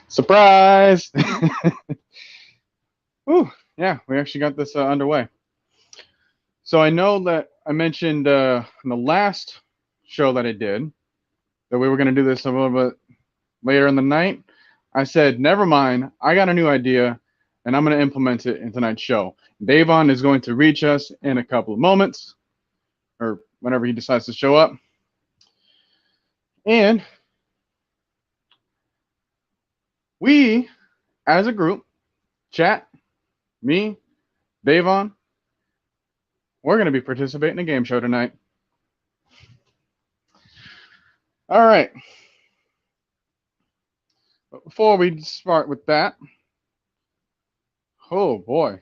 Surprise! Ooh, yeah, we actually got this underway. So I know that I mentioned in the last show that I did that we were going to do this a little bit later in the night. I said, never mind, I got a new idea, and I'm going to implement it in tonight's show. Daivon is going to reach us in a couple of moments, or whenever he decides to show up. And we, as a group, chat, me, Daivon, we're going to be participating in a game show tonight. All right. But before we start with that, oh boy,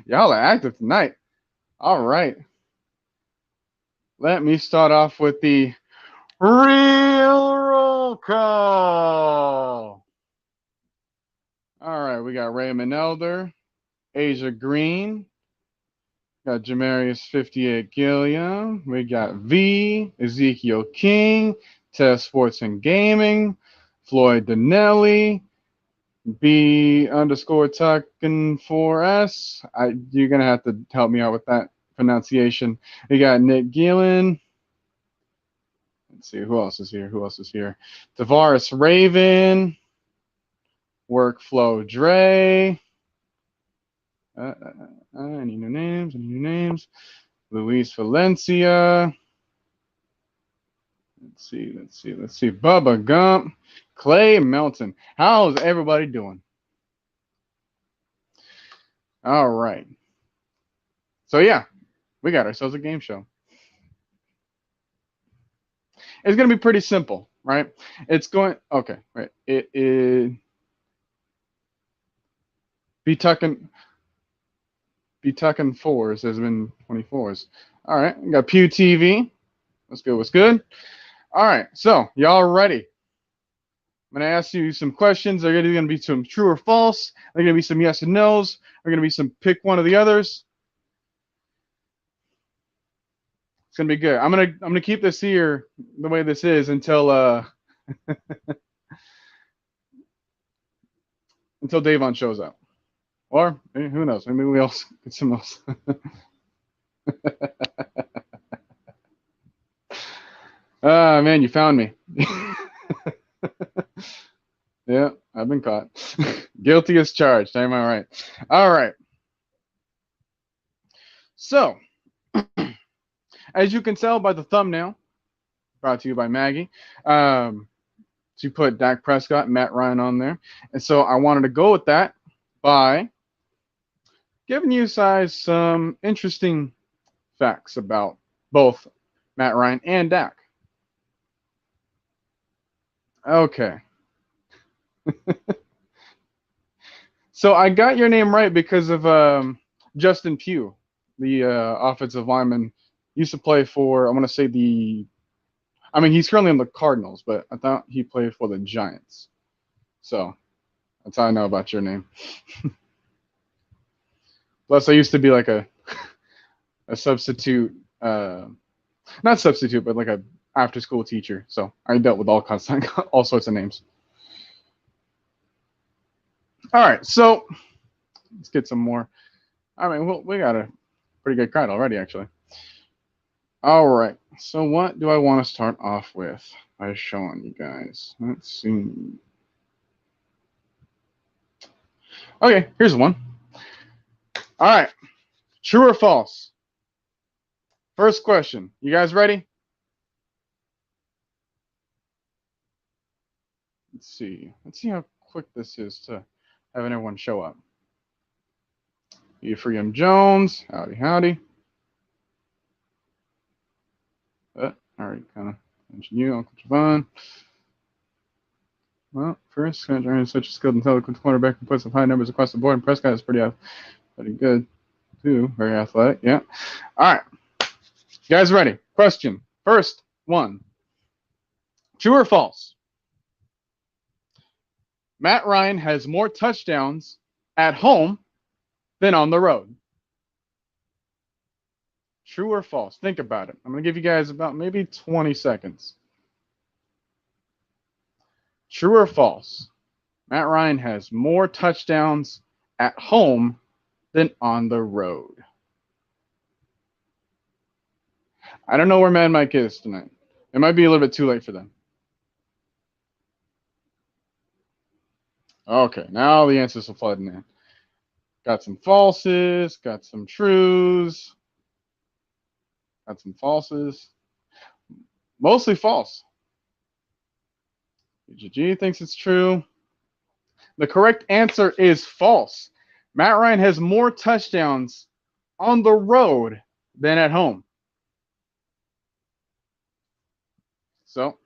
y'all are active tonight. All right. Let me start off with the real roll call. All right, we got Raymond Elder, Asia Green, got Jamarius 58 Gilliam, we got V, Ezekiel King, Test Sports and Gaming, Floyd Donnelly, B underscore Tuckin 4S. You're gonna have to help me out with that pronunciation. We got Nick Gillen. Let's see who else is here. Tavares Raven, Workflow Dre. I need new names. Luis Valencia. Let's see. Bubba Gump. Clay Melton. How's everybody doing? All right. So yeah, we got ourselves a game show. It's going to be pretty simple, right? It's going, okay, right. It is be tucking fours. There's been 24s. All right, we got Pew TV. What's good? All right, so y'all ready? I'm going to ask you some questions. They're going to be some true or false. They're going to be some yes and no's. They're going to be some pick one of the others. It's going to be good. I'm going to keep this here the way this is until until Daivon shows up. Or who knows? Maybe we all get some else. Ah, man, you found me. Yeah, I've been caught. Guilty as charged. Am I right? All right. So, as you can tell by the thumbnail, brought to you by Maggie, she put Dak Prescott and Matt Ryan on there. And so I wanted to go with that by giving you guys some interesting facts about both Matt Ryan and Dak. Okay. So I got your name right because of Justin Pugh, the offensive lineman. Used to play for, I want to say he's currently on the Cardinals, but I thought he played for the Giants. So that's how I know about your name. Plus, I used to be like a substitute, not substitute, but like a after school teacher. So I dealt with all sorts of names. All right, so let's get some more. I mean, we got a pretty good crowd already, actually. All right, so what do I want to start off with by showing you guys? Let's see. Okay, here's one. All right, true or false? First question. You guys ready? Let's see. Let's see how quick this is to having everyone show up. Ephraim Jones. Howdy. All right, kind of mentioned you, Uncle Javon. Well, first, such a skilled, intelligent quarterback who puts up high numbers across the board, and Prescott is pretty good, too. Very athletic, yeah. All right. You guys ready? Question. First one. True or false? Matt Ryan has more touchdowns at home than on the road. True or false? Think about it. I'm going to give you guys about maybe 20 seconds. True or false? Matt Ryan has more touchdowns at home than on the road. I don't know where Mad Mike is tonight. It might be a little bit too late for them. Okay, now the answers are flooding in. Got some falses, got some trues, got some falses. Mostly false. GG thinks it's true. The correct answer is false. Matt Ryan has more touchdowns on the road than at home. So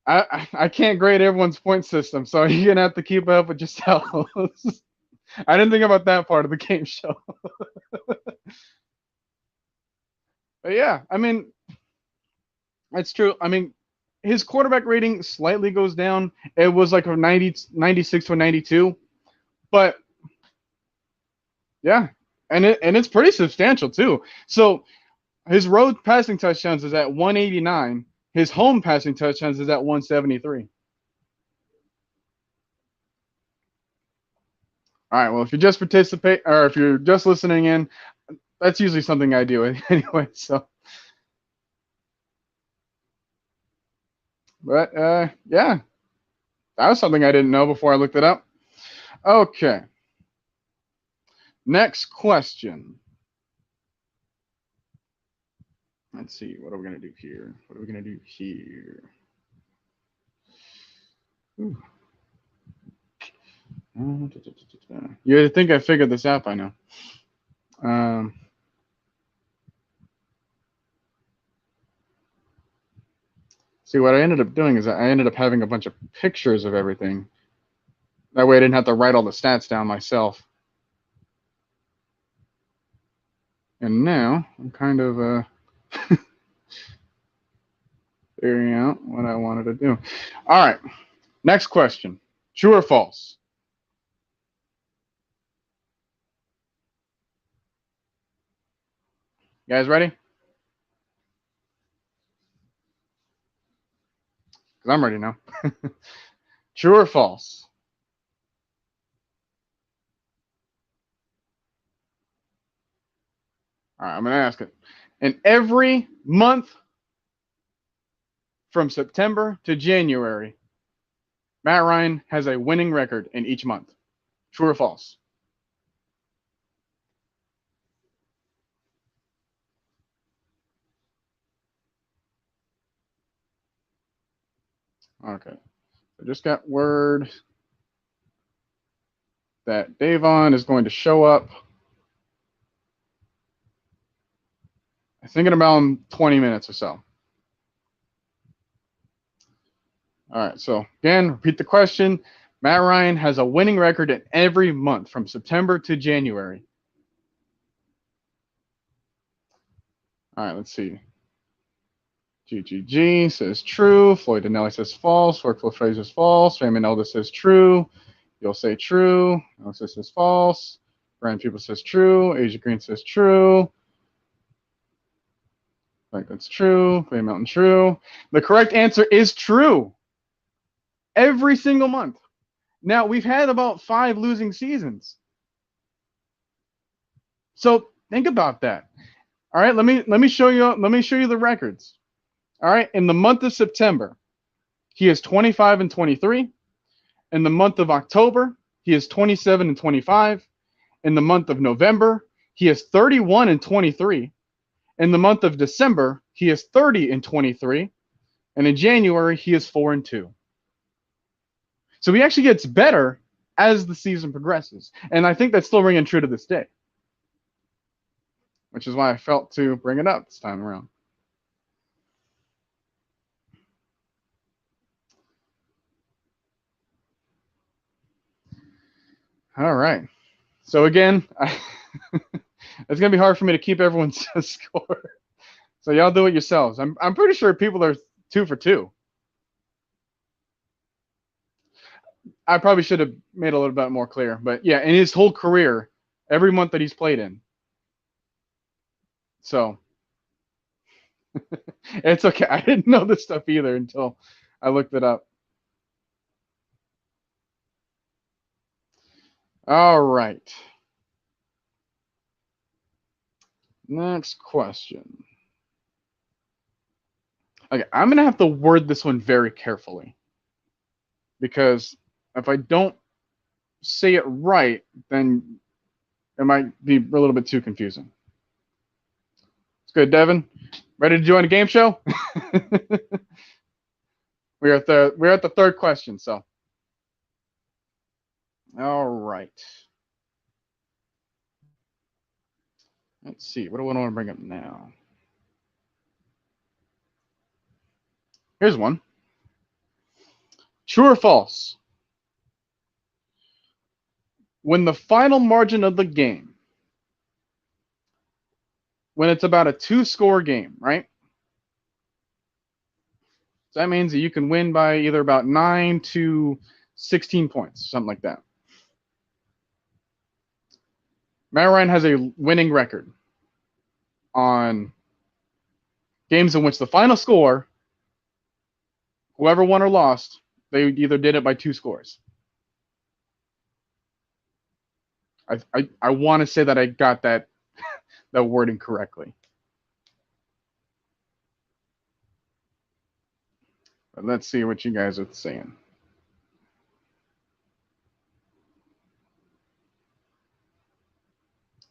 I can't grade everyone's point system, so you're gonna have to keep up with yourselves. I didn't think about that part of the game show. But yeah, I mean, it's true. I mean, his quarterback rating slightly goes down. It was like a 96 to a 92, but yeah, and it's pretty substantial too. So his road passing touchdowns is at 189. His home passing touchdowns is at 173. All right. Well, if you just participate or if you're just listening in, that's usually something I do anyway. So, but yeah, that was something I didn't know before I looked it up. Okay. Next question. Let's see. What are we gonna do here? What are we gonna do here? Ooh. You think I figured this out by now? See, what I ended up doing is I ended up having a bunch of pictures of everything. That way I didn't have to write all the stats down myself. And now I'm kind of figuring out what I wanted to do. All right, next question. True or false? You guys ready? Because I'm ready now. True or false? All right, I'm going to ask it. In every month from September to January, Matt Ryan has a winning record in each month. True or false? Okay. I just got word that Daivon is going to show up. I think in about 20 minutes or so. All right, so again, repeat the question. Matt Ryan has a winning record in every month from September to January. All right, let's see. GGG says true. Floyd Donnelly says false. Workflow Fraser says false. Raymond Elder says true. You'll say true. Alex says false. Brian People says true. Asia Green says true. I think that's true. Clay Mountain true. The correct answer is true. Every single month. Now we've had about 5 losing seasons. So think about that. All right, let me show you the records. All right, in the month of September, he is 25 and 23. In the month of October, he is 27 and 25. In the month of November, he is 31 and 23. In the month of December, he is 30 and 23. And in January, he is 4 and 2. So he actually gets better as the season progresses. And I think that's still ringing true to this day, which is why I felt to bring it up this time around. All right. So again, it's going to be hard for me to keep everyone's score. So y'all do it yourselves. I'm pretty sure people are 2 for 2. I probably should have made it a little bit more clear. But yeah, in his whole career, every month that he's played in. So it's okay. I didn't know this stuff either until I looked it up. All right. Next question. Okay, I'm going to have to word this one very carefully because if I don't say it right, then it might be a little bit too confusing. It's good, Devin. Ready to join a game show? we're at the third question, so. All right. Let's see. What do I want to bring up now? Here's one. True or false? When the final margin of the game, when it's about a 2-score game, right? So that means that you can win by either about 9 to 16 points, something like that. Matt Ryan has a winning record on games in which the final score, whoever won or lost, they either did it by 2 scores. I want to say that I got that wording correctly. But let's see what you guys are saying.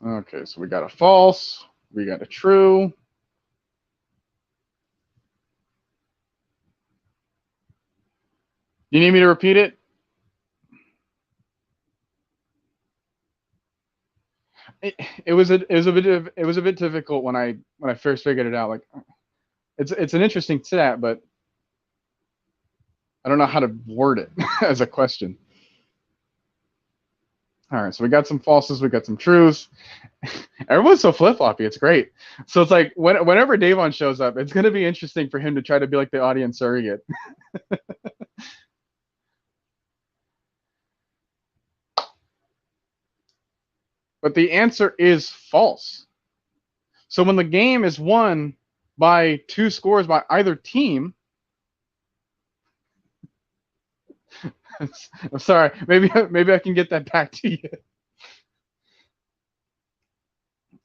Okay, so we got a false, we got a true. You need me to repeat it? It was a bit difficult when I first figured it out. Like, it's an interesting stat, but I don't know how to word it as a question. All right, so we got some falses, we got some trues. Everyone's so flip-floppy. It's great. So it's like whenever Daivon shows up, it's going to be interesting for him to try to be like the audience surrogate. But the answer is false. So when the game is won by 2 scores by either team, I'm sorry, maybe I can get that back to you.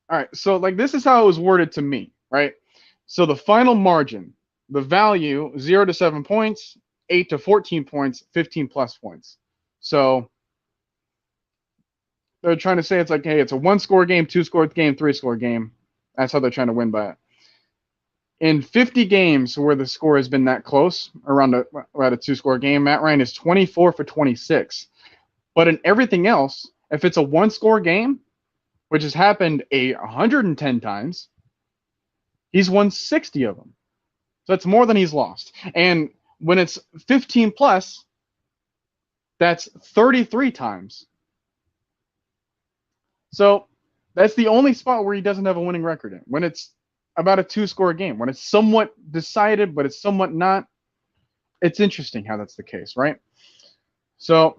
All right, so like this is how it was worded to me, right? So the final margin, the value 0 to 7 points, 8 to 14 points, 15 plus points. So they're trying to say it's like, hey, it's a 1-score game, 2-score game, 3-score game. That's how they're trying to win by it. In 50 games where the score has been that close, around a 2-score game, Matt Ryan is 24 for 26. But in everything else, if it's a 1-score game, which has happened 110 times, he's won 60 of them. So that's more than he's lost. And when it's 15 plus, that's 33 times. So that's the only spot where he doesn't have a winning record in. When it's about a 2-score game, when it's somewhat decided, but it's somewhat not, it's interesting how that's the case, right? So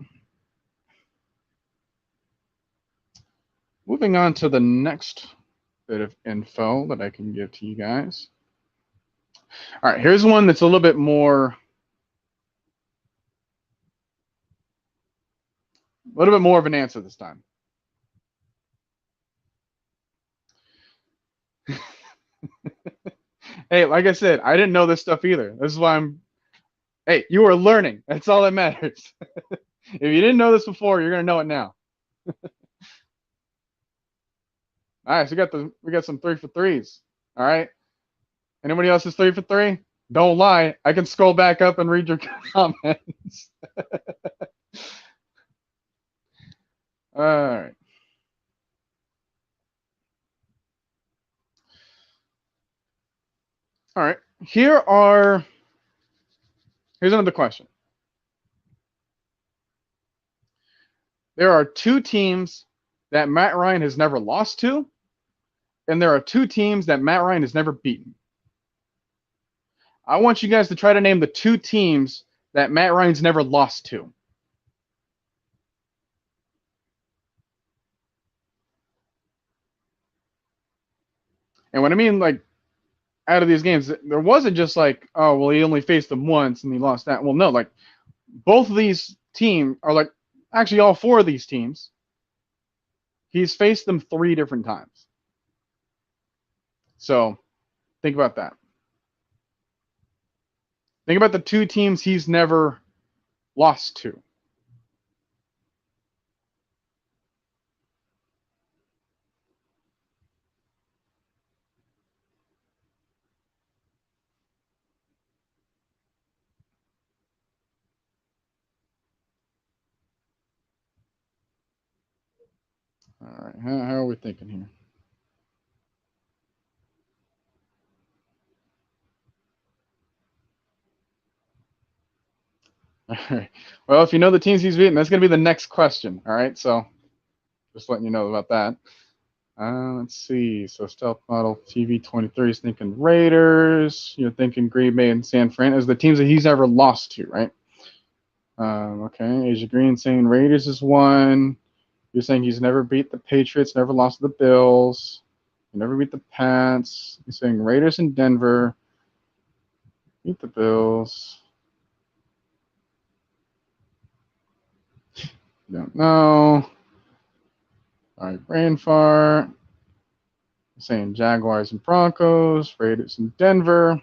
moving on to the next bit of info that I can give to you guys. All right, here's one that's a little bit more of an answer this time. Hey, like I said, I didn't know this stuff either. This is why hey, you are learning. That's all that matters. If you didn't know this before, you're going to know it now. All right, so we got some 3 for 3s. All right. Anybody else is 3 for 3? Don't lie. I can scroll back up and read your comments. All right. All right. Here's another question. There are 2 teams that Matt Ryan has never lost to, and there are 2 teams that Matt Ryan has never beaten. I want you guys to try to name the 2 teams that Matt Ryan's never lost to. And what I mean, like, out of these games, there wasn't just like, oh, well, he only faced them once and he lost that. Well, no, like, both of these teams are like, actually, all 4 of these teams He's faced them 3 different times. So think about that. Think about the 2 teams he's never lost to. All right, how are we thinking here? All right. Well, if you know the teams he's beaten, that's going to be the next question. All right, so just letting you know about that. Let's see. So Stealth Model TV23 is thinking Raiders. You're thinking Green Bay and San Fran as the teams that he's ever lost to, right? Okay. Asia Green saying Raiders is 1. You're saying he's never beat the Patriots, never lost to the Bills, never beat the Pats. You're saying Raiders in Denver, beat the Bills. Don't know. All right, brain fart. Saying Jaguars and Broncos, Raiders and Denver.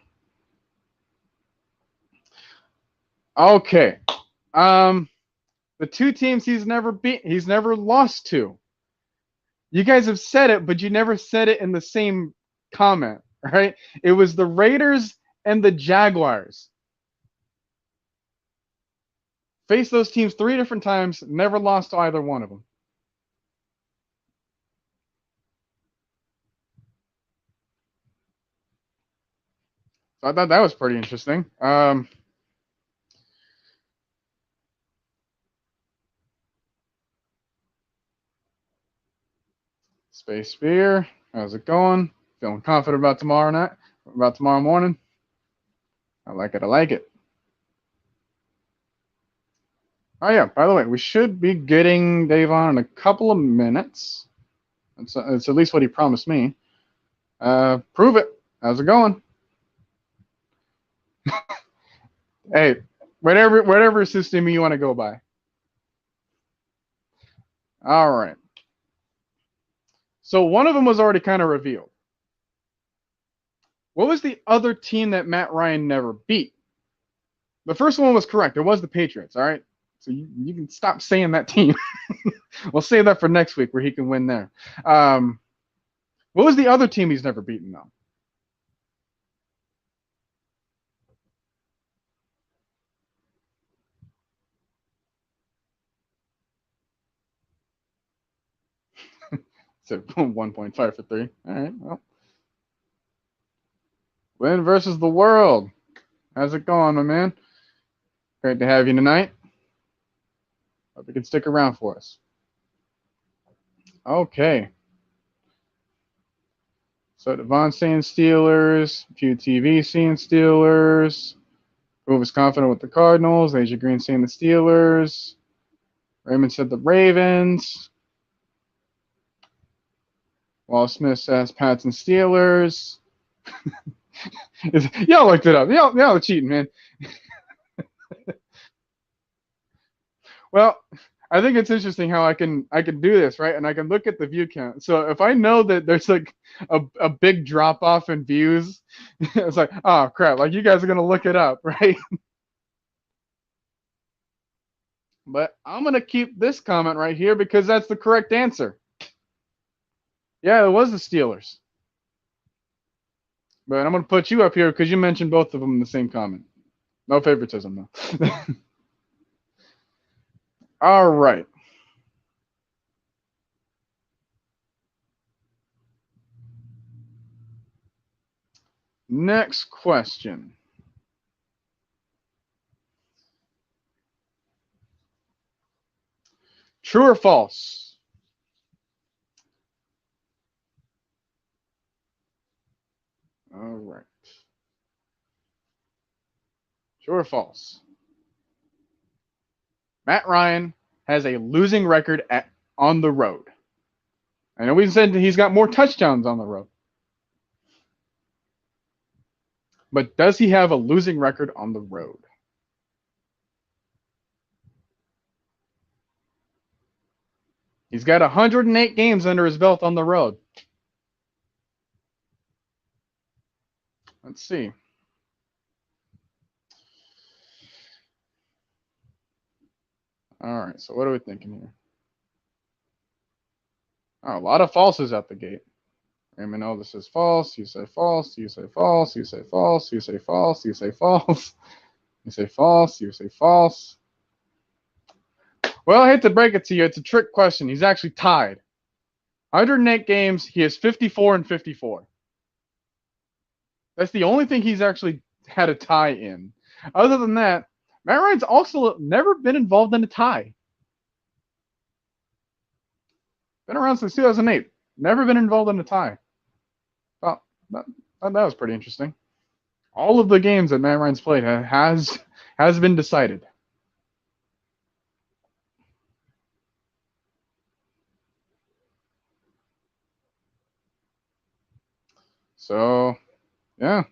Okay. The 2 teams he's never lost to. You guys have said it, but you never said it in the same comment, right? It was the Raiders and the Jaguars. Faced those teams 3 different times, never lost to either one of them. So I thought that was pretty interesting. Space Beer, how's it going? Feeling confident about tomorrow night? About tomorrow morning? I like it. I like it. Oh yeah, by the way, we should be getting Daivon in a couple of minutes. It's at least what he promised me. Prove it. How's it going? Hey, whatever system you want to go by. All right. So one of them was already kind of revealed. What was the other team that Matt Ryan never beat? The first one was correct. It was the Patriots, all right? So you can stop saying that team. We'll save that for next week where he can win there. What was the other team he's never beaten, though? So 1.5 for 3. All right, well. Win versus the world. How's it going, my man? Great to have you tonight. Hope you can stick around for us. Okay. So Daivon saying Steelers, Pew TV saying Steelers. Prove is confident with the Cardinals. Asia Green saying the Steelers. Raymond said the Ravens. Wall Smith says Pats and Steelers. Y'all looked it up. Y'all are cheating, man. Well, I think it's interesting how I can do this, right? And I can look at the view count. So if I know that there's like a big drop off in views, it's like, oh crap, like you guys are gonna look it up, right? But I'm gonna keep this comment right here because that's the correct answer. Yeah, it was the Steelers. But I'm gonna put you up here because you mentioned both of them in the same comment. No favoritism though. All right. Next question. True or false? All right. True or false? Matt Ryan has a losing record on the road. I know we said he's got more touchdowns on the road. But does he have a losing record on the road? He's got 108 games under his belt on the road. Let's see. All right, so what are we thinking here? Oh, a lot of falses at the gate. Raymond, this is false. You say false. You say false. You say false. You say false. You say false. You say false. You say false. Well, I hate to break it to you. It's a trick question. He's actually tied. 108 games. He has 54 and 54. That's the only thing he's actually had a tie in. Other than that, Matt Ryan's also never been involved in a tie. Been around since 2008. Never been involved in a tie. Well, that was pretty interesting. All of the games that Matt Ryan's played has been decided. So, yeah.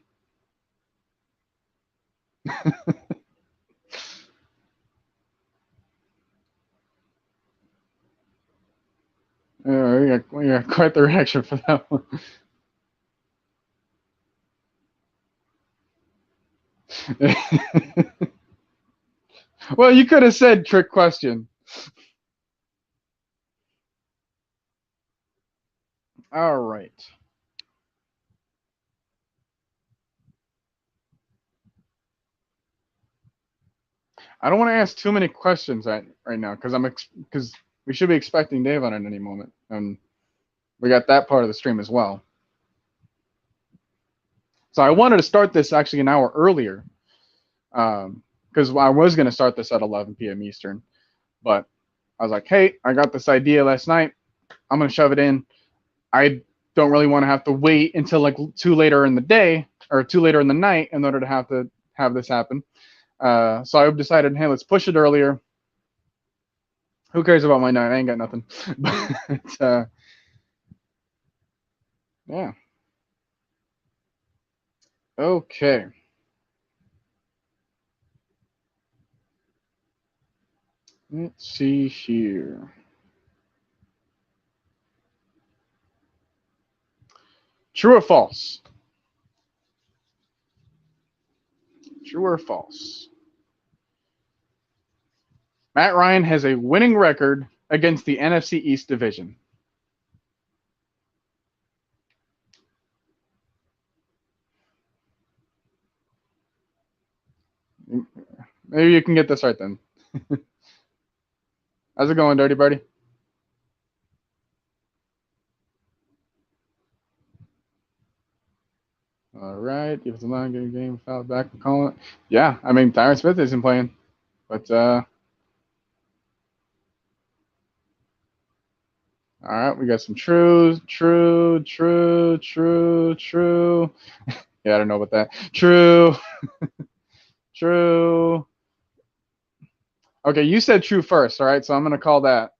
Yeah, we got quite the reaction for that one. Well, you could have said trick question. All right. I don't want to ask too many questions right now because we should be expecting Daivon at any moment, and we got that part of the stream as well. So I wanted to start this actually an hour earlier, because I was going to start this at 11 p.m. Eastern, but I was like, hey, I got this idea last night. I'm going to shove it in. I don't really want to have to wait until like too later in the day or too later in the night in order to have this happen. So I decided, hey, let's push it earlier. Who cares about my night? I ain't got nothing. But, yeah. Okay. Let's see here. True or false? True or false? Matt Ryan has a winning record against the NFC East division. Maybe you can get this right then. How's it going, Dirty Birdie? All right. Give us a line, get a game, foul back, call it. Yeah, I mean, Tyron Smith isn't playing, but all right, we got some true. Yeah, I don't know about that. True. Okay, you said true first, all right, so I'm going to call that.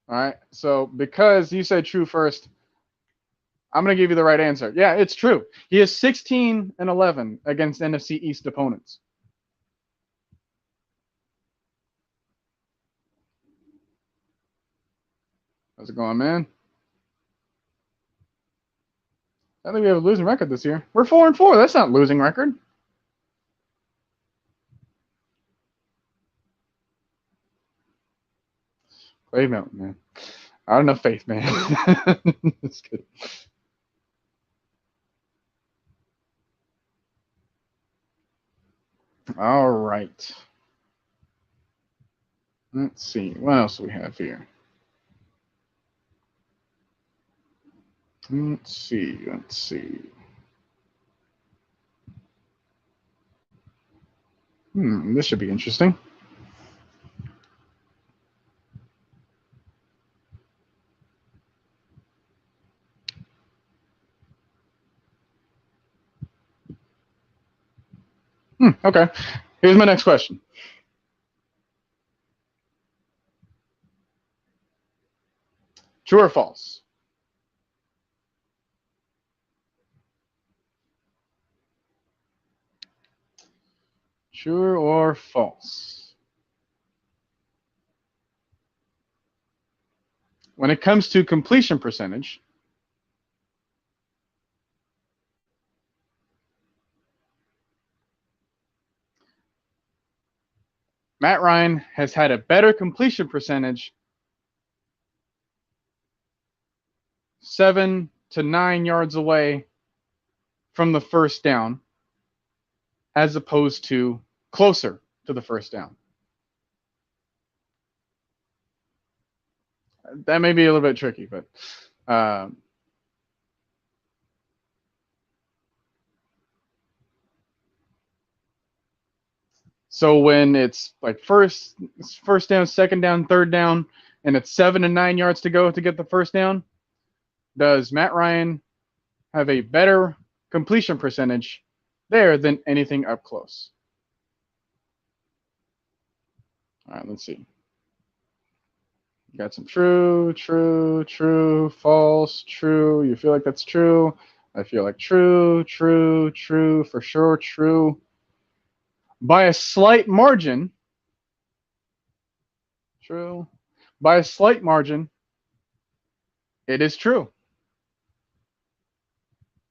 All right, so because you said true first, I'm going to give you the right answer. Yeah, it's true. He is 16 and 11 against NFC East opponents. How's it going, man? I think we have a losing record this year. We're 4-4. That's not a losing record. Clay Mountain, man. I don't have faith, man. That's good. All right. Let's see. What else do we have here? Let's see. This should be interesting. Okay. Here's my next question. True or false? True or false? when it comes to completion percentage, Matt Ryan has had a better completion percentage 7 to 9 yards away from the first down as opposed to closer to the first down. That may be a little bit tricky, but so when it's like first down, second down, third down, and it's 7 to 9 yards to go to get the first down, does Matt Ryan have a better completion percentage there than anything up close? All right, let's see. Got some true, true, true, false, true. You feel like that's true. I feel like true, true, true, for sure, true. By a slight margin, true. By a slight margin, it is true.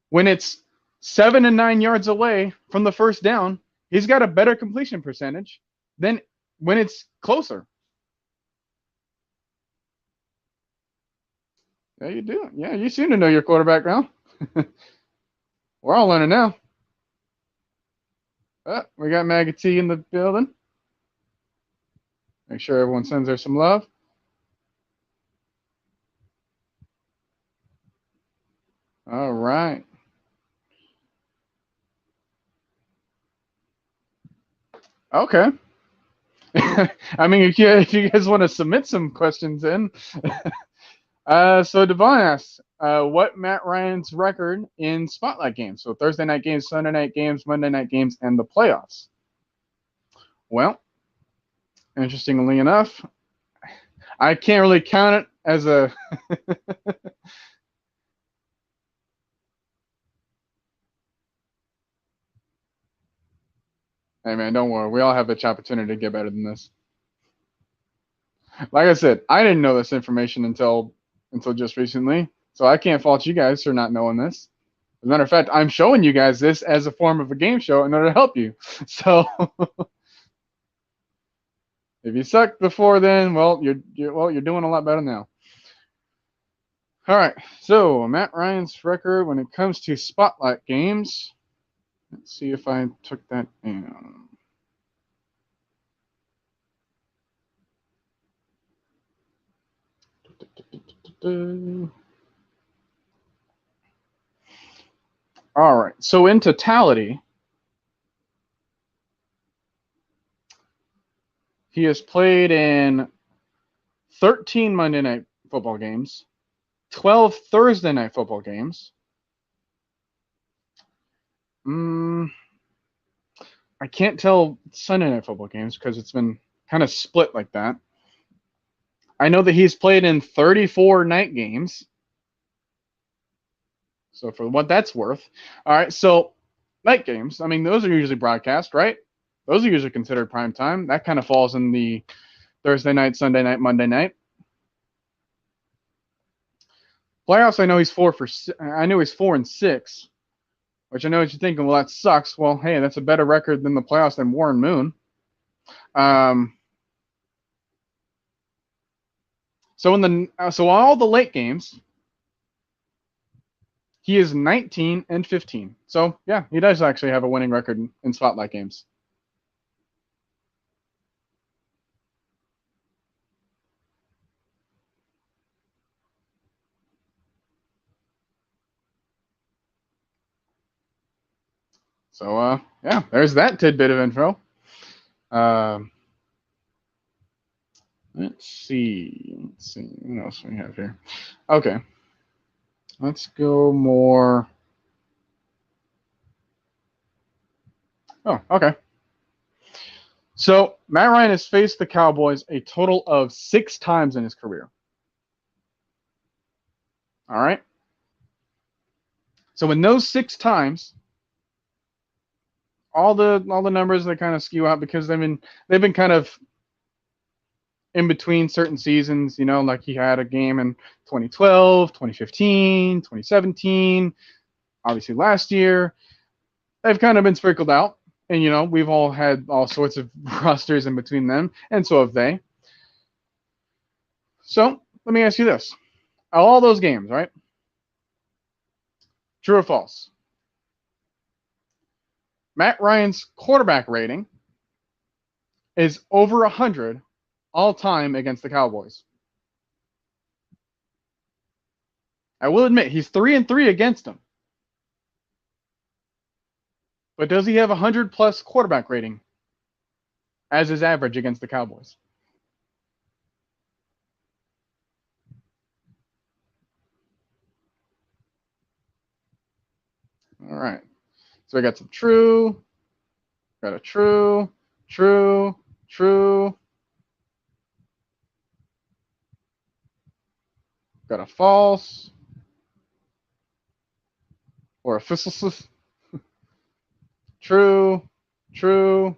When it's 7 and 9 yards away from the first down, he's got a better completion percentage than when it's closer. Yeah, you do. Yeah, you seem to know your quarterback now. We're all learning now. We got Maggie T in the building. Make sure everyone sends her some love. All right. Okay. I mean, if you guys want to submit some questions in. So Daivon asks, what Matt Ryan's record in spotlight games? So Thursday night games, Sunday night games, Monday night games, and the playoffs. Well, interestingly enough, I can't really count it as a Hey man, don't worry. We all have the opportunity to get better than this. Like I said, I didn't know this information until just recently, so I can't fault you guys for not knowing this. As a matter of fact, I'm showing you guys this as a form of a game show in order to help you. So if you sucked before then, well, you're doing a lot better now. All right, so Matt Ryan's record when it comes to spotlight games. Let's see if I took that down. All right, so in totality, he has played in 13 Monday night football games, 12 Thursday night football games. I can't tell Sunday night football games because it's been kind of split like that. I know that he's played in 34 night games. So for what that's worth. All right, so night games, I mean, those are usually broadcast, right? Those are usually considered prime time. That kind of falls in the Thursday night, Sunday night, Monday night. Playoffs, I know he's 4-6, which I know what you're thinking. Well, that sucks. Well, hey, that's a better record than the playoffs than Warren Moon. So all the late games, he is 19-15. So yeah, he does actually have a winning record in spotlight games. So yeah, there's that tidbit of info. Let's see. What else we have here? Okay. Let's go more. Oh, okay. So Matt Ryan has faced the Cowboys a total of 6 times in his career. All right. So in those 6 times, all the numbers, they kind of skew out because they've been kind of in between certain seasons, like he had a game in 2012, 2015, 2017, obviously last year. They've kind of been sprinkled out. And, we've all had all sorts of rosters in between them, and so have they. So let me ask you this. All those games, right? True or false? Matt Ryan's quarterback rating is over 100 all time against the Cowboys. I will admit he's 3-3 against them. But does he have a 100+ quarterback rating as his average against the Cowboys? All right. So I got some true, got a true, true, true, got a false, or a fisseless. True, true.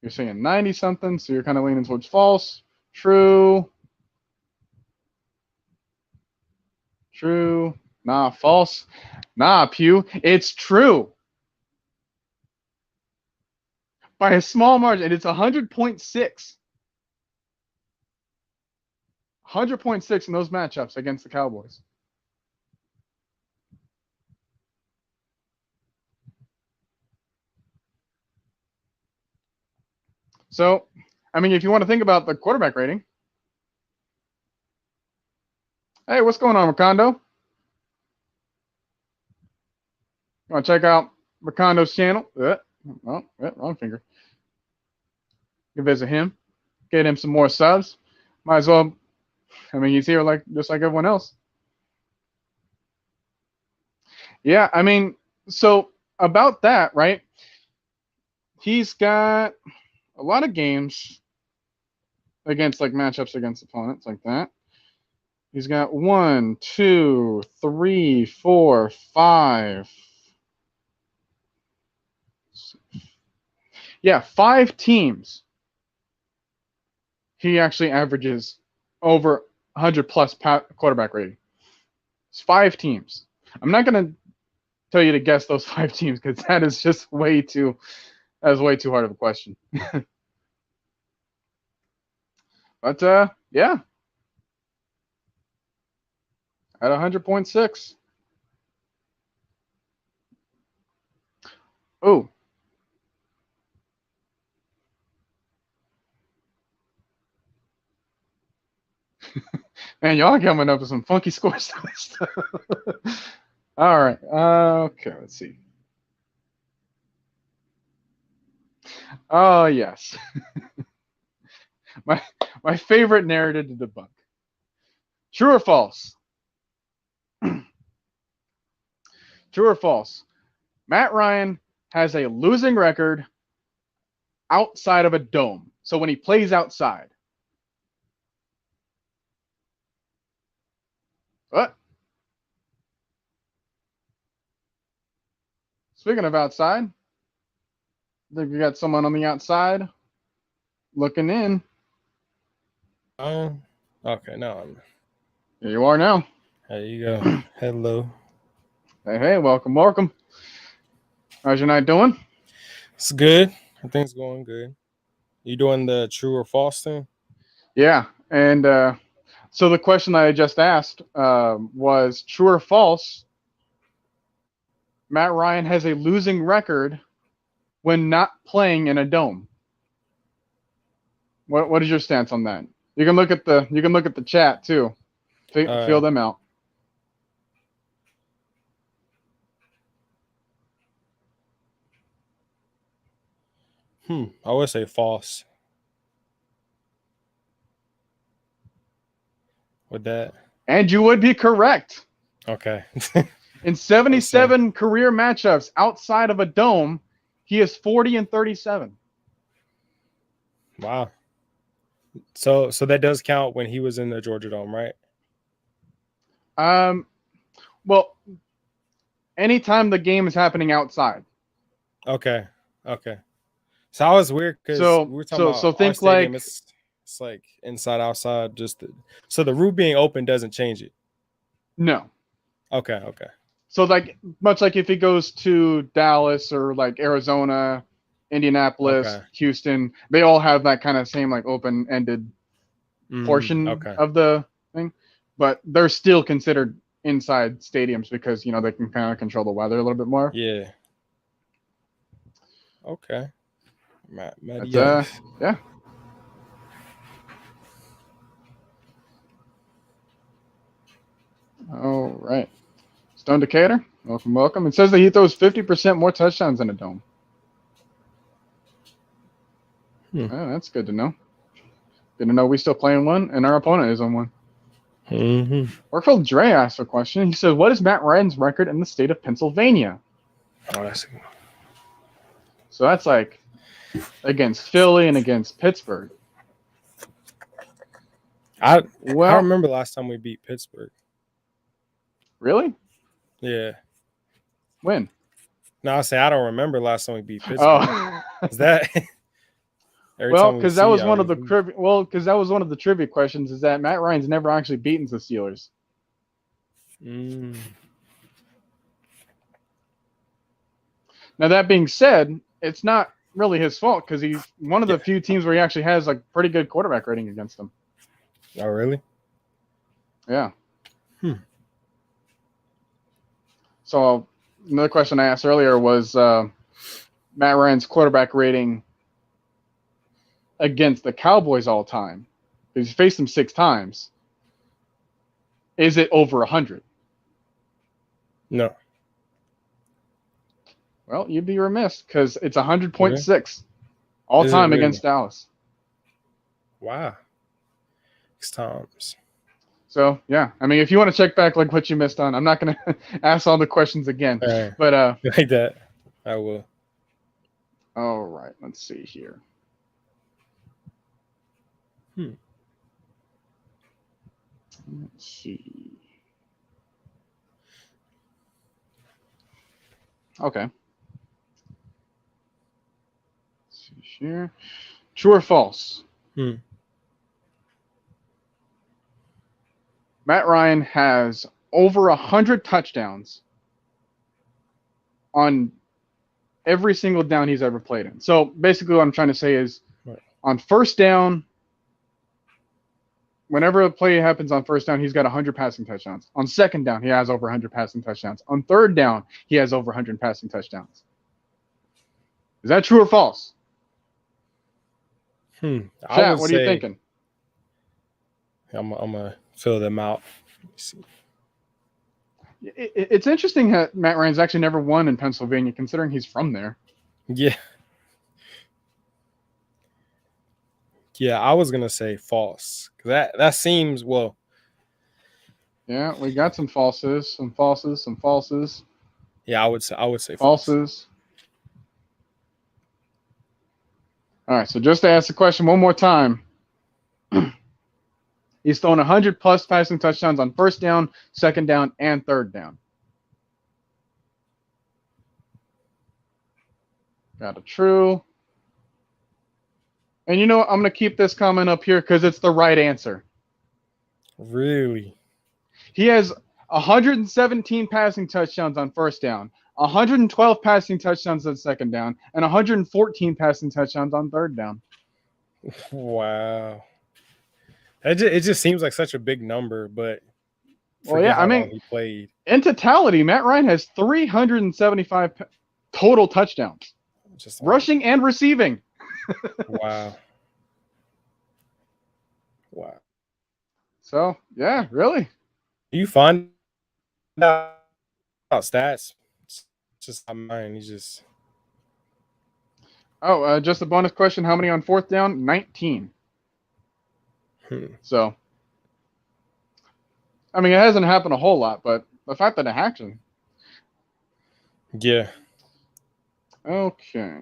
You're saying 90 something, so you're kind of leaning towards false. True. True. Nah, false. Nah, Pew. It's true. By a small margin. It's 100.6. 100.6 in those matchups against the Cowboys. So, I mean, if you want to think about the quarterback rating. Hey, what's going on, Macondo? You want to check out Macondo's channel? Wrong finger. You can visit him. Get him some more subs. Might as well. I mean, he's here just like everyone else. Yeah, I mean, so about that, right? He's got a lot of games against matchups against opponents like that. He's got 1, 2, 3, 4, 5. Yeah, 5 teams. He actually averages over 100+ quarterback rating. It's 5 teams. I'm not going to tell you to guess those 5 teams because that is just way too hard of a question. But yeah, at 100.6. Oh. Man, y'all coming up with some funky scores. All right. Okay, let's see. Oh, yes. my favorite narrative to debunk. True or false? True or false? Matt Ryan has a losing record outside of a dome. So when he plays outside. What? Speaking of outside, I think we got someone on the outside looking in. Okay, now Here you are now. There you go. Hello. Hey, welcome. How's your night doing? It's good. Everything's going good. You doing the true or false thing? Yeah, and so the question that I just asked was true or false. Matt Ryan has a losing record when not playing in a dome. What is your stance on that? You can look at the chat too. Feel them out. I would say false. With that. And you would be correct. Okay. In 77 career matchups outside of a dome, he is 40-37. Wow. So that does count when he was in the Georgia Dome, right? Well, anytime the game is happening outside. Okay. Okay. So I was weird because we So were talking about our think stadium. like It's like inside, outside. So the roof being open doesn't change it. no. Okay. Okay. So like much like if he goes to Dallas or like Arizona, Indianapolis, Okay. Houston, they all have that kind of same like open-ended portion Okay. of the thing, but they're still considered inside stadiums because they can kind of control the weather a little bit more. Yeah. Okay. Matty But Yikes. yeah. All right. Stone Decatur, welcome. It says that he throws 50% more touchdowns in a dome. Oh, that's good to know. Good to know we still playing one and our opponent is on one. Warfield Dre asked a question. He said, "What is Matt Ryan's record in the state of Pennsylvania?" Oh, that's So that's like against Philly and against Pittsburgh. I remember last time we beat Pittsburgh. Really? Yeah. When? No, I say I don't remember last time we beat Pittsburgh. Oh. Is that? Well, because that was one of the trivia questions. Is that Matt Ryan's never actually beaten the Steelers? Now that being said, it's not really his fault because he's one of the few teams where he actually has like pretty good quarterback rating against them. Oh, really? Yeah. So another question I asked earlier was Matt Ryan's quarterback rating against the Cowboys all time. He's faced them 6 times. Is it over 100? No. Well, you'd be remiss because it's 100.6 all time against Dallas. Wow. 6 times. So, yeah. I mean, if you want to check back like what you missed on, I'm not going to ask all the questions again. Right. But like that, I will. All right. Let's see here. Let's see. Okay. Let's see here. True or false? Matt Ryan has over 100 touchdowns on every single down he's ever played in. So basically what I'm trying to say is on first down, whenever a play happens on first down, he's got 100 passing touchdowns. On second down, he has over 100 passing touchdowns. On third down, he has over 100 passing touchdowns. Is that true or false? Chat, what are you thinking? I'm going to fill them out. Let me see. It's interesting that Matt Ryan's actually never won in Pennsylvania, considering he's from there. Yeah. Yeah, I was going to say false. That seems, well. Yeah, we got some falses. Yeah, I would say falses. All right, so just to ask the question one more time. He's thrown 100-plus passing touchdowns on first down, second down, and third down. Got a true. And you know what? I'm going to keep this comment up here because it's the right answer. Really? He has 117 passing touchdowns on first down, 112 passing touchdowns on second down, and 114 passing touchdowns on third down. Wow. It just seems like such a big number, but well, yeah, I mean, he played. In totality, Matt Ryan has 375 total touchdowns, rushing and receiving. Wow. So, yeah, really. You find out stats? It's just not mine. He's just. Oh, just a bonus question. How many on fourth down? 19. So, I mean, it hasn't happened a whole lot, but the fact that it happened. Yeah. Okay.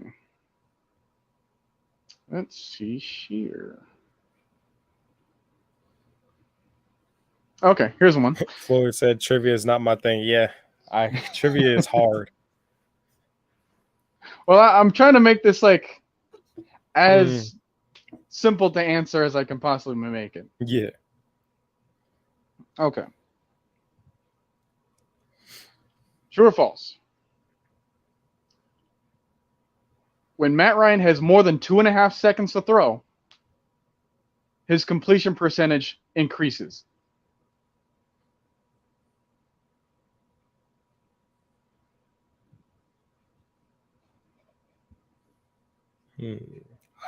Let's see here. Okay, here's one. Floyd said trivia is not my thing. Yeah, trivia is hard. Well, I'm trying to make this like as simple to answer as I can possibly make it. Yeah. Okay. True or false? When Matt Ryan has more than 2.5 seconds to throw, his completion percentage increases.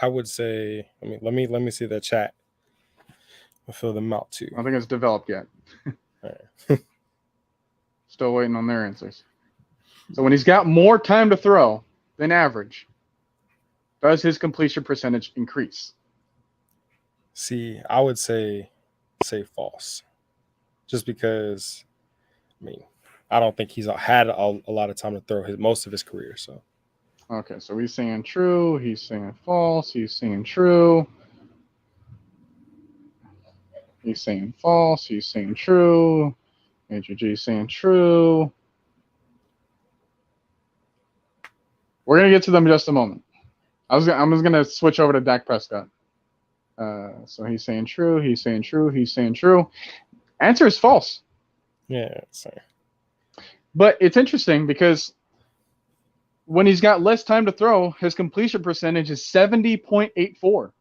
I would say. Let me see the chat. I'll fill them out too. I don't think it's developed yet. Right. Still waiting on their answers. So when he's got more time to throw than average, does his completion percentage increase? See, I would say false, just because. I don't think he's had a lot of time to throw most of his career. So. Okay, so he's saying true. He's saying false. He's saying true. He's saying false. He's saying true. Andrew G saying true. We're gonna get to them in just a moment. I'm just gonna switch over to Dak Prescott. So he's saying true. He's saying true. He's saying true. Answer is false. Yeah. Sorry. But it's interesting because when he's got less time to throw, his completion percentage is 70.84.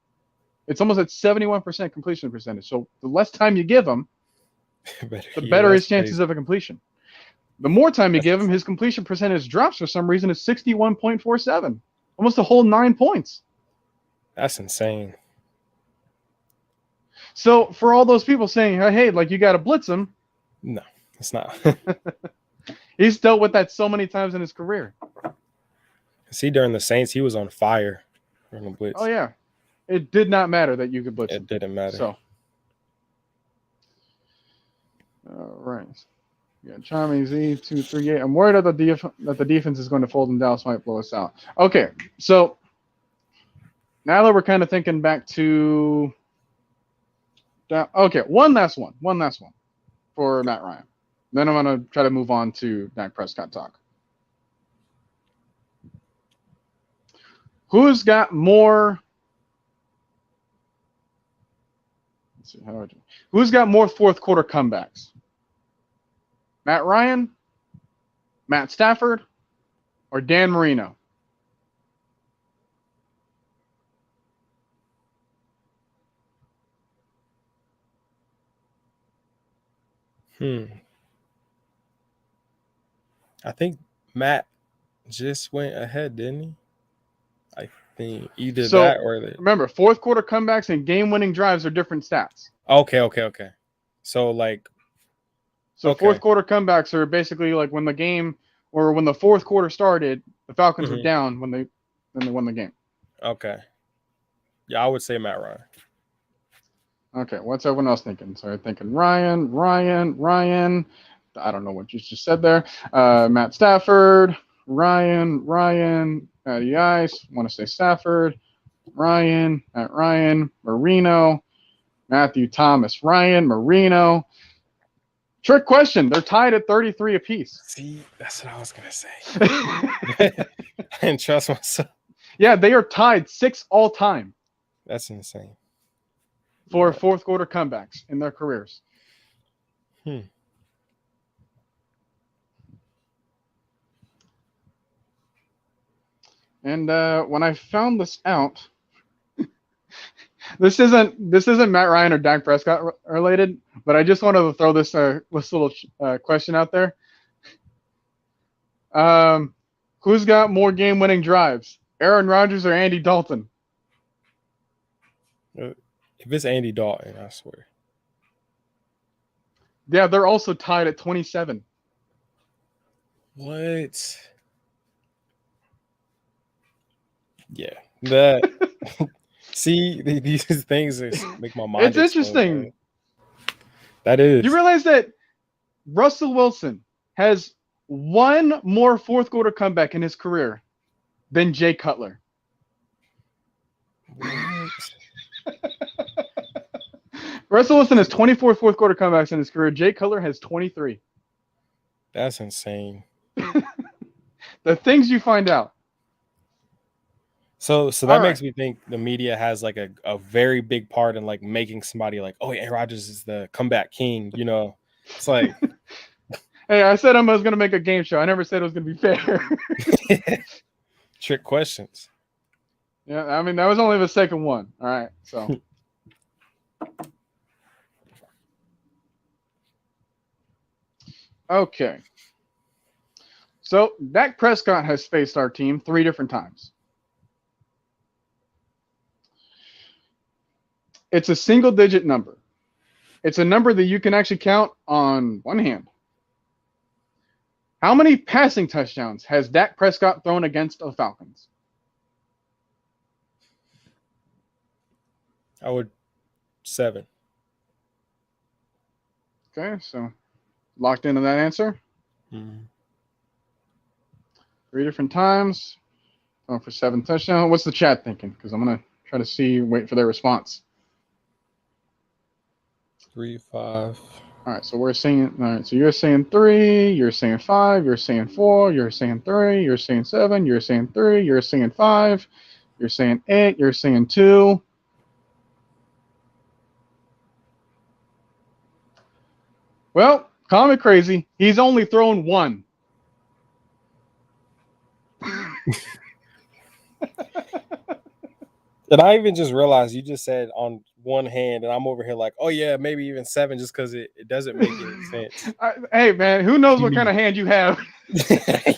It's almost at 71% completion percentage. So the less time you give him, the better his chances of a completion. The more time you give him, his completion percentage drops for some reason. It's 61.47, almost a whole 9 points. That's insane. So for all those people saying, hey, like you got to blitz him. No, it's not. He's dealt with that so many times in his career. See, during the Saints, he was on fire during the blitz. Oh, yeah. It did not matter that you could blitz him. It didn't matter. So, all right. Yeah, Charming Z238. I'm worried that the defense is going to fold and Dallas might blow us out. Okay, so now that we're kind of thinking back to one last one for Matt Ryan. Then I'm going to try to move on to Dak Prescott talk. Who's got more? Let's see, who's got more fourth quarter comebacks? Matt Ryan, Matt Stafford, or Dan Marino? I think Matt just went ahead, didn't he? I think either that or remember, fourth quarter comebacks and game-winning drives are different stats. Okay. So fourth quarter comebacks are basically like when the game or when the fourth quarter started, the Falcons were down when they won the game. Okay. Yeah, I would say Matt Ryan. Okay, what's everyone else thinking? So they're thinking Ryan. I don't know what you just said there. Matt Stafford, Ryan, Matty Ice. Want to say Stafford, Ryan, Matt Ryan, Marino, Matthew Thomas, Ryan, Marino. Trick question. They're tied at 33 apiece. See, that's what I was going to say. I didn't trust myself. Yeah, they are tied 6 all time. That's insane. For fourth quarter comebacks in their careers. And when I found this out, this isn't Matt Ryan or Dak Prescott related, but I just wanted to throw this little question out there. Who's got more game-winning drives, Aaron Rodgers or Andy Dalton? If it's Andy Dalton, I swear. Yeah, they're also tied at 27. What? Yeah, that. See, these things make my mind. It's interesting. That is. You realize that Russell Wilson has one more fourth quarter comeback in his career than Jay Cutler. Russell Wilson has 24 fourth quarter comebacks in his career. Jay Cutler has 23. That's insane. The things you find out. So All that right. makes me think the media has like a very big part in like making somebody like, oh, Aaron Rodgers is the comeback king. You know, it's like Hey, I said I was going to make a game show. I never said it was going to be fair. trick questions. Yeah, I mean, that was only the second one. All right, so. Okay. So, Dak Prescott has faced our team 3 different times. It's a single-digit number. It's a number that you can actually count on one hand. How many passing touchdowns has Dak Prescott thrown against the Falcons? I would 7. Okay, so locked into that answer. Mm-hmm. 3 different times. Going for 7 touchdowns. What's the chat thinking? Because I'm going to try to wait for their response. 3, 5. All right, so we're saying, all right, so you're saying 3, you're saying 5, you're saying 4, you're saying 3, you're saying 7, you're saying 3, you're saying 5, you're saying 8, you're saying 2. Well, call me crazy. He's only thrown 1. And I even just realized you just said on one hand, and I'm over here like, oh yeah, maybe even 7, just because it doesn't make any sense. Hey man, who knows what kind of hand you have?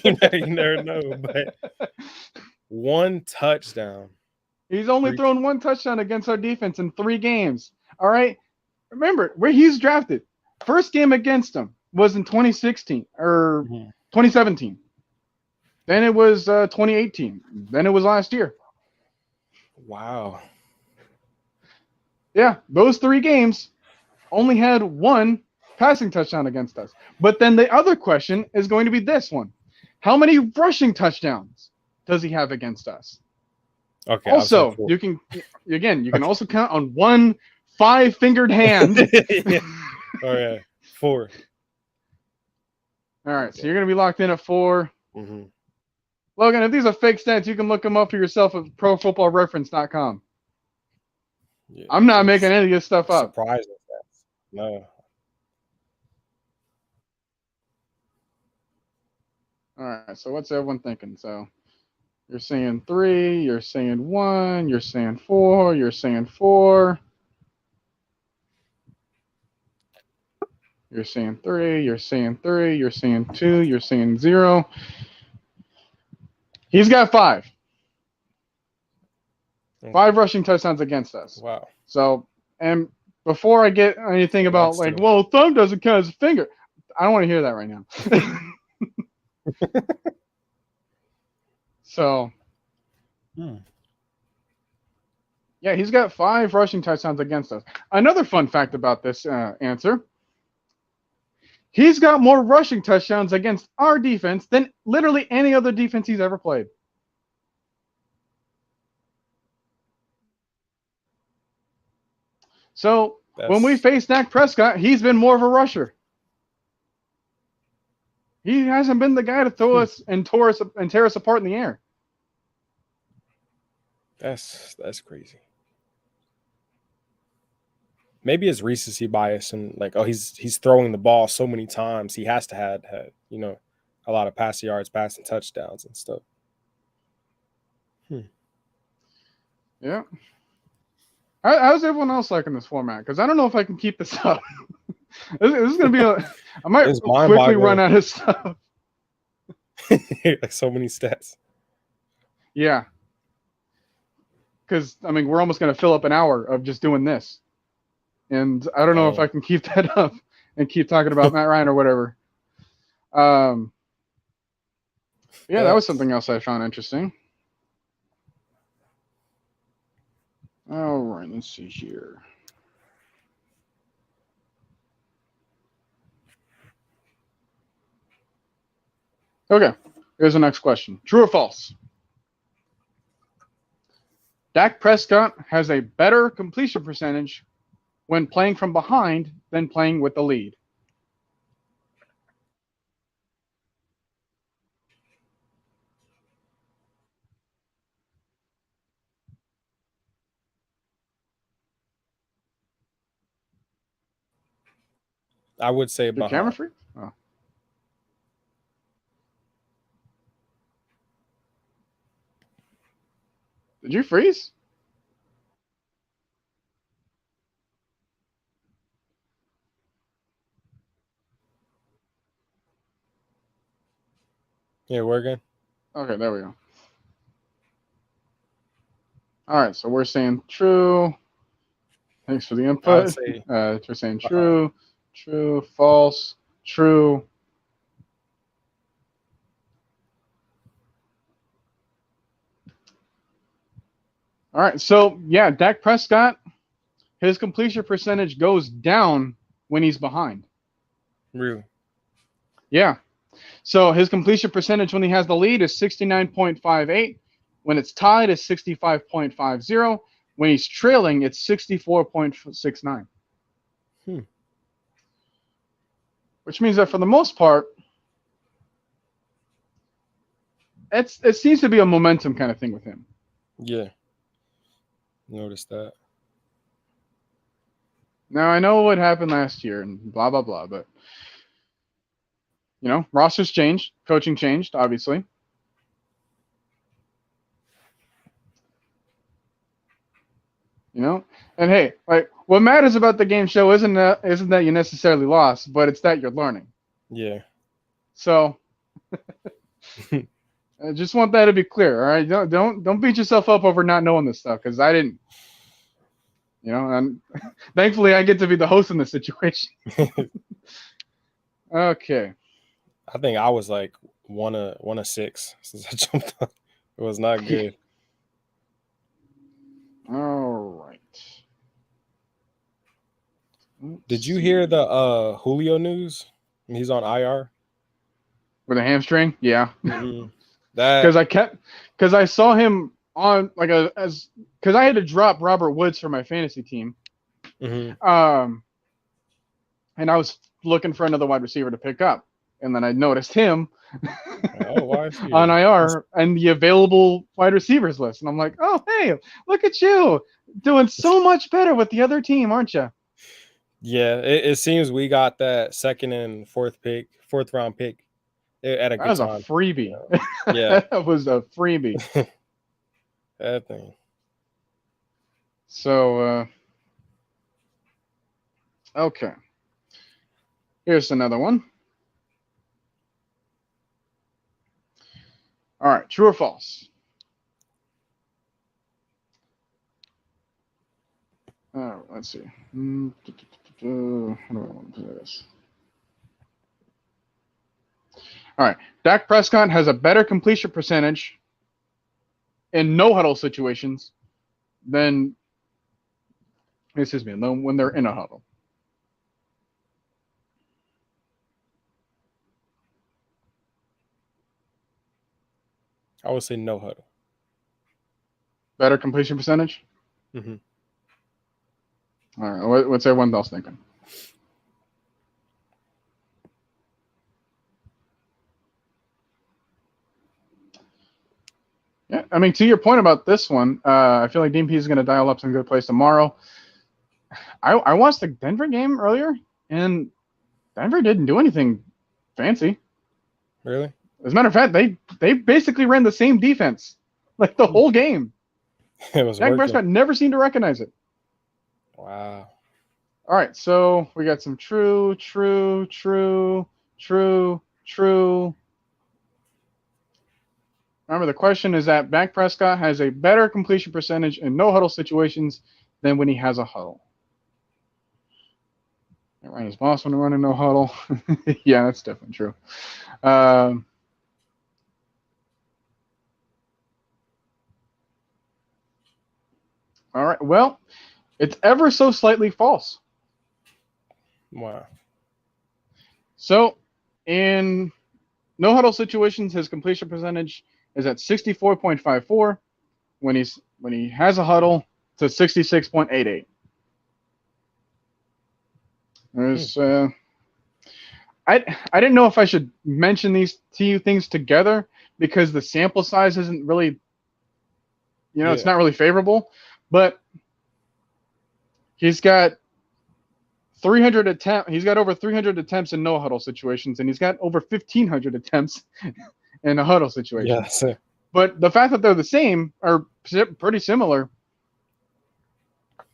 you never know, but 1 touchdown. He's only thrown 1 touchdown against our defense in 3 games. All right, remember where he's drafted. First game against him was in 2016 or 2017. Then it was 2018. Then it was last year. Wow. Yeah, those 3 games only had 1 passing touchdown against us. But then the other question is going to be this one. How many rushing touchdowns does he have against us? Okay. Also, you can also count on 1 5-fingered hand. Yeah. Oh yeah, 4. All right, so you're going to be locked in at 4. Mm-hmm. Logan, if these are fake stats, you can look them up for yourself at profootballreference.com. Yeah, I'm not making any of this stuff up. Surprising stats. No. All right, so what's everyone thinking? So you're saying 3, you're saying 1, you're saying 4, you're saying 4. You're saying 3, you're saying 3, you're saying 2, you're saying 0. He's got 5. 5 rushing touchdowns against us. Wow. So, and before I get anything about like, well, thumb doesn't count as a finger, I don't want to hear that right now. So, yeah, he's got 5 rushing touchdowns against us. Another fun fact about this answer. He's got more rushing touchdowns against our defense than literally any other defense he's ever played. So when we face Dak Prescott, he's been more of a rusher. He hasn't been the guy to throw us and tear us apart in the air. That's crazy. Maybe it's recency bias and like, oh, he's throwing the ball so many times, he has to have a lot of passing yards, passing touchdowns and stuff. Yeah. How's everyone else liking this format? Because I don't know if I can keep this up. This is going to be I might quickly run out of stuff. Like so many stats. Yeah. Because, I mean, we're almost going to fill up an hour of just doing this. And I don't know if I can keep that up and keep talking about Matt Ryan or whatever. Yeah, that was something else I found interesting. All right, let's see here. Okay, here's the next question. True or false? Dak Prescott has a better completion percentage when playing from behind than playing with the lead. I would say Your camera behind. free? Oh. Did you freeze? Yeah, we're good. Okay, there we go. All right, so we're saying true. Thanks for the I would input. say We're saying behind. true, true, false, true. All right, so yeah, Dak Prescott, his completion percentage goes down when he's behind. Really? Yeah. So his completion percentage when he has the lead is 69.58. When it's tied, it's 65.50. When he's trailing, it's 64.69. Which means that for the most part, it seems to be a momentum kind of thing with him. Yeah. Noticed that. Now I know what happened last year and blah blah blah, but rosters changed, coaching changed, obviously. And hey, like what matters about the game show isn't that you necessarily lost, but it's that you're learning. Yeah. So I just want that to be clear, all right? Don't beat yourself up over not knowing this stuff because I didn't. And thankfully I get to be the host in this situation. Okay. I think I was like one of 6 since I jumped on. It was not good. All right. Did you hear the Julio news? He's on IR. With a hamstring? Yeah. Mm-hmm. Because I saw him on because I had to drop Robert Woods for my fantasy team. Mm-hmm. And I was looking for another wide receiver to pick up, and then I noticed him on IR and the available wide receivers list, and I'm like, oh hey, look at you doing so much better with the other team, aren't you? Yeah, it seems we got that second and fourth round pick at a good time. That was a freebie. Yeah. That was a freebie. That thing. So, okay. Here's another one. All right, true or false? All right, let's see. How do I want to do this? All right, Dak Prescott has a better completion percentage in no huddle situations than when they're in a huddle. I would say no huddle. Better completion percentage? Mm-hmm. All right, what's everyone else thinking? Yeah, I mean, to your point about this one, I feel like Dean P is going to dial up some good plays tomorrow. I watched the Denver game earlier, and Denver didn't do anything fancy. Really? As a matter of fact, they basically ran the same defense like the whole game. It was Dak Prescott never seemed to recognize it. Wow. All right, so we got some true. Remember, the question is that Dak Prescott has a better completion percentage in no huddle situations than when he has a huddle. Ryan his boss when running no huddle. Yeah, that's definitely true. All right, well, it's ever so slightly false. Wow. So, in no huddle situations, his completion percentage is at 64.54. When he has a huddle, to 66.88. There's I didn't know if I should mention these two things together because the sample size isn't really it's not really favorable, but he's got 300 attempts. He's got over 300 attempts in no huddle situations, and he's got over 1,500 attempts in a huddle situation. Yes. But the fact that they're the same or pretty similar,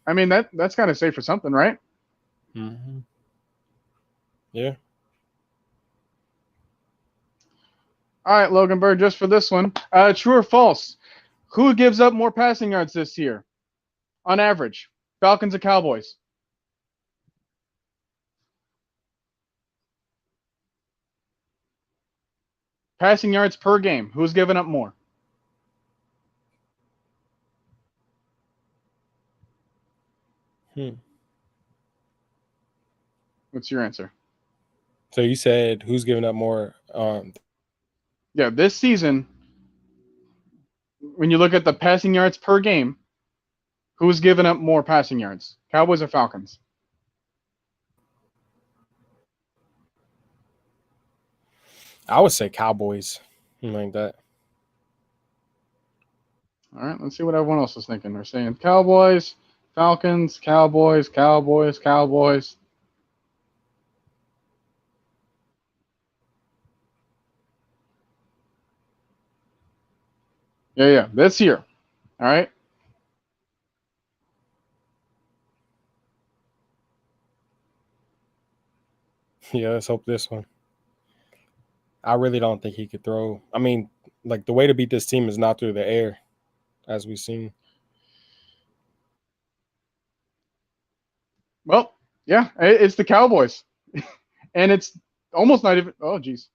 I mean that's kind of safe for something, right? Mm-hmm. Yeah. All right, Logan Bird, just for this one, true or false? Who gives up more passing yards this year, on average? Falcons or Cowboys? Passing yards per game. Who's giving up more? What's your answer? So you said who's giving up more? Yeah, this season, when you look at the passing yards per game, who's giving up more passing yards? Cowboys or Falcons? I would say Cowboys. Like that. All right, let's see what everyone else is thinking. They're saying Cowboys, Falcons, Cowboys, Cowboys, Cowboys. Yeah, this year. All right. Yeah, let's hope this one. I really don't think he could throw. I mean, like the way to beat this team is not through the air, as we've seen. Well, yeah, it's the Cowboys. And it's almost not even, oh, geez.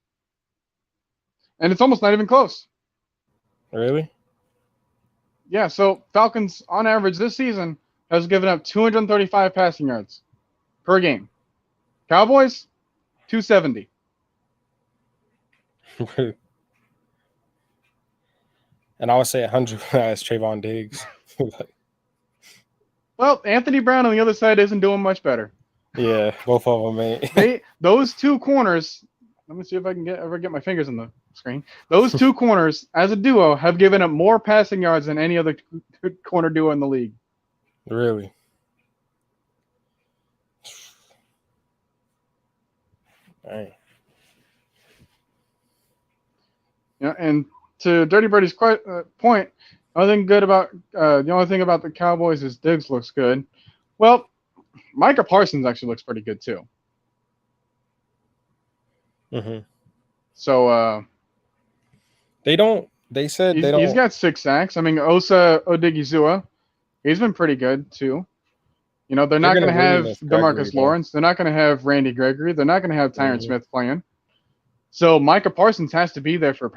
And it's almost not even close. Really? Yeah, so Falcons, on average this season, has given up 235 passing yards per game. Cowboys, 270. And I would say 100 as Trayvon Diggs. Well, Anthony Brown on the other side isn't doing much better. Yeah, both of them, man. Those two corners, let me see if I can ever get my fingers on the screen. Those two corners, as a duo, have given up more passing yards than any other corner duo in the league. Really? Dang. Yeah, and to Dirty Birdie's point, the only thing about the Cowboys is Diggs looks good. Well, Micah Parsons actually looks pretty good too. Mm-hmm. So They said they don't. He's got 6 sacks. I mean, Osa Odigizua, he's been pretty good too. You know, they're not going to have DeMarcus Lawrence. They're not going to have Randy Gregory. They're not going to have Tyron Smith playing. So Micah Parsons has to be there for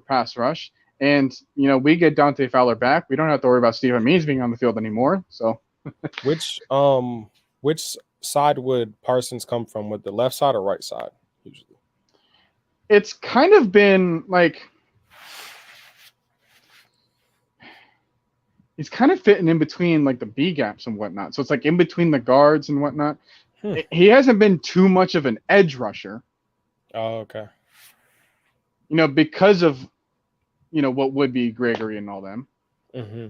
pass rush. And, you know, we get Dante Fowler back. We don't have to worry about Stephen Means being on the field anymore. So which side would Parsons come from? With the left side or right side usually? It's kind of been like he's kind of fitting in between like the B gaps and whatnot. So it's like in between the guards and whatnot. He hasn't been too much of an edge rusher. Oh, okay. You know, because of, you know, what would be Gregory and all them. Mm-hmm.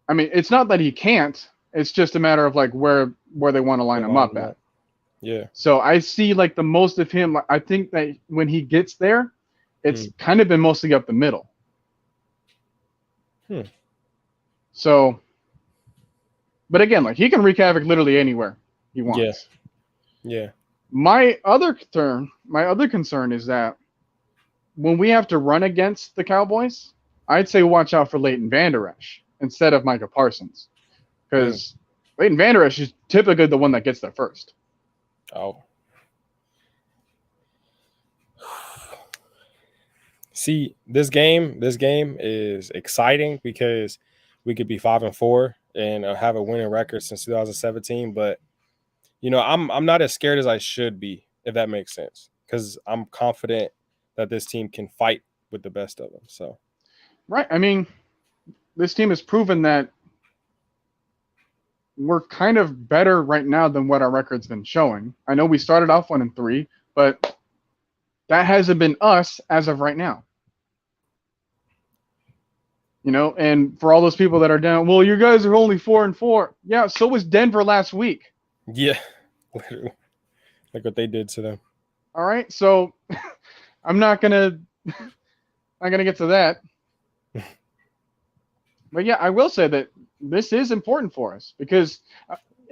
I mean, it's not that he can't. It's just a matter of like where they want to line him up at. Yeah. So I see like the most of him. I think that when he gets there, it's kind of been mostly up the middle. So, but again, like he can wreak havoc literally anywhere he wants. Yeah. My other concern is that when we have to run against the Cowboys, I'd say watch out for Leighton Vander Esch instead of Micah Parsons, because Leighton Vander Esch is typically the one that gets there first. Oh. See, this game is exciting because we could be 5-4 and have a winning record since 2017. But you know, I'm not as scared as I should be, if that makes sense, because I'm confident that this team can fight with the best of them. So, right. I mean, this team has proven that we're kind of better right now than what our record's been showing. I know we started off 1-3, but that hasn't been us as of right now. You know, and for all those people that are down, well, you guys are only 4-4. Yeah, so was Denver last week. Yeah. Literally. Like what they did to them. All right, so I'm not gonna get to that. But yeah, I will say that this is important for us because,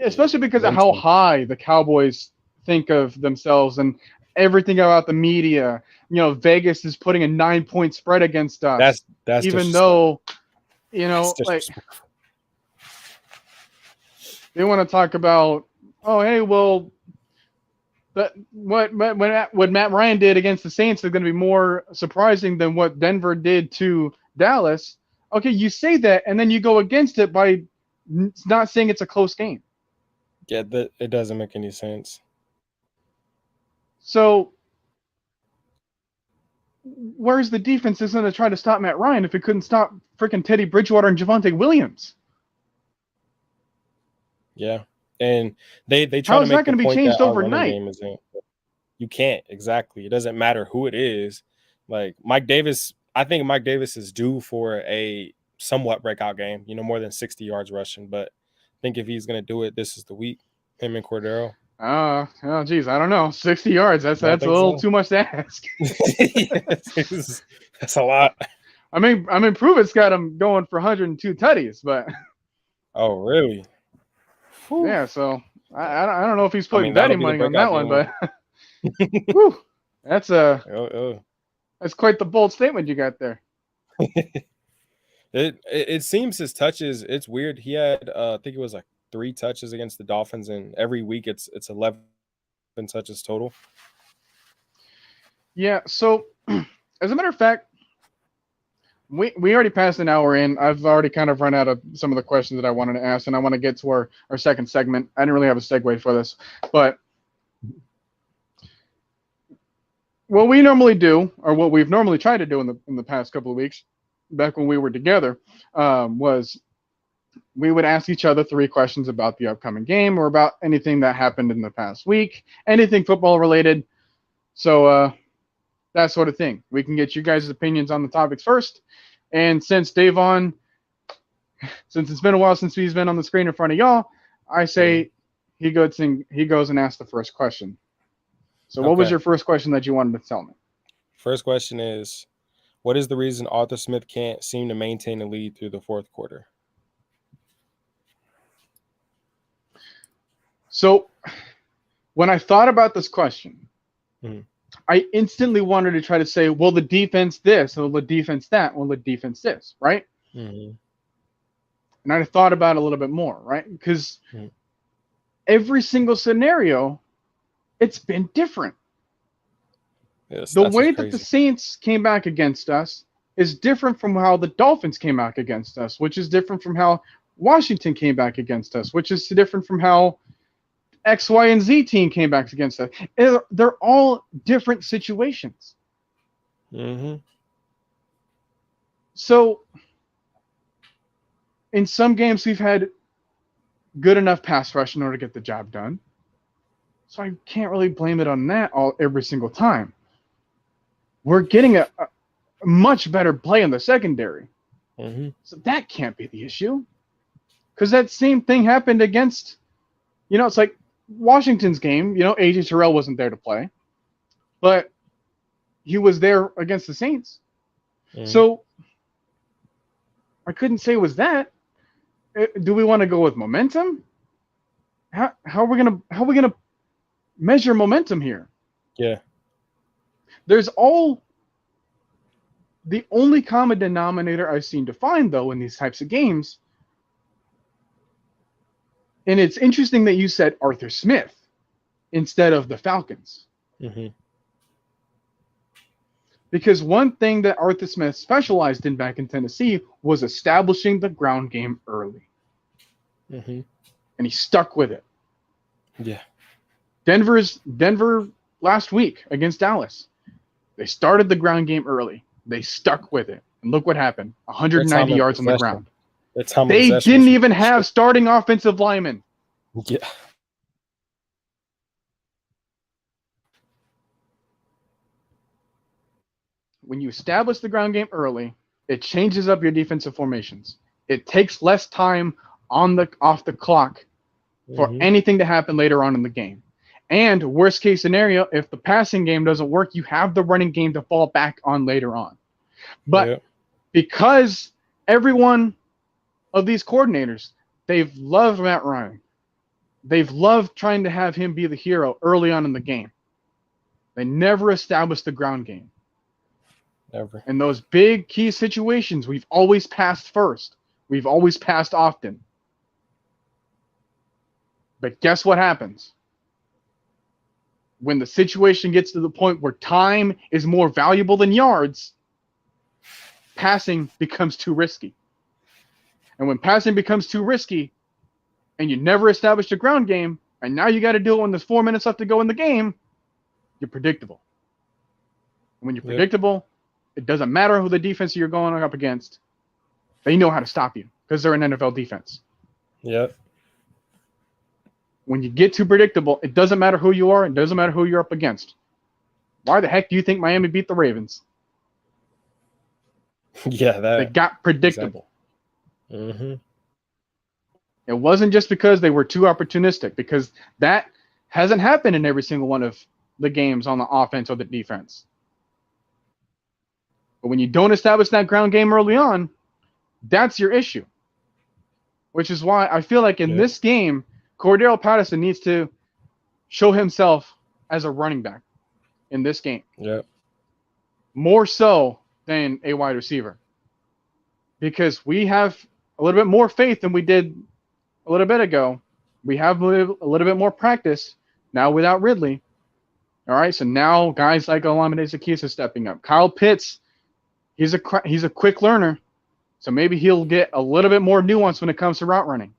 especially because of how high the Cowboys think of themselves and everything about the media. You know, Vegas is putting a 9-point spread against us. That's even though, like they want to talk about, oh hey, well, what Matt Ryan did against the Saints is going to be more surprising than what Denver did to Dallas. Okay, you say that, and then you go against it by not saying it's a close game. Yeah, it doesn't make any sense. So, where's the defense is going to try to stop Matt Ryan if it couldn't stop freaking Teddy Bridgewater and Javonte Williams? Yeah, and they try How to is make that going to be changed overnight? You can't, exactly. It doesn't matter who it is. Like Mike Davis, I think Mike Davis is due for a somewhat breakout game, more than 60 yards rushing. But I think if he's going to do it, this is the week, him and Cordero. Oh, geez, I don't know. 60 yards, that's a little too much to ask. That's a lot. I mean, Pruitt's got him going for 102 tutties, but. Oh, really? Whew. Yeah, so I don't know if he's putting betting money on that one, but whew, that's quite the bold statement you got there. It seems his touches, it's weird. He had I think it was like 3 touches against the Dolphins, and every week it's 11 touches total. Yeah, so as a matter of fact, we already passed an hour in. I've already kind of run out of some of the questions that I wanted to ask, and I want to get to our second segment. I didn't really have a segue for this, but what we normally do, or what we've normally tried to do in the past couple of weeks, back when we were together, was we would ask each other 3 questions about the upcoming game or about anything that happened in the past week, anything football related. So that sort of thing. We can get you guys' opinions on the topics first. And since Daivon, since it's been a while since he's been on the screen in front of y'all, I say he goes and asks the first question. So what was your first question that you wanted to tell me? First question is, what is the reason Arthur Smith can't seem to maintain a lead through the fourth quarter? So when I thought about this question, I instantly wanted to try to say, well, the defense this, or the defense that, well, the defense this, right? And I thought about it a little bit more, right? Because every single scenario, it's been different. Yes, the way that the Saints came back against us is different from how the Dolphins came back against us, which is different from how Washington came back against us, which is different from how X, Y, and Z team came back against us. They're all different situations. So in some games, we've had good enough pass rush in order to get the job done. So I can't really blame it on that every single time. We're getting a much better play in the secondary. So that can't be the issue. Because that same thing happened against, it's like Washington's game. AJ Terrell wasn't there to play. But he was there against the Saints. So I couldn't say it was that. Do we want to go with momentum? How are we gonna measure momentum here? Yeah. The only common denominator I've seen defined, though, in these types of games, and it's interesting that you said Arthur Smith instead of the Falcons. Because one thing that Arthur Smith specialized in back in Tennessee was establishing the ground game early. And he stuck with it. Yeah. Denver last week against Dallas. They started the ground game early. They stuck with it. And look what happened. 190 yards on the ground. They didn't even have starting offensive linemen. Yeah. When you establish the ground game early, it changes up your defensive formations. It takes less time off the clock for anything to happen later on in the game. And worst case scenario, if the passing game doesn't work, you have the running game to fall back on later on. But because everyone of these coordinators, they've loved Matt Ryan. They've loved trying to have him be the hero early on in the game. They never established the ground game. Never. In those big key situations, we've always passed first. We've always passed often. But guess what happens? When the situation gets to the point where time is more valuable than yards, passing becomes too risky. And when passing becomes too risky, and you never established a ground game, and now you got to do it when there's 4 minutes left to go in the game, you're predictable. And when you're predictable, it doesn't matter who the defense you're going up against. They know how to stop you because they're an NFL defense. Yep. When you get too predictable, it doesn't matter who you are. It doesn't matter who you're up against. Why the heck do you think Miami beat the Ravens? Yeah, they got predictable. Exactly. Mm-hmm. It wasn't just because they were too opportunistic, because that hasn't happened in every single one of the games on the offense or the defense. But when you don't establish that ground game early on, that's your issue. Which is why I feel like in this game, Cordero Patterson needs to show himself as a running back in this game. Yep. More so than a wide receiver. Because we have a little bit more faith than we did a little bit ago. We have a little bit more practice now without Ridley. All right, so now guys like Olamide Zaccheaus are stepping up. Kyle Pitts, he's a quick learner, so maybe he'll get a little bit more nuance when it comes to route running.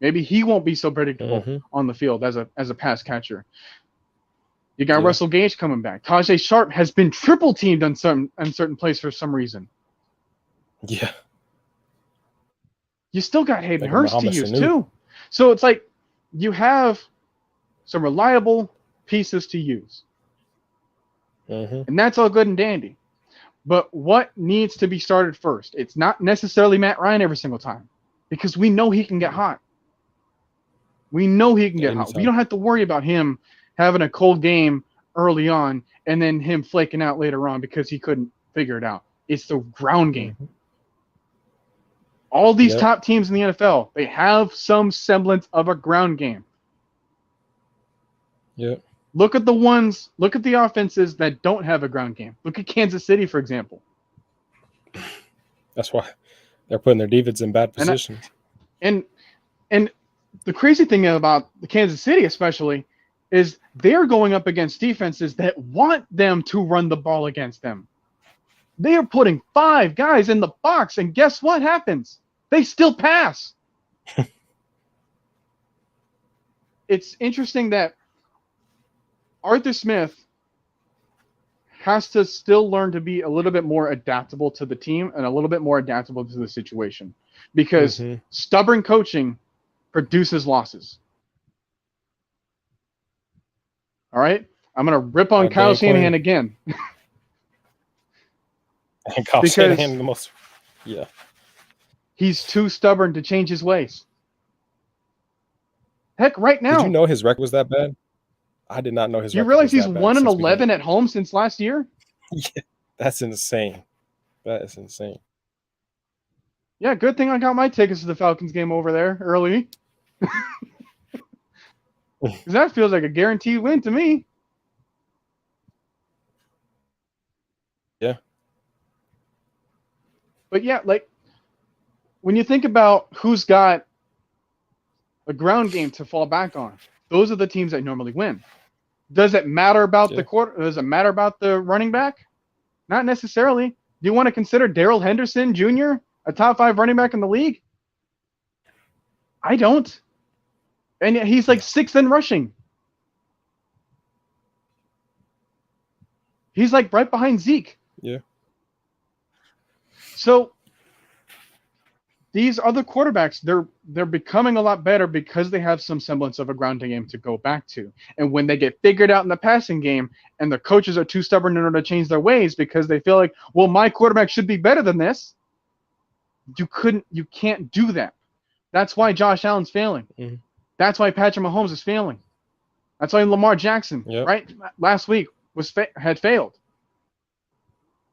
Maybe he won't be so predictable on the field as a pass catcher. You got Russell Gage coming back. Tajay Sharp has been triple teamed on certain plays for some reason. Yeah. You still got Hayden Hurst to use too. So it's like you have some reliable pieces to use. And that's all good and dandy. But what needs to be started first? It's not necessarily Matt Ryan every single time, because we know he can get hot. We know he can get hot. We don't have to worry about him having a cold game early on and then him flaking out later on because he couldn't figure it out. It's the ground game. All these top teams in the NFL, they have some semblance of a ground game. Look at the offenses that don't have a ground game. Look at Kansas City, for example. That's why they're putting their defense in bad positions. And the crazy thing about the Kansas City especially is they're going up against defenses that want them to run the ball against them. They are putting 5 guys in the box, and guess what happens? They still pass. It's interesting that Arthur Smith has to still learn to be a little bit more adaptable to the team and a little bit more adaptable to the situation, because stubborn coaching produces losses. All right? I'm going to rip on Kyle Shanahan again. And Kyle Shanahan the most. Yeah. He's too stubborn to change his ways. Heck, right now. Did you know his record was that bad? I did not know his record. You realize he's 1-11 at home since last year? Yeah, that's insane. That is insane. Yeah, good thing I got my tickets to the Falcons game over there early. Because that feels like a guaranteed win to me. Yeah. But yeah, like, when you think about who's got a ground game to fall back on, those are the teams that normally win. Does it matter about the quarter? Does it matter about the running back? Not necessarily. Do you want to consider Darrell Henderson Jr. a top 5 running back in the league? I don't. And yet he's like 6th in rushing. He's like right behind Zeke. Yeah. So these other quarterbacks, they're becoming a lot better because they have some semblance of a grounding game to go back to. And when they get figured out in the passing game and the coaches are too stubborn in order to change their ways because they feel like, well, my quarterback should be better than this, you can't do that. That's why Josh Allen's failing. That's why Patrick Mahomes is failing. That's why Lamar Jackson, Yep. right, last week had failed.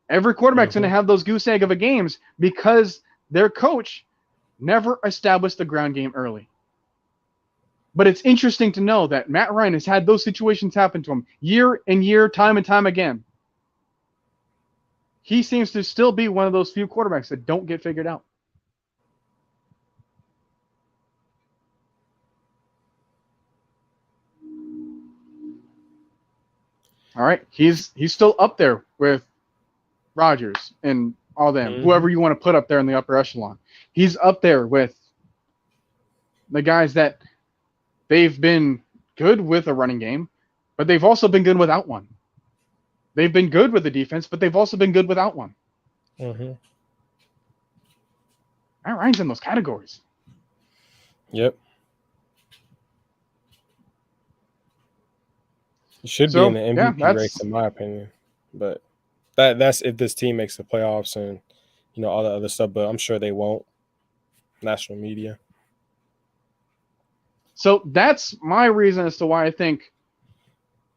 Every quarterback's going to have those goose egg of a games because their coach never established the ground game early. But it's interesting to know that Matt Ryan has had those situations happen to him year and year, time and time again. He seems to still be one of those few quarterbacks that don't get figured out. All right, he's still up there with Rodgers and all them, whoever you want to put up there in the upper echelon. He's up there with the guys that they've been good with a running game, but they've also been good without one. They've been good with the defense, but they've also been good without one. Matt Ryan's in those categories. Yep. He should be in the MVP race, in my opinion. But that's if this team makes the playoffs and, you know, all the other stuff. But I'm sure they won't. National media. So that's my reason as to why I think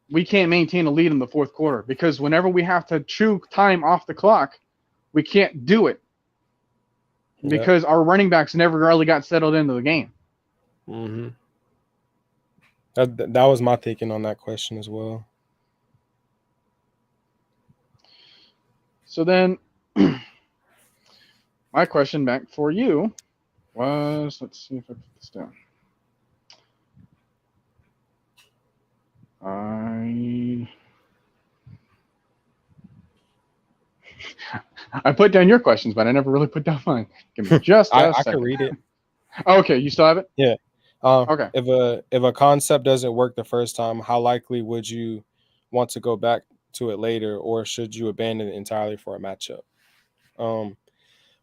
we can't maintain a lead in the fourth quarter, because whenever we have to chew time off the clock, we can't do it because our running backs never really got settled into the game. That was my thinking on that question as well. So then my question back for you was, let's see if I put this down. I put down your questions, but I never really put down mine. Give me just a second. I can read it. Okay, you still have it? Yeah. Okay. If a concept doesn't work the first time, how likely would you want to go back to it later, or should you abandon it entirely for a matchup?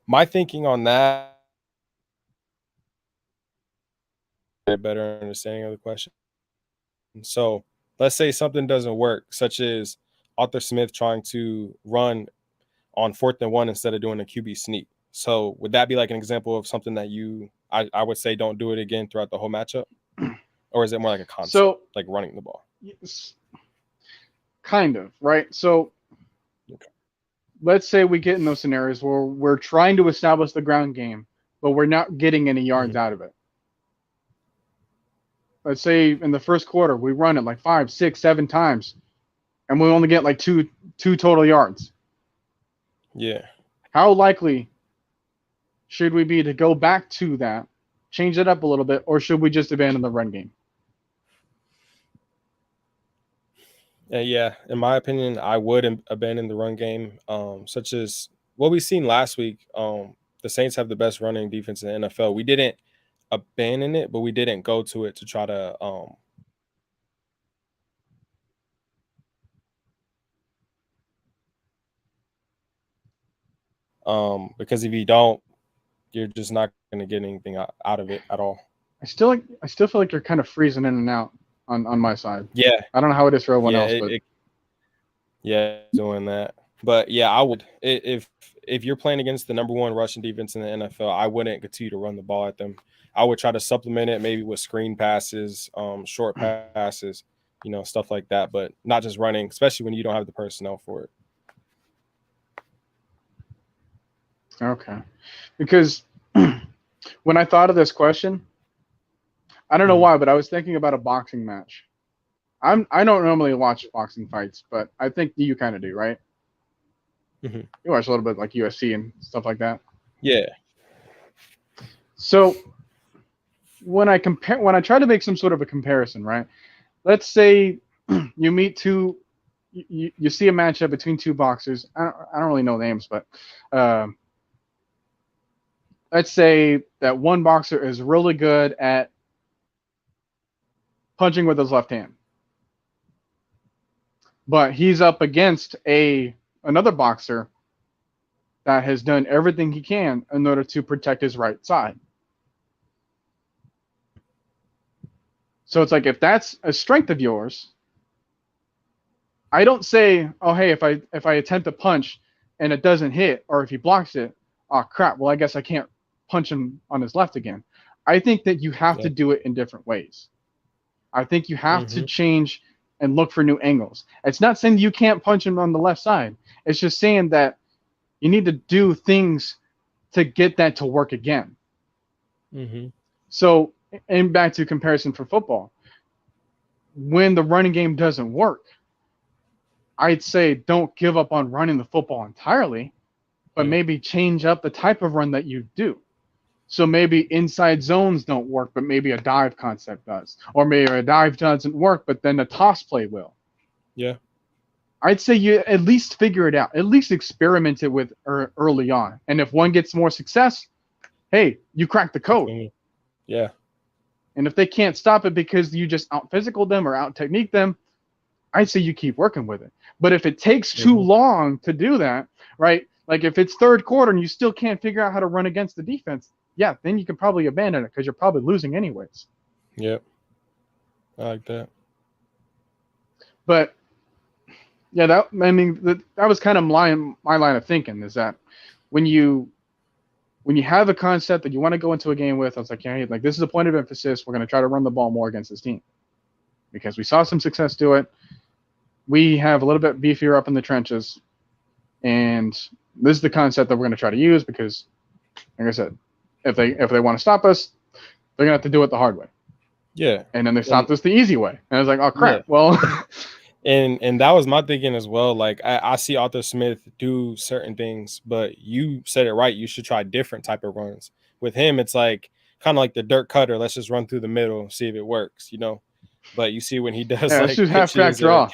My thinking on that, a better understanding of the question. So let's say something doesn't work, such as Arthur Smith trying to run on 4th and 1 instead of doing a QB sneak. So would that be like an example of something that I would say don't do it again throughout the whole matchup? Or is it more like a concept, like running the ball? Kind of, right? So let's say we get in those scenarios where we're trying to establish the ground game, but we're not getting any yards out of it. Let's say in the first quarter, we run it like 5, 6, 7 times, and we only get like two total yards. Yeah. How likely should we be to go back to that, change it up a little bit, or should we just abandon the run game? Yeah, in my opinion, I would abandon the run game, such as what we've seen last week. The Saints have the best running defense in the NFL. We didn't abandon it, but we didn't go to it to try to because if you don't, you're just not going to get anything out of it at all. I still feel like you're kind of freezing in and out on my side. Yeah, I don't know how it is for everyone else, but doing that. But yeah, I would if you're playing against the number 1 rushing defense in the NFL, I wouldn't continue to run the ball at them. I would try to supplement it maybe with screen passes, short passes, you know, stuff like that, but not just running, especially when you don't have the personnel for it. Okay. Because when I thought of this question, I don't know why, but I was thinking about a boxing match. I don't normally watch boxing fights, but I think you kind of do, right? You watch a little bit like UFC and stuff like that. Yeah. So when I try to make some sort of a comparison, right? Let's say you meet two, you see a matchup between two boxers. I don't really know names, but let's say that one boxer is really good at punching with his left hand, but he's up against another boxer that has done everything he can in order to protect his right side. So it's like, if that's a strength of yours, I don't say, oh, hey, if I attempt to punch and it doesn't hit, or if he blocks it, oh crap, well, I guess I can't punch him on his left again. I think that you have to do it in different ways. I think you have to change and look for new angles. It's not saying you can't punch him on the left side. It's just saying that you need to do things to get that to work again. So, and back to comparison for football, when the running game doesn't work, I'd say don't give up on running the football entirely, but maybe change up the type of run that you do. So maybe inside zones don't work, but maybe a dive concept does. Or maybe a dive doesn't work, but then a toss play will. Yeah. I'd say you at least figure it out. At least experiment it with early on. And if one gets more success, hey, you crack the code. Yeah. And if they can't stop it because you just out-physical them or out-technique them, I'd say you keep working with it. But if it takes too long to do that, right, like if it's third quarter and you still can't figure out how to run against the defense, yeah, then you can probably abandon it because you're probably losing anyways. Yep. I like that. But, yeah, that was kind of my line of thinking, is that when you have a concept that you want to go into a game with, I was like, yeah, like this is a point of emphasis. We're going to try to run the ball more against this team because we saw some success do it. We have a little bit beefier up in the trenches, and this is the concept that we're going to try to use because, like I said, if they want to stop us, they're going to have to do it the hard way. Yeah. And then they stopped us the easy way. And I was like, oh, crap. Yeah. Well. And that was my thinking as well. Like, I see Arthur Smith do certain things, but you said it right. You should try different type of runs. With him, it's like kind of like the dirt cutter. Let's just run through the middle, see if it works, you know. But you see when he does like half-back draw.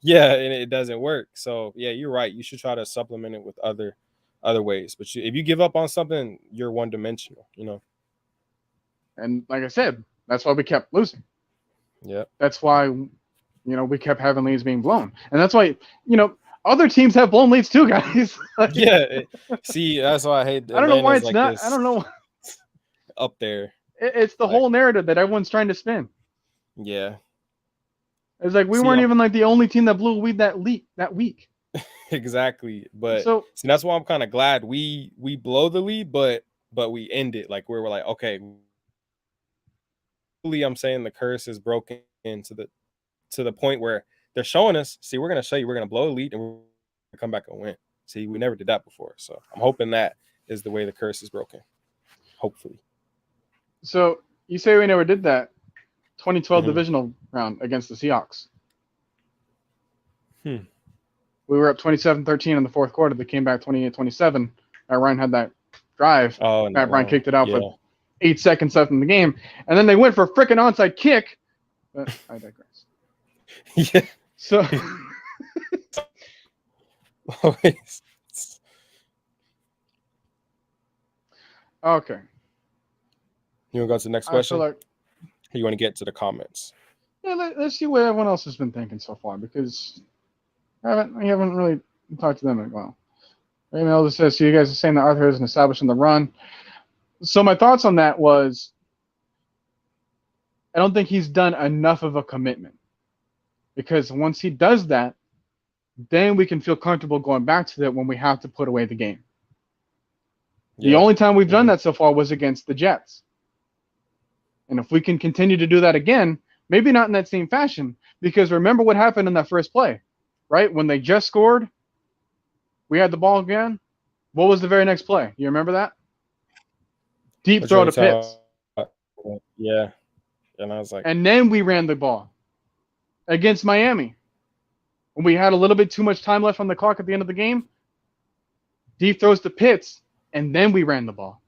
Yeah, and it doesn't work. So, yeah, you're right. You should try to supplement it with other ways. But if you give up on something, you're one-dimensional, you know. And like I said, that's why we kept losing. Yeah. That's why, we kept having leads being blown. And that's why, other teams have blown leads too, guys. Yeah. See, that's why I hate I don't know why it's like not. I don't know. Up there. It's the whole narrative that everyone's trying to spin. Yeah. It's like we weren't even like the only team that blew a lead that week. Exactly. But see, that's why I'm kind of glad we blow the lead, but we end it. Like we're like, okay, I'm saying the curse is broken to the point where they're showing us, see, we're going to show you, we're going to blow a lead and we're going to come back and win. See, we never did that before. So I'm hoping that is the way the curse is broken. Hopefully. So you say we never did that 2012 divisional round against the Seahawks. We were up 27-13 in the fourth quarter. They came back 28-27. Ryan had that drive. Matt Bryan kicked it out with 8 seconds left in the game. And then they went for a freaking onside kick. But I digress. Yeah. So. Okay. You want to go to the next question? Or you want to get to the comments? Yeah, let's see what everyone else has been thinking so far, because I haven't really talked to them in a while. Raymond Elder says, so you guys are saying that Arthur isn't establishing the run. So my thoughts on that was, I don't think he's done enough of a commitment. Because once he does that, then we can feel comfortable going back to that when we have to put away the game. Yeah. The only time we've done that so far was against the Jets. And if we can continue to do that again, maybe not in that same fashion, because remember what happened in that first play, right? When they just scored, we had the ball again. What was the very next play? You remember that? Deep throw to Pitts. Yeah. And I was like. And then we ran the ball against Miami. When we had a little bit too much time left on the clock at the end of the game, deep throws to Pitts, and then we ran the ball.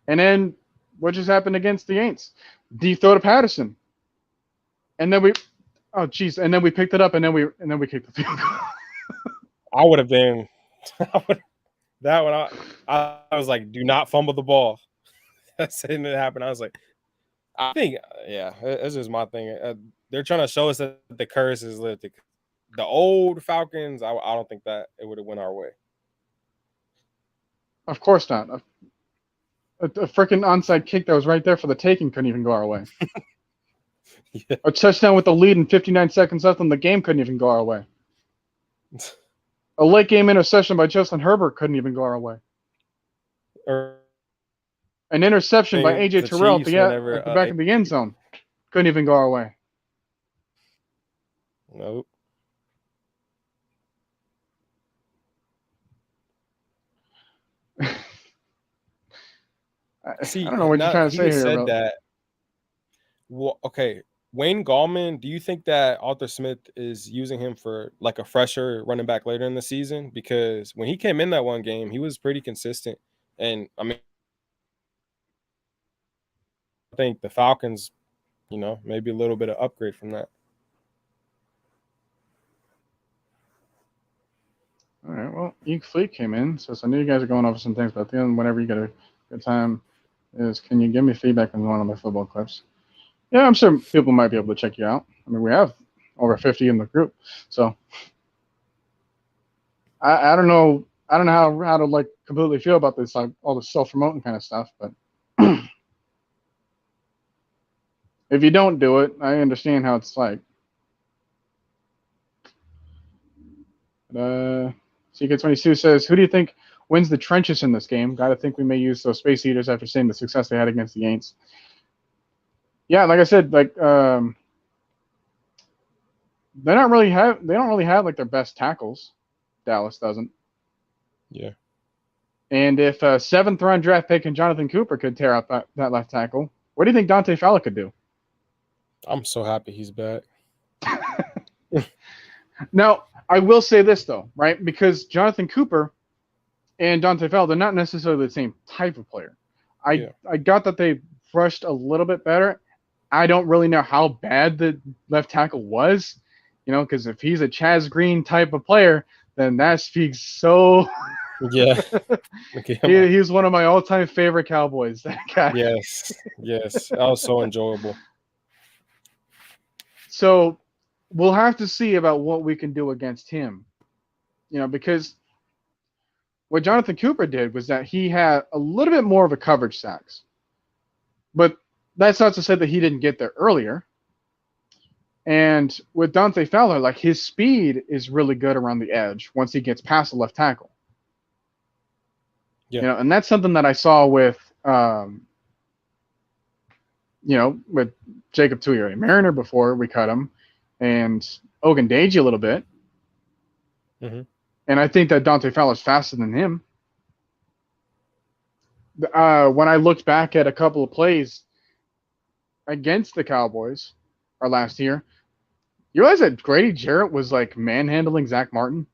And then what just happened against the Aints? Deep throw to Patterson. And then we picked it up, and then we kicked the field goal. I would have been that one. I was like, do not fumble the ball. That's it happened. I was like, I think, yeah, that's just my thing. They're trying to show us that the curse is lifted. The old Falcons, I don't think that it would have went our way. Of course not. A freaking onside kick that was right there for the taking couldn't even go our way. Yeah. A touchdown with the lead and 59 seconds left in the game couldn't even go our way. A late game interception by Justin Herbert couldn't even go our way. An interception by A.J. The Terrell Chiefs, whenever at the back of the end zone. Couldn't even go our way. Nope. See, I don't know what you're trying to he say just here. said Bro. that. Well, okay. Wayne Gallman, do you think that Arthur Smith is using him for like a fresher running back later in the season? Because when he came in that one game, he was pretty consistent. And I mean, I think the Falcons, maybe a little bit of upgrade from that. All right. Well, Eke Fleet came in, so I knew you guys are going over some things, but at the end, whenever you get a good time, can you give me feedback on one of my football clips? Yeah, I'm sure people might be able to check you out. I mean, we have over 50 in the group, so I don't know. I don't know how to like completely feel about this, like all the self-promoting kind of stuff, but if you don't do it, I understand how it's like. CK22 says, "Who do you think wins the trenches in this game? Got to think we may use those space heaters after seeing the success they had against the Aints." Yeah, like I said, like they don't really have like their best tackles. Dallas doesn't. Yeah. And if a 7th-round draft pick and Jonathan Cooper could tear up that left tackle, what do you think Dante Fowler could do? I'm so happy he's back. Now, I will say this, though, right? Because Jonathan Cooper and Dante Fowler, they're not necessarily the same type of player. I got that they rushed a little bit better. I don't really know how bad the left tackle was, because if he's a Chaz Green type of player, then that speaks so. Yeah. He's one of my all-time favorite Cowboys. That guy. Yes. That was so enjoyable. So we'll have to see about what we can do against him, because what Jonathan Cooper did was that he had a little bit more of a coverage sacks, but that's not to say that he didn't get there earlier. And with Dante Fowler, like his speed is really good around the edge once he gets past the left tackle. Yeah. And that's something that I saw with, with Jacob Tuiere Mariner before we cut him, and Ogundeji a little bit. Mm-hmm. And I think that Dante Fowler's faster than him. When I looked back at a couple of plays against the Cowboys last year, you realize that Grady Jarrett was like manhandling Zach Martin?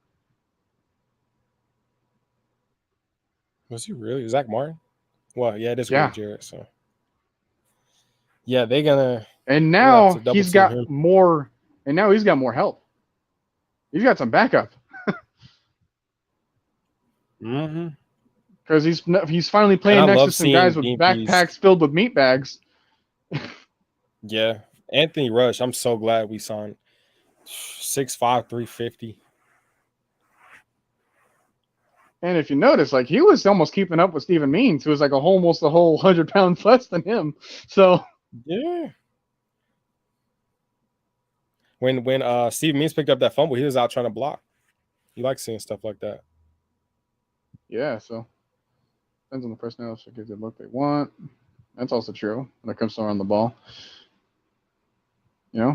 Was he really? Zach Martin? Well, yeah, it is Yeah. Grady Jarrett, so. Yeah, they're gonna. And now he's got more. And now he's got more help. He's got some backup. Mm-hmm. Because he's finally playing next to some guys with backpacks filled with meat bags. Yeah, Anthony Rush. I'm so glad we signed 6'5", 350. And if you notice, like he was almost keeping up with Steven Means, who was like almost a whole 100 pounds less than him. So yeah. When Steven Means picked up that fumble, he was out trying to block. He likes seeing stuff like that. Yeah, so depends on the personnel if it gives the look they want. That's also true when it comes to around the ball.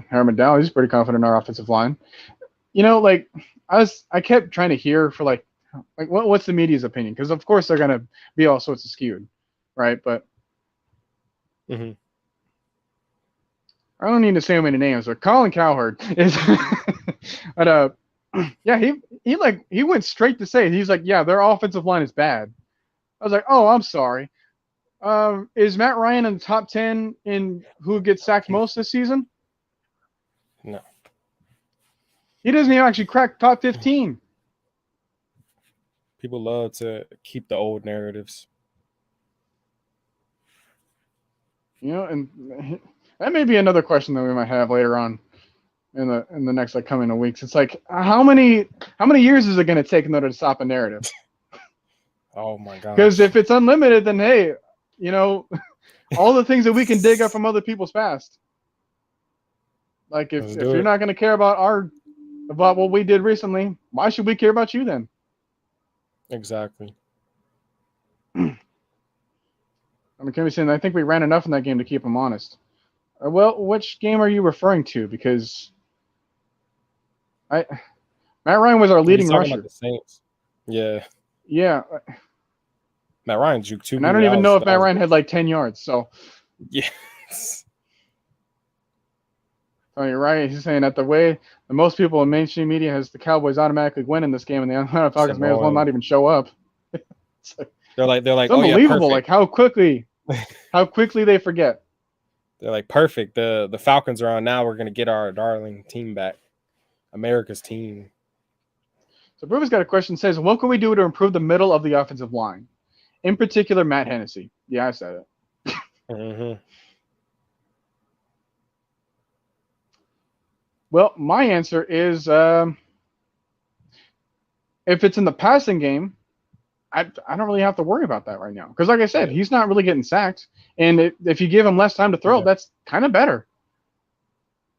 Harriman Dow, he's pretty confident in our offensive line. Like I kept trying to hear for like what's the media's opinion? Because of course they're gonna be all sorts of skewed, right? But mm-hmm. I don't need to say how many names, but Colin Cowherd is. But yeah, he went straight to say it. He's like, yeah, their offensive line is bad. I was like, oh, I'm sorry. Is Matt Ryan in the top 10 in who gets sacked most this season? No. He doesn't even actually crack top 15. People love to keep the old narratives. And that may be another question that we might have later on in the next coming weeks. It's like how many years is it going to take in order to stop a narrative? Oh my god! Because if it's unlimited, then hey, all the things that we can dig up from other people's past. Like if you're not going to care about what we did recently, why should we care about you then? Exactly. McKinney's saying, I think we ran enough in that game to keep him honest. Well, which game are you referring to? Because Matt Ryan was our leading He's talking rusher. about the Saints. Yeah. Yeah. Matt Ryan juked 2 And I don't even know if Matt Ryan had like 10 yards. So yes. Oh, you're right. He's saying that the way the most people in mainstream media has the Cowboys automatically win in this game, and the Atlanta Falcons may as well not even show up. They're like, it's oh, unbelievable, yeah, like how quickly they forget. They're like, perfect. The Falcons are on now. We're gonna get our darling team back, America's team. So Bruce's got a question. Says, what can we do to improve the middle of the offensive line? In particular, Matt Hennessy. Yeah, I said it. Mm-hmm. Well, my answer is if it's in the passing game, I don't really have to worry about that right now. Because like I said, he's not really getting sacked. And if you give him less time to throw, that's kind of better.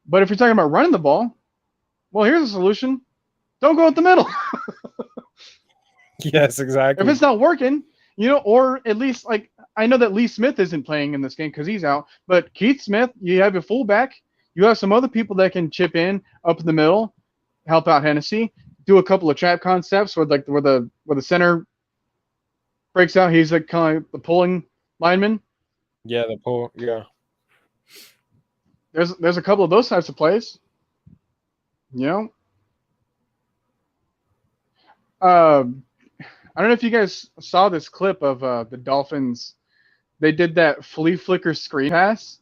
But if you're talking about running the ball, well, here's a solution. Don't go at the middle. Yes, exactly. If it's not working, or at least, like, I know that Lee Smith isn't playing in this game because he's out. But Keith Smith, you have a fullback. You have some other people that can chip in up in the middle, help out Hennessy, do a couple of trap concepts where the center breaks out. He's like kind of the pulling lineman. Yeah, the pull. Yeah. There's a couple of those types of plays. I don't know if you guys saw this clip of the Dolphins. They did that flea flicker screen pass.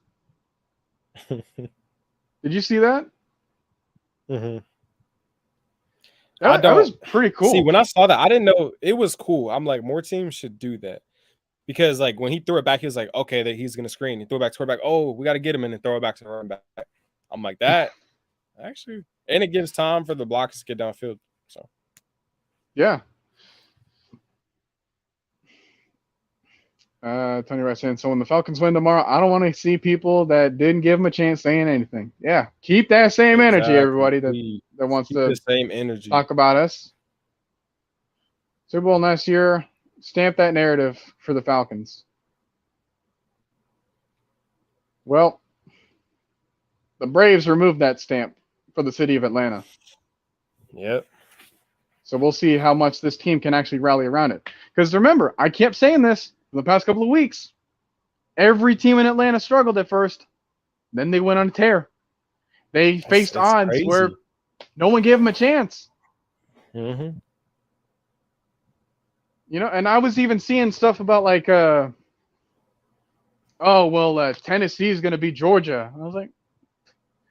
Did you see that? Mm-hmm. That was pretty cool. See, when I saw that, I didn't know it was cool. I'm like, more teams should do that. Because, like, when he threw it back, he was like, okay, that he's going to screen. He threw it back to quarterback. Oh, we got to get him in and throw it back to the running back. I'm like, that actually. And it gives time for the blockers to get downfield. So, yeah. Tony Rice saying, so when the Falcons win tomorrow, I don't want to see people that didn't give them a chance saying anything. Yeah, keep that same energy, everybody that wants to the same energy. Talk about us. Super Bowl last year, stamp that narrative for the Falcons. Well, the Braves removed that stamp for the city of Atlanta. Yep. So we'll see how much this team can actually rally around it. Because remember, I kept saying this for the past couple of weeks. Every team in Atlanta struggled at first. Then they went on a tear. They faced odds crazy. Where no one gave them a chance. Mm-hmm. And I was even seeing stuff about like, Tennessee is going to beat Georgia. And I was like,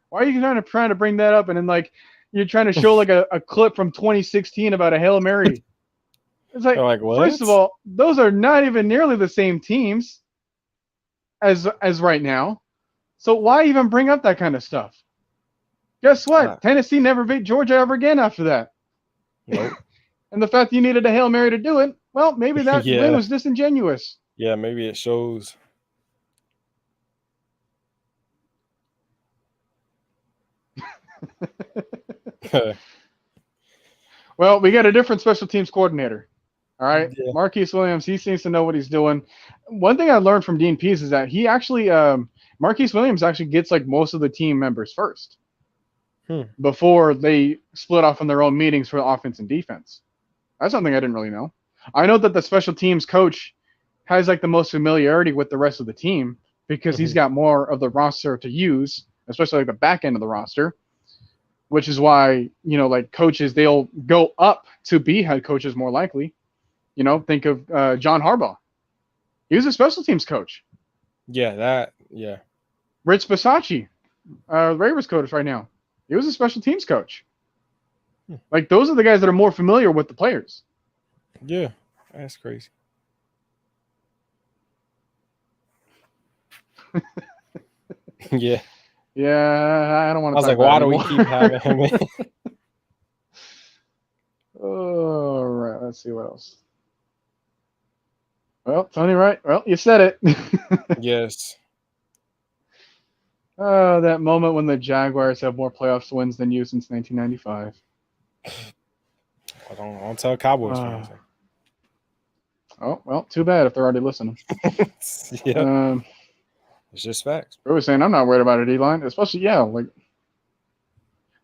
why are you trying to bring that up? And then like, you're trying to show like a clip from 2016 about a Hail Mary. It's like first of all, those are not even nearly the same teams as right now. So why even bring up that kind of stuff? Guess what? Tennessee never beat Georgia ever again after that. Nope. And the fact that you needed a Hail Mary to do it, well, maybe that win was disingenuous. Yeah, maybe it shows. Well, we got a different special teams coordinator. All right. Yeah. Marquise Williams, he seems to know what he's doing. One thing I learned from Dean Pease is that he actually, Marquise Williams actually gets like most of the team members first before they split off on their own meetings for offense and defense. That's something I didn't really know. I know that the special teams coach has like the most familiarity with the rest of the team because he's got more of the roster to use, especially like the back end of the roster, which is why, like coaches, they'll go up to be head coaches more likely. Think of John Harbaugh. He was a special teams coach. Yeah, Rich Bisaccia, Ravens coach right now. He was a special teams coach. Like, those are the guys that are more familiar with the players. Yeah, that's crazy. Yeah. Yeah, I don't want to. I was like, why do we keep having him in? All right, let's see what else. Well, Tony, right? Well, you said it. Yes. Oh, that moment when the Jaguars have more playoffs wins than you since 1995. I don't tell Cowboys fans. Oh, well, too bad if they're already listening. Yeah, it's just facts. I was saying I'm not worried about a D-line, especially, like,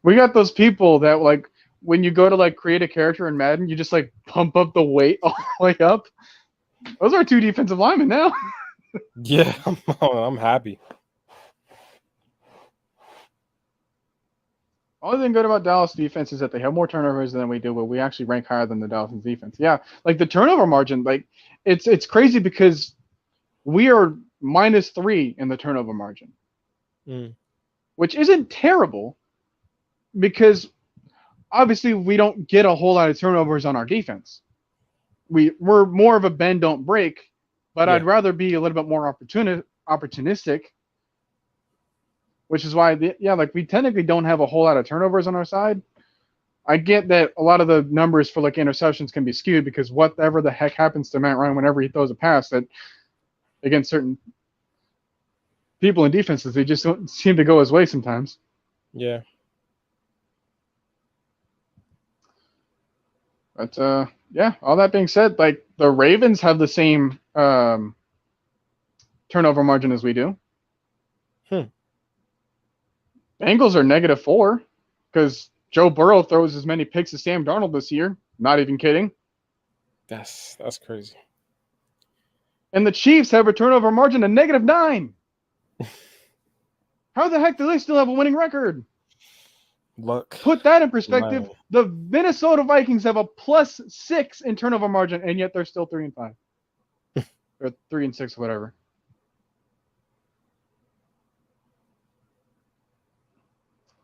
we got those people that, like, when you go to, like, create a character in Madden, you just, like, pump up the weight all the way up. Those are 2 defensive linemen now. Yeah, I'm happy. Only thing good about Dallas defense is that they have more turnovers than we do, but we actually rank higher than the Dolphins defense. Yeah, like the turnover margin, like it's crazy because we are -3 in the turnover margin, which isn't terrible because obviously we don't get a whole lot of turnovers on our defense. We're more of a bend don't break, but I'd rather be a little bit more opportunistic. Which is why, like we technically don't have a whole lot of turnovers on our side. I get that a lot of the numbers for like interceptions can be skewed because whatever the heck happens to Matt Ryan whenever he throws a pass that against certain people in defenses, they just don't seem to go his way sometimes. Yeah. But all that being said, like the Ravens have the same turnover margin as we do. Bengals are -4 because Joe Burrow throws as many picks as Sam Darnold this year. Not even kidding. That's crazy. And the Chiefs have a turnover margin of -9. How the heck do they still have a winning record? Luck. Put that in perspective. The Minnesota Vikings have a +6 in turnover margin, and yet they're still 3-5. Or 3-6, whatever.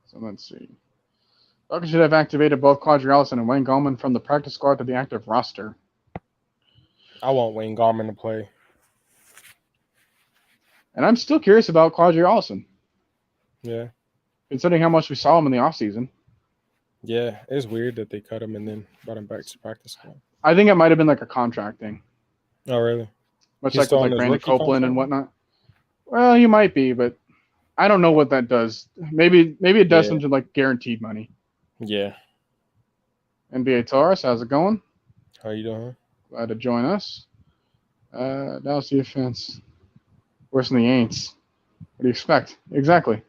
So let's see. Falcons should have activated both Quadri Allison and Wayne Gallman from the practice squad to the active roster. I want Wayne Gallman to play. And I'm still curious about Quadri Allison. Yeah. Considering how much we saw him in the offseason. Yeah, it's weird that they cut him and then brought him back to practice squad. I think it might have been like a contract thing. Oh, really? Much like with like Brandon Copeland and whatnot. Well, he might be, but I don't know what that does. Maybe it does something like guaranteed money. Yeah. NBA Taurus, how's it going? How you doing? Glad to join us. Dallas defense. Worse than the Aints. What do you expect? Exactly.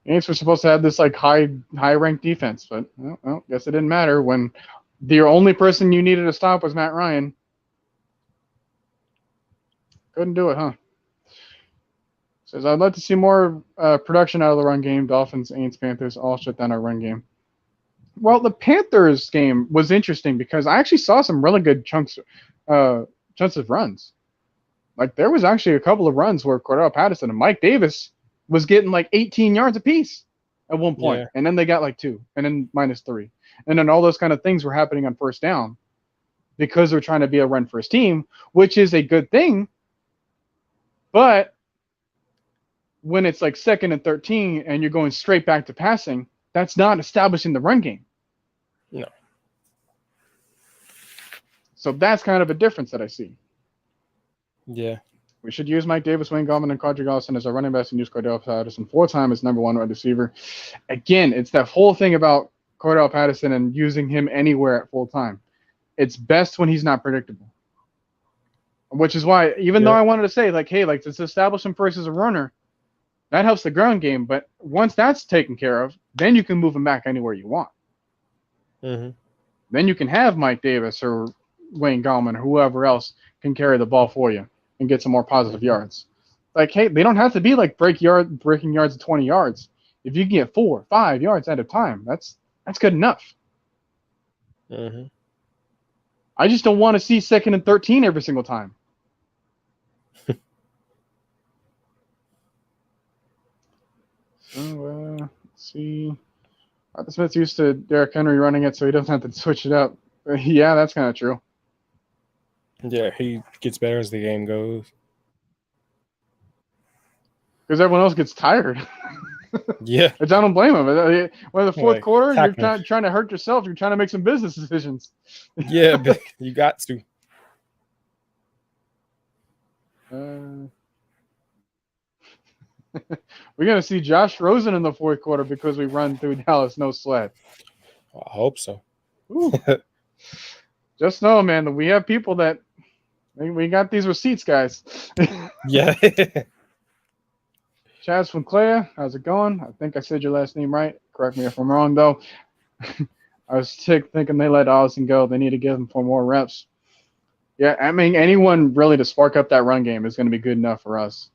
Aints were supposed to have this like high ranked defense, but well, guess it didn't matter when the only person you needed to stop was Matt Ryan. Couldn't do it, huh? Says, I'd like to see more production out of the run game. Dolphins, Aints, Panthers all shut down our run game. Well, the Panthers game was interesting because I actually saw some really good chunks of runs. Like, there was actually a couple of runs where Cordell Patterson and Mike Davis was getting like 18 yards apiece at one point. And then they got like 2, and then -3. And then all those kind of things were happening on first down because they're trying to be a run-first team, which is a good thing. But when it's like 2nd and 13 and you're going straight back to passing, that's not establishing the run game. No. So that's kind of a difference that I see. Yeah. We should use Mike Davis, Wayne Gallman, and Quadri Allison as our running backs and use Cordell Patterson full-time as number 1 wide receiver. Again, it's that whole thing about Cordell Patterson and using him anywhere at full-time. It's best when he's not predictable. Which is why, even though I wanted to say, like, hey, like, let's establish him first as a runner, that helps the ground game. But once that's taken care of, then you can move him back anywhere you want. Mm-hmm. Then you can have Mike Davis or Wayne Gallman or whoever else can carry the ball for you and get some more positive yards. Like, hey, they don't have to be like breaking yards of 20 yards. If you can get 4 or 5 yards at a time, that's good enough. Mm-hmm. I just don't want to see 2nd and 13 every single time. So, let's see. Arthur Smith's used to Derrick Henry running it, so he doesn't have to switch it up. Yeah, that's kind of true. Yeah, he gets better as the game goes. Because everyone else gets tired. Yeah. Which I don't blame him. When the fourth quarter, you're tackling. trying to hurt yourself. You're trying to make some business decisions. Yeah, but you got to. We're going to see Josh Rosen in the fourth quarter because we run through Dallas no sweat. I hope so. just know, man, that we have people that we got these receipts, guys. Yeah. Chaz from Claire, how's it going? I think I said your last name right. Correct me if I'm wrong, though. I was sick thinking they let Austin go. They need to give him 4 more reps. Yeah, I mean, anyone really to spark up that run game is going to be good enough for us.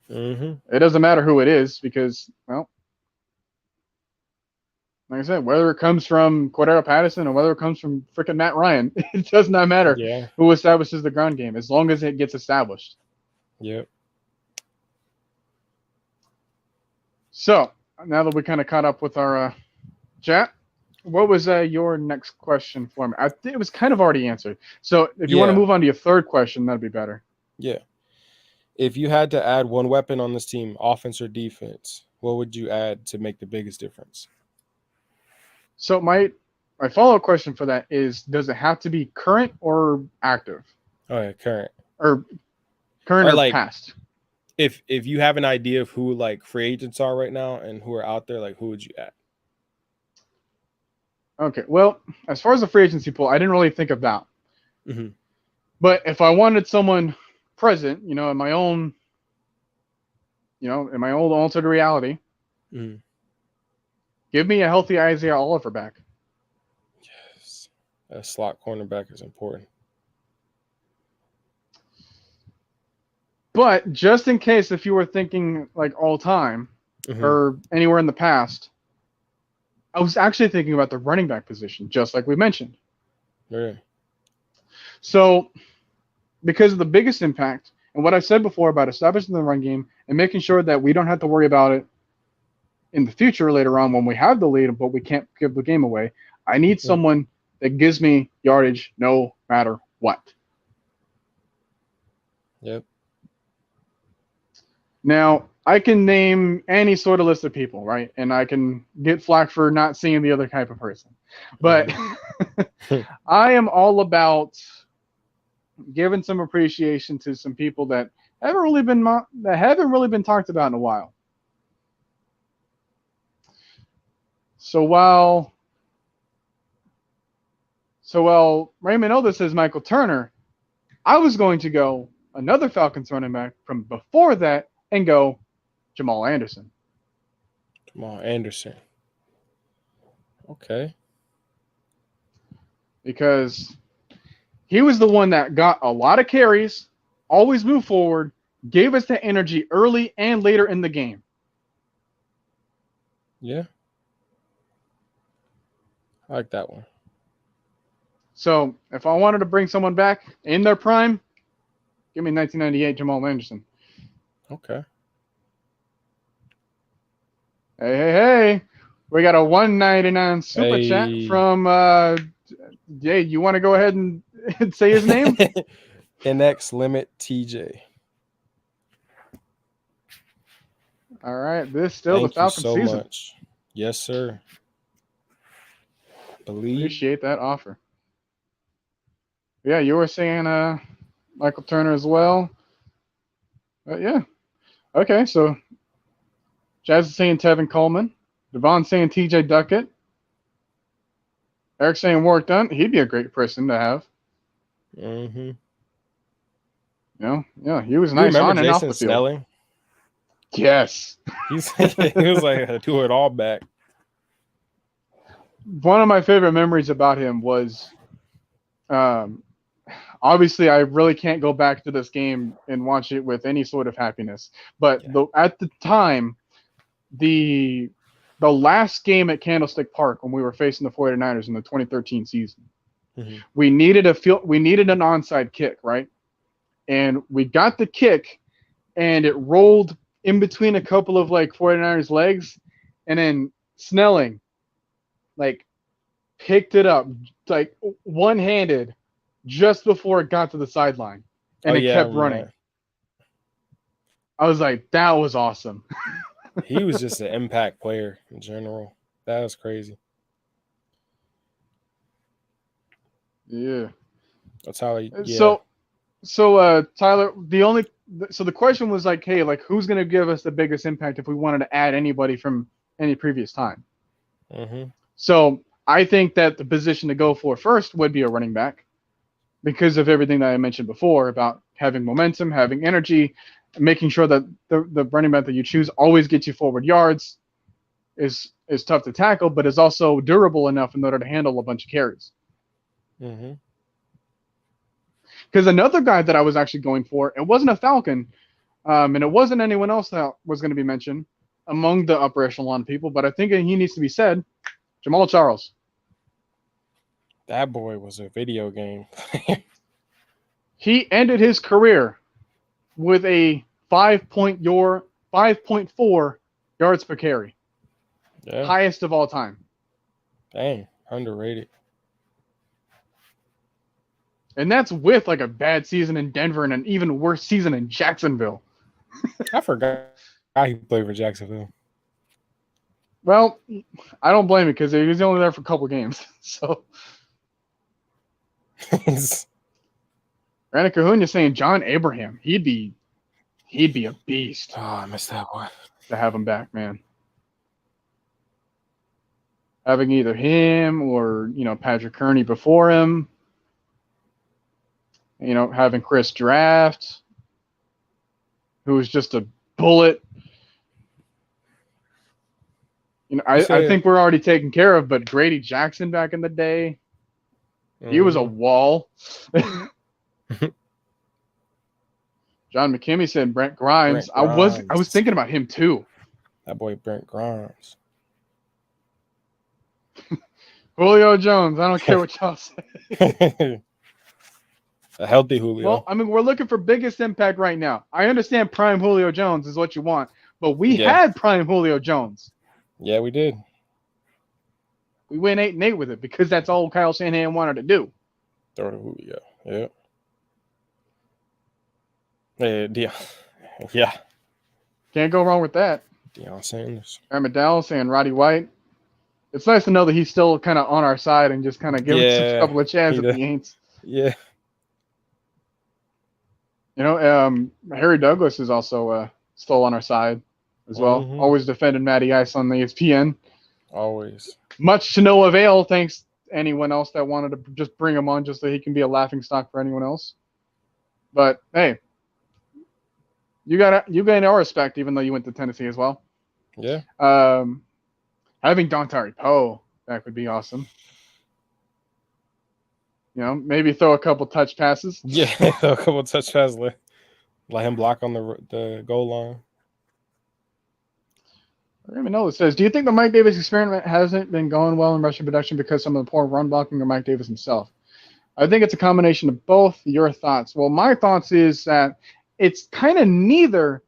It doesn't matter who it is because, well, like I said, whether it comes from Cordero Patterson or whether it comes from freaking Matt Ryan, it does not matter who establishes the ground game as long as it gets established. Yep. So now that we kind of caught up with our chat, what was your next question for me? I think it was kind of already answered. So if you want to move on to your third question, that'd be better. Yeah. If you had to add one weapon on this team, offense or defense, what would you add to make the biggest difference? So my follow-up question for that is, does it have to be current or active? Oh, yeah, current. Or current or past? If you have an idea of who like free agents are right now and who are out there, like who would you add? Okay, well, as far as the free agency pool, I didn't really think of that. But if I wanted someone present, in my own, in my old altered reality, give me a healthy Isaiah Oliver back. Yes, a slot cornerback is important. But just in case, if you were thinking like all time or anywhere in the past, I was actually thinking about the running back position, just like we mentioned. Yeah. So, because of the biggest impact and what I said before about establishing the run game and making sure that we don't have to worry about it in the future later on when we have the lead, but we can't give the game away, I need someone that gives me yardage no matter what. Yep. Now, I can name any sort of list of people, right? And I can get flack for not seeing the other type of person. But I am all about giving some appreciation to some people that haven't really been talked about in a while. So while Raymond Elder says Michael Turner, I was going to go another Falcons running back from before that and go Jamal Anderson. Jamal Anderson. Okay. Because he was the one that got a lot of carries, always moved forward, gave us the energy early and later in the game. Yeah. I like that one. So if I wanted to bring someone back in their prime, give me 1998 Jamal Anderson. Okay. Hey. We got a $1.99 super chat from Jay. You want to go ahead and say his name? NX Limit TJ. All right. This still the Falcons season. Thank you so much. Yes, sir. Appreciate that offer. Yeah, you were saying Michael Turner as well. Yeah. Okay, so Jazz is saying Tevin Coleman. Daivon saying T.J. Duckett. Eric saying Warwick Dunn. He'd be a great person to have. Mm-hmm. Yeah, he was nice on and off the field. Snelling? Yes. He was like a do-it-all back. One of my favorite memories about him was, obviously, I really can't go back to this game and watch it with any sort of happiness. But at the time, the last game at Candlestick Park when we were facing the 49ers in the 2013 season, we needed an onside kick, right? And we got the kick, and it rolled in between a couple of 49ers legs, and then Snelling picked it up one-handed just before it got to the sideline, and it kept running. I was like, that was awesome. He was just an impact player in general. That was crazy. Yeah. That's how he. Yeah. So Tyler, the question was hey, who's going to give us the biggest impact if we wanted to add anybody from any previous time? So I think that the position to go for first would be a running back. because of everything that I mentioned before about having momentum, having energy, making sure that the running back that you choose always gets you forward yards is tough to tackle, but is also durable enough in order to handle a bunch of carries. Mm-hmm. Because another guy that I was actually going for, it wasn't a Falcon, and it wasn't anyone else that was going to be mentioned among the upper echelon people, but I think he needs to be said, Jamal Charles. That boy was a video game. He ended his career with a 5.4 yards per carry. Yeah. Highest of all time. Dang, underrated. And that's with like a bad season in Denver and an even worse season in Jacksonville. I forgot he played for Jacksonville. Well, I don't blame him because he was only there for a couple games. So Brandon Cahoon saying John Abraham, he'd be a beast. Oh, I missed that one. To have him back, man. Having either him or, Patrick Kearney before him. Having Chris Draft, who was just a bullet. I think we're already taken care of, but Grady Jackson back in the day, he was a wall. John McKimmey said Brent Grimes. I was thinking about him too. That boy Brent Grimes. Julio Jones. I don't care what y'all say. A healthy Julio. Well, I mean, we're looking for biggest impact right now. I understand prime Julio Jones is what you want, but we had prime Julio Jones. Yeah, we did. We went 8-8 with it because that's all Kyle Shanahan wanted to do. Throw to Julio. Yeah. Yeah. Can't go wrong with that. Deion Sanders. Aaron McDowell saying Roddy White. It's nice to know that he's still kind of on our side and just kind of giving us a couple of chances at the Aints. Yeah. Harry Douglas is also still on our side as well. Mm-hmm. Always defending Matty Ice on the ESPN. Always. Much to no avail, thanks to anyone else that wanted to just bring him on just so he can be a laughing stock for anyone else. But, hey, you got our respect, even though you went to Tennessee as well. Yeah. Having Dontari Poe back would be awesome. Maybe throw a couple touch passes. Yeah, a couple touch passes. Let him block on the goal line. I don't even know. It says, do you think the Mike Davis experiment hasn't been going well in rushing production because some of the poor run blocking of Mike Davis himself? I think it's a combination of both. Your thoughts? Well, my thoughts is that it's kind of neither.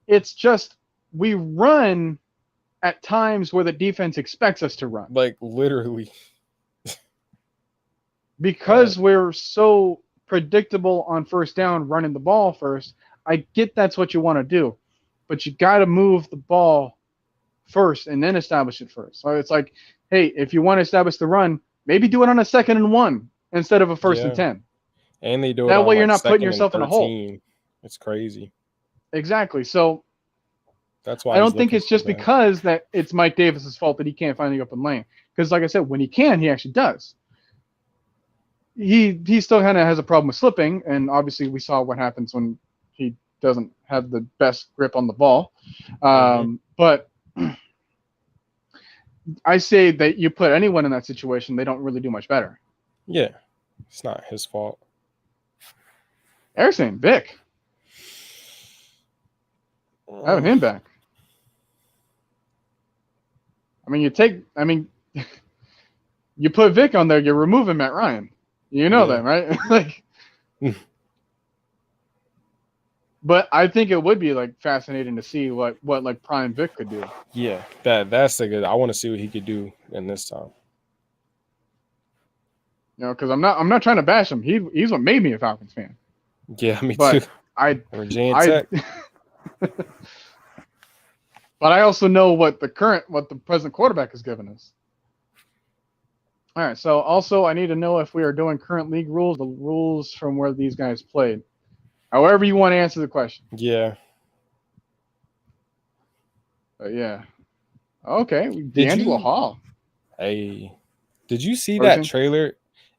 It's just we run at times where the defense expects us to run. Like, literally. Because we're so predictable on first down running the ball first, I get that's what you want to do. But you got to move the ball first and then establish it first. So it's like, hey, if you want to establish the run, maybe do it on a 2nd and 1 instead of a 1st and 10. And they do it that way on you're not putting yourself in a hole. It's crazy. Exactly. So that's why I don't think it's just because that it's Mike Davis's fault that he can't find the open lane. Because like I said, when he can, he actually does. He still kind of has a problem with slipping, and obviously we saw what happens when he doesn't have the best grip on the ball. But I say that you put anyone in that situation, they don't really do much better. Yeah, it's not his fault. Erickson, Vic. Having him back. I mean, you put Vic on there, you're removing Matt Ryan. You know that, right? But I think it would be fascinating to see what Prime Vic could do. Yeah, that's the good. I want to see what he could do in this time. Because I'm not trying to bash him. He's what made me a Falcons fan. Yeah, me too. But I also know what the present quarterback has given us. All right, so also I need to know if we are doing current league rules, the rules from where these guys played. However you want to answer the question. Yeah. Yeah. Okay, D'Angelo Hall. Hey, did you see that trailer?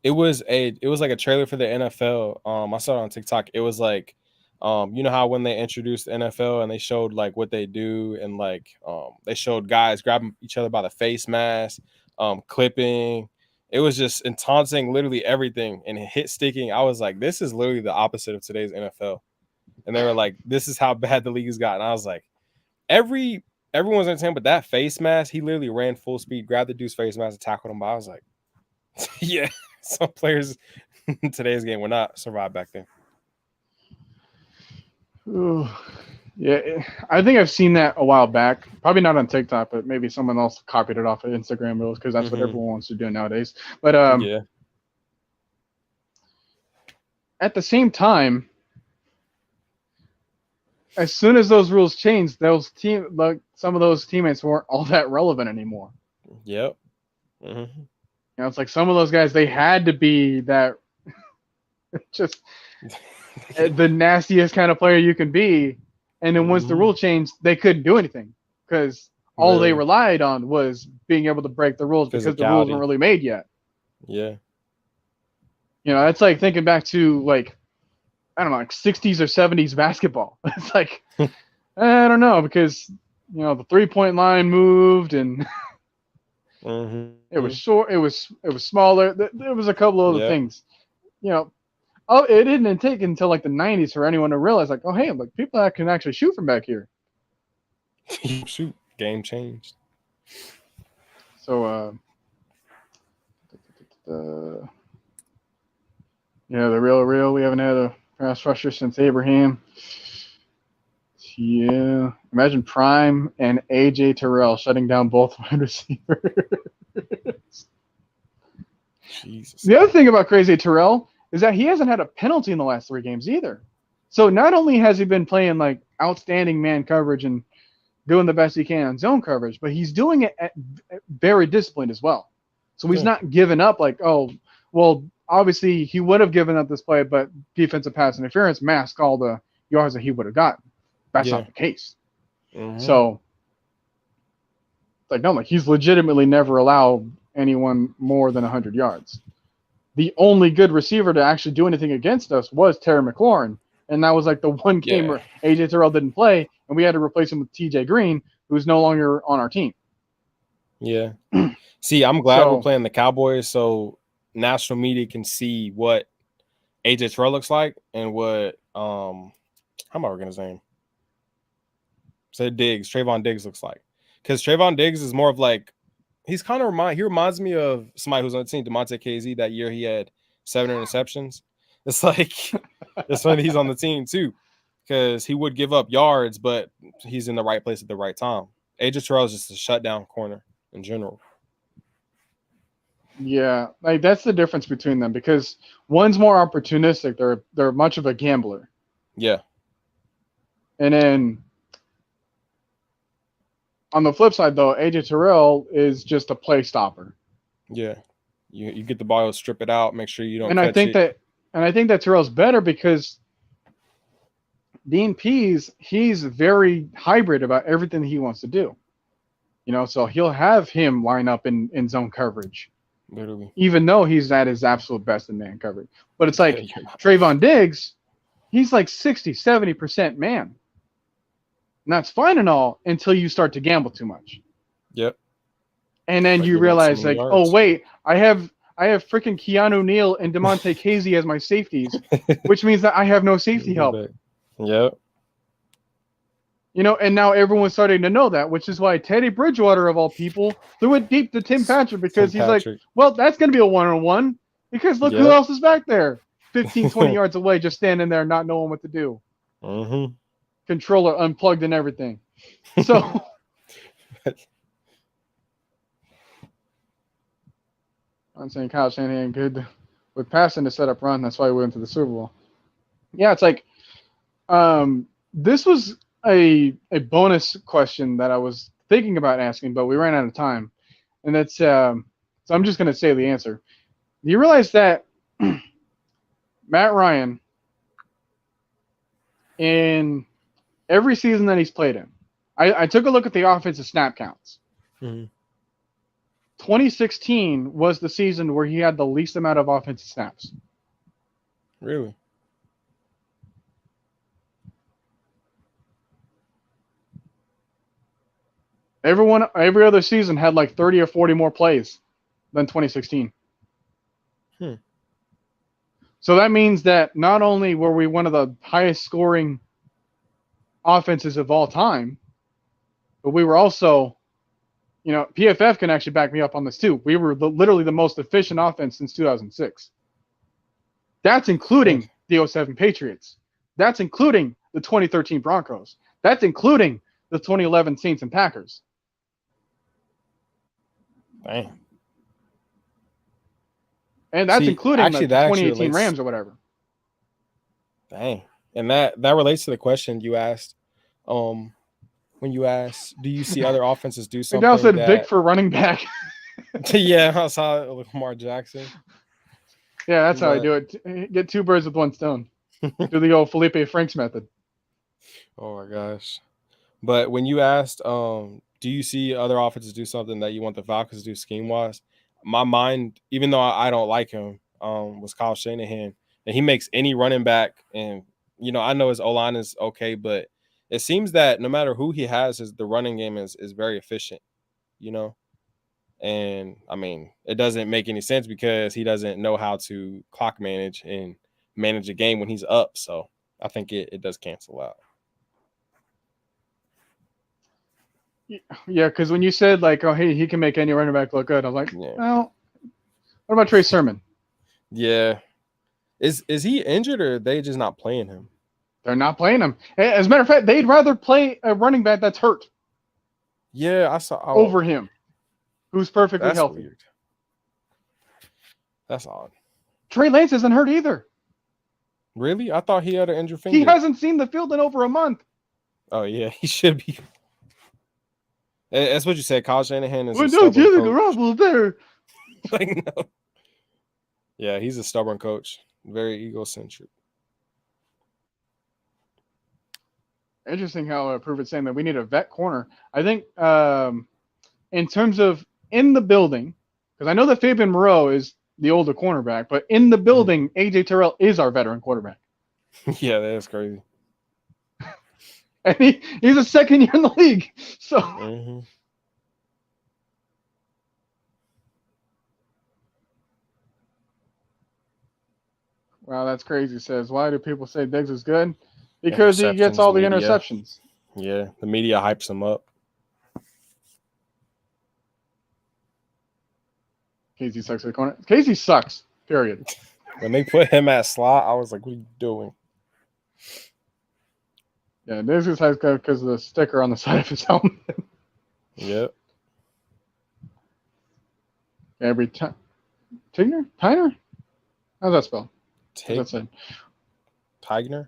It was like a trailer for the NFL. I saw it on TikTok. It was like, you know how when they introduced the NFL and they showed like what they do, and like they showed guys grabbing each other by the face mask, clipping. It was just and taunting literally everything and hit sticking. I was like, this is literally the opposite of today's NFL. And they were like, this is how bad the league has gotten. I was like, everyone's entertained, but that face mask, he literally ran full speed, grabbed the dude's face mask and tackled him. But I was like, yeah, some players in today's game would not survive back then. Ooh. Yeah, I think I've seen that a while back. Probably not on TikTok, but maybe someone else copied it off of Instagram Reels because that's what everyone wants to do nowadays. But yeah, at the same time, as soon as those rules changed, some of those teammates weren't all that relevant anymore. Yep. You know, it's like some of those guys, they had to be that just the nastiest kind of player you can be. And then once the rule changed, they couldn't do anything because all they relied on was being able to break the rules because the rules weren't really made yet. Yeah. You know, it's like thinking back to like, I don't know, like 60s or 70s basketball. It's like, I don't know, because, you know, the 3-point line moved and it was short. It was smaller. There was a couple of other things, you know. Oh, it didn't take until like the 90s for anyone to realize, like, oh, hey, look, people that can actually shoot from back here. Shoot, game changed. So, yeah, the real. We haven't had a pass rusher since Abraham. Yeah, imagine Prime and AJ Terrell shutting down both wide receivers. Jesus. The other thing about Crazy Terrell is that he hasn't had a penalty in the last 3 games either. So not only has he been playing like outstanding man coverage and doing the best he can on zone coverage, but he's doing it at very disciplined as well. So he's not giving up like, oh, well, obviously he would have given up this play, but defensive pass interference masked all the yards that he would have gotten. That's not the case. So, like, no, like he's legitimately never allowed anyone more than 100 yards. The only good receiver to actually do anything against us was Terry McLaurin, and that was like the one game where AJ Terrell didn't play, and we had to replace him with TJ Green, who's no longer on our team. Yeah. See, I'm glad we're playing the Cowboys, so national media can see what AJ Terrell looks like and what how am I working his name? Say Trayvon Diggs looks like. Because Trayvon Diggs is more of like he reminds me of somebody who's on the team, DeMonte KZ. That year he had 7 interceptions. It's like it's funny he's on the team too, because he would give up yards, but he's in the right place at the right time. AJ Terrell is just a shutdown corner in general. Yeah, like that's the difference between them, because one's more opportunistic. They're much of a gambler. Yeah. And then on the flip side, though, AJ Terrell is just a play stopper. Yeah, you get the ball, strip it out, make sure you don't. And I think that Terrell's better because Dean Pease, he's very hybrid about everything he wants to do. You know, so he'll have him line up in zone coverage, literally, even though he's at his absolute best in man coverage. But it's like Trayvon Diggs, he's like 60-70% man. And that's fine and all until you start to gamble too much. Yep. And then you realize, like, oh, wait, I have freaking Keanu Neal and DeMonte KZ as my safeties, which means that I have no safety help. Yep. You know, and now everyone's starting to know that, which is why Teddy Bridgewater, of all people, threw it deep to Tim Patrick, because he's like, well, that's going to be a one-on-one, because look who else is back there, 15, 20 yards away, just standing there not knowing what to do. Controller unplugged and everything. So I'm saying Kyle Shanahan good with passing to set up run. That's why we went to the Super Bowl. Yeah, it's like this was a bonus question that I was thinking about asking, but we ran out of time. And that's so I'm just going to say the answer. Do you realize that Matt Ryan, in every season that he's played in, I took a look at the offensive snap counts. 2016 was the season where he had the least amount of offensive snaps. Really? Every other season had like 30 or 40 more plays than 2016. So that means that not only were we one of the highest scoring offenses of all time, but we were also, PFF can actually back me up on this too. We were literally the most efficient offense since 2006. That's including the 07 Patriots. That's including the 2013 Broncos. That's including the 2011 Saints and Packers. Dang. And that's including the 2018 relates, Rams or whatever. Dang. And that relates to the question you asked. When you asked, do you see other offenses do something? I said Vic for running back. Yeah, I saw Lamar Jackson. Yeah, that's how I do it. Get two birds with one stone. Do the old Felipe Franks method. Oh my gosh. But when you asked, do you see other offenses do something that you want the Falcons to do scheme-wise? My mind, even though I don't like him, was Kyle Shanahan. And he makes any running back, and, I know his O-line is okay, but it seems that no matter who he has, the running game is very efficient, And, I mean, it doesn't make any sense because he doesn't know how to clock manage and manage a game when he's up. So I think it does cancel out. Yeah, because when you said, like, oh, hey, he can make any running back look good, I was like, well, what about Trey Sermon? Yeah. Is he injured or are they just not playing him? They're not playing him. As a matter of fact, they'd rather play a running back that's hurt. Yeah, I saw. Over him, who's perfectly healthy. Weird. That's odd. Trey Lance isn't hurt either. Really? I thought he had an injured finger. He hasn't seen the field in over a month. Oh, yeah, he should be. That's what you said. Kyle Shanahan is a stubborn coach. Better. Like, no. Yeah, he's a stubborn coach. Very egocentric. Interesting how Pruitt's saying that we need a vet corner. I think in terms of in the building, because I know that Fabian Moreau is the older cornerback, but in the building, A.J. Terrell is our veteran quarterback. Yeah, that's crazy. And he's a second year in the league. So Wow, that's crazy. Says, why do people say Diggs is good? Because he gets all the interceptions. Yeah, the media hypes him up. Casey sucks at the corner. Casey sucks, period. When they put him at slot, I was like, what are you doing? Yeah, Diggs is because of the sticker on the side of his helmet. Yep. Every time. Tyner? How's that spelled? What's that say? Tigner?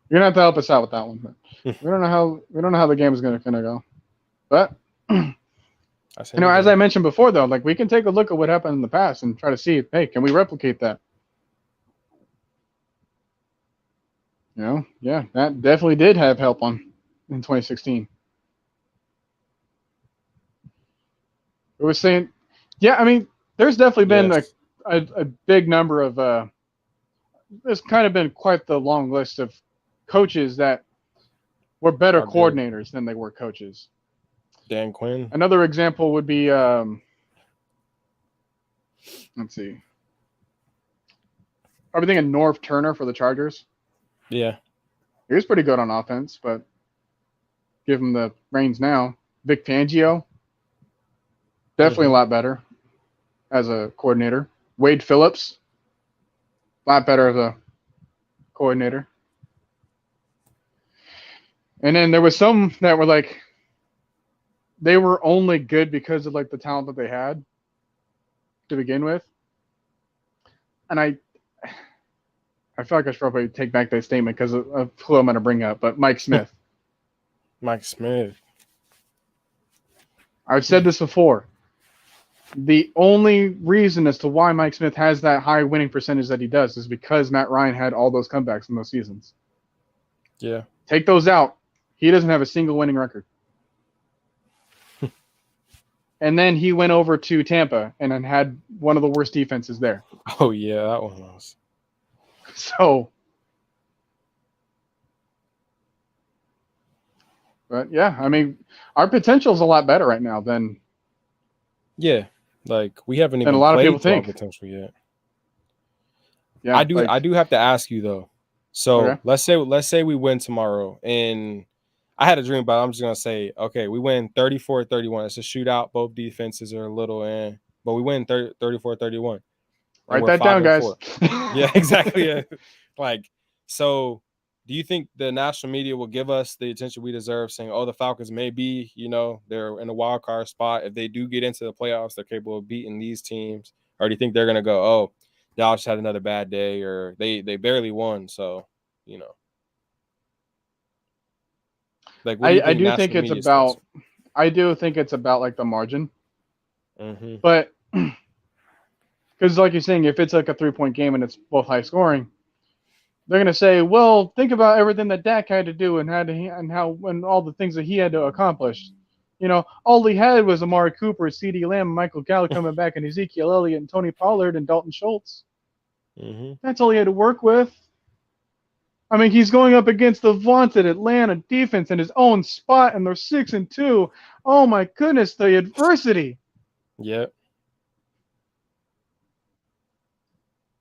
You're gonna have to help us out with that one. But we don't know how the game is gonna go. But as I mentioned before, though, like we can take a look at what happened in the past and try to see, hey, can we replicate that? Yeah, that definitely did have help in 2016. It was saying, yeah, I mean, there's definitely been a big number of there's kind of been quite the long list of coaches that were better coordinators than they were coaches. Dan Quinn. Another example would be, let's see. Are we thinking Norv Turner for the Chargers? Yeah. He was pretty good on offense, but give him the reins now. Vic Fangio, definitely a lot better as a coordinator. Wade Phillips, a lot better as a coordinator. And then there was some that were like, they were only good because of like the talent that they had to begin with. And I feel like I should probably take back that statement because of who I'm going to bring up, but Mike Smith. Mike Smith. I've said this before. The only reason as to why Mike Smith has that high winning percentage that he does is because Matt Ryan had all those comebacks in those seasons. Yeah. Take those out. He doesn't have a single winning record. And then he went over to Tampa and then had one of the worst defenses there. Oh yeah, that one was. So, but yeah, I mean, our potential is a lot better right now than like we haven't a even lot of people played to our think. potential yet. Yeah, I do have to ask you though. So Okay. let's say we win tomorrow, and I had a dream about it. I'm just gonna say, okay, we win 34-31. It's a shootout. Both defenses are a little in, but we win 34-31. And Write we're that down, guys. 5-4. Yeah, exactly. Yeah. Like, so do you think the national media will give us the attention we deserve, saying, oh, the Falcons may be, they're in a wild card spot. If they do get into the playoffs, they're capable of beating these teams? Or do you think they're going to go, oh, Dallas had another bad day, or they barely won? So, like, what do you I think do think national it's media thinks? about, I do think it's about like the margin. Mm-hmm. But because like you're saying, if it's like a 3-point game and it's both high scoring, they're gonna say, well, think about everything that Dak had to do and all the things that he had to accomplish. All he had was Amari Cooper, CeeDee Lamb, Michael Gallup coming back, and Ezekiel Elliott, and Tony Pollard, and Dalton Schultz. Mm-hmm. That's all he had to work with. I mean, he's going up against the vaunted Atlanta defense in his own spot, and they're 6-2. Oh my goodness, the adversity. Yep.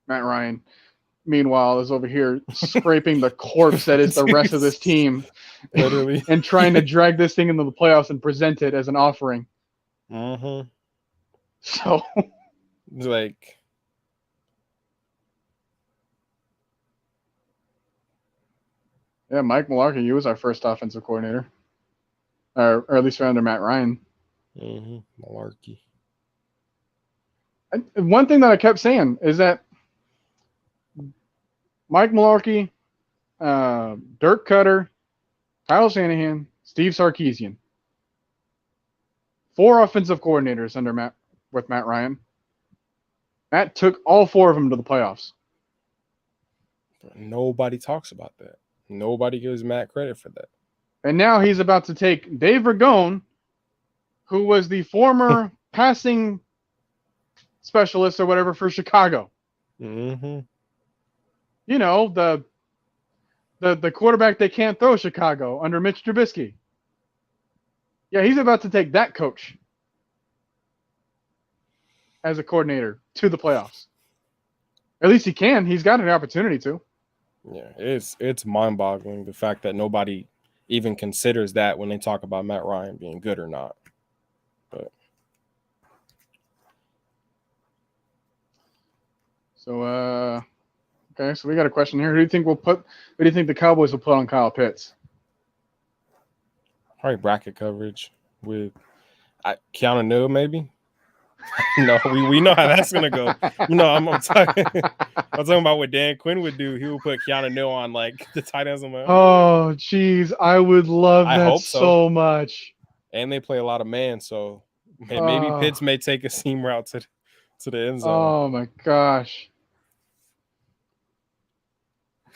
Matt Ryan, meanwhile, is over here scraping the corpse that is the rest of this team. Literally. And trying to drag this thing into the playoffs and present it as an offering. Mm-hmm. So, like, yeah, Mike Mularkey, he was our first offensive coordinator. Or at least under Matt Ryan. mm-hmm. Malarkey. One thing that I kept saying is that Mike Mularkey, Dirk Cutter, Kyle Shanahan, Steve Sarkisian. 4 offensive coordinators with Matt Ryan. Matt took all 4 of them to the playoffs. Nobody talks about that. Nobody gives Matt credit for that. And now he's about to take Dave Ragone, who was the former passing specialist or whatever for Chicago. Mm-hmm. The quarterback they can't throw, Chicago, under Mitch Trubisky. Yeah, he's about to take that coach as a coordinator to the playoffs. At least he can. He's got an opportunity to. Yeah, it's mind-boggling the fact that nobody even considers that when they talk about Matt Ryan being good or not. But so, okay, so we got a question here. Who do you think the Cowboys will put on Kyle Pitts? probably bracket coverage with Keanu Neal, maybe. No, we know how that's gonna go. I'm talking about what Dan Quinn would do. He would put Keanu Neal on like the tight ends on my own. Oh, jeez, I would love that so much. And they play a lot of man, so maybe Pitts may take a seam route to the end zone. Oh my gosh.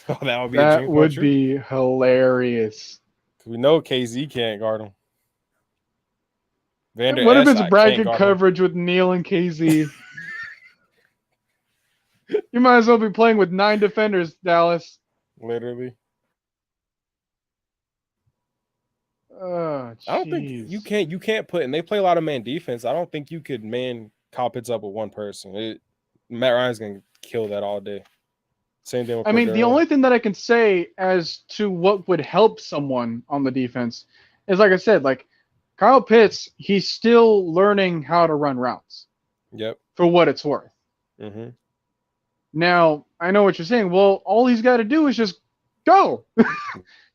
Oh, that would be that would be hilarious. We know KZ can't guard him. What if it's bracket coverage with Neal and KZ? You might as well be playing with 9 defenders, Dallas. Literally. I don't think you can't put, and they play a lot of man defense. I don't think you could man Kyle Pitts up with one person. Matt Ryan's gonna kill that all day. Same thing with the only thing that I can say as to what would help someone on the defense is, like I said, like Kyle Pitts, he's still learning how to run routes. Yep. For what it's worth. Mm-hmm. Now, I know what you're saying. Well, all he's got to do is just go.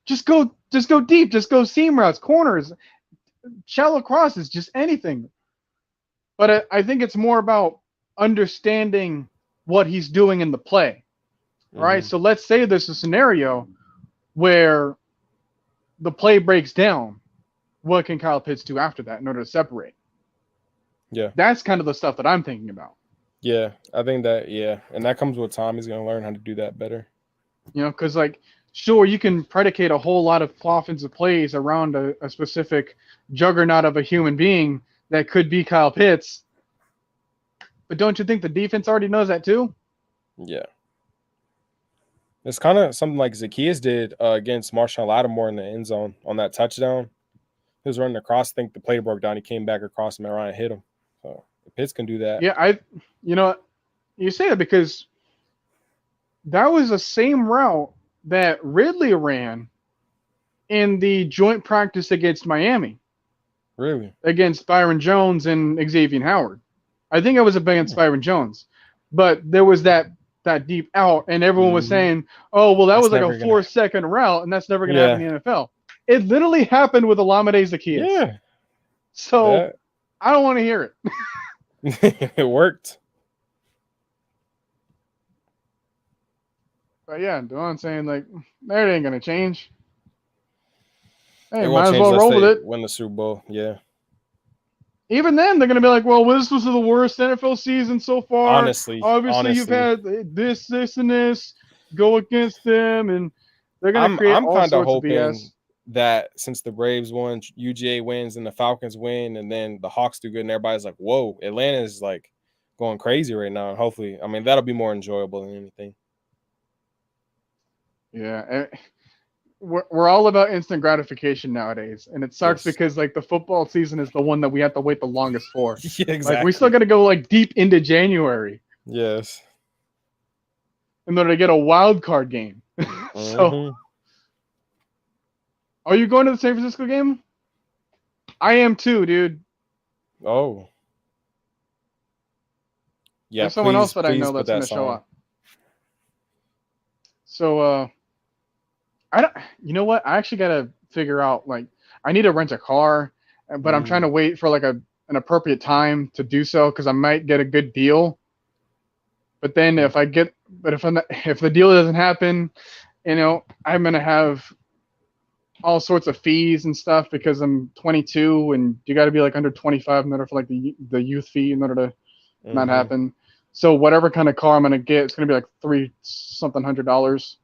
Just go deep. Just go seam routes, corners, shallow crosses, just anything. But I think it's more about understanding what he's doing in the play. Mm-hmm. Right? So let's say there's a scenario where the play breaks down. What can Kyle Pitts do after that in order to separate? Yeah. That's kind of the stuff that I'm thinking about. Yeah, I think that, and that comes with time. He's going to learn how to do that better. Because, sure, you can predicate a whole lot of offensive plays around a specific juggernaut of a human being that could be Kyle Pitts. But don't you think the defense already knows that too? Yeah. It's kind of something like Zacchaeus did against Marshawn Lattimore in the end zone on that touchdown. He was running across. I think the play broke down. He came back across him and Ryan hit him. So Pitts can do that. Yeah, you say that because that was the same route that Ridley ran in the joint practice against Miami. Really? Against Byron Jones and Xavier Howard. I think it was against Byron Jones. But there was that deep out, and everyone was saying, oh, well, that was like a 4-second route, and that's never going to happen in the NFL. It literally happened with Olamide Zacchaeus. Yeah. So I don't want to hear it. It worked. But yeah, Devon's saying, like, that ain't going to change. Hey, It might won't as change well unless roll with they it. win the Super Bowl. Yeah. Even then, they're going to be like, well, this was the worst NFL season so far. Honestly. Obviously, you've had this, and this go against them, and they're going to create all sorts of BS. That since the Braves won, UGA wins, and the Falcons win, and then the Hawks do good, and everybody's like, whoa, Atlanta is like going crazy right now. And hopefully, I mean, that'll be more enjoyable than anything. Yeah. We're all about instant gratification nowadays, and it sucks because like the football season is the one that we have to wait the longest for. Yeah, exactly. Like we still got to go like deep into January. Yes. In order to get a wild card game. So, are you going to the San Francisco game? I am too, dude. Oh. Yeah. There's someone else that I know that's going to show up. So, you know what? I actually got to figure out, like, I need to rent a car, but I'm trying to wait for, like, an appropriate time to do so because I might get a good deal. But then if the deal doesn't happen, you know, I'm going to have all sorts of fees and stuff because I'm 22 and you got to be, like, under 25 in order for, like, the youth fee in order to not happen. So whatever kind of car I'm going to get, it's going to be, like, $300,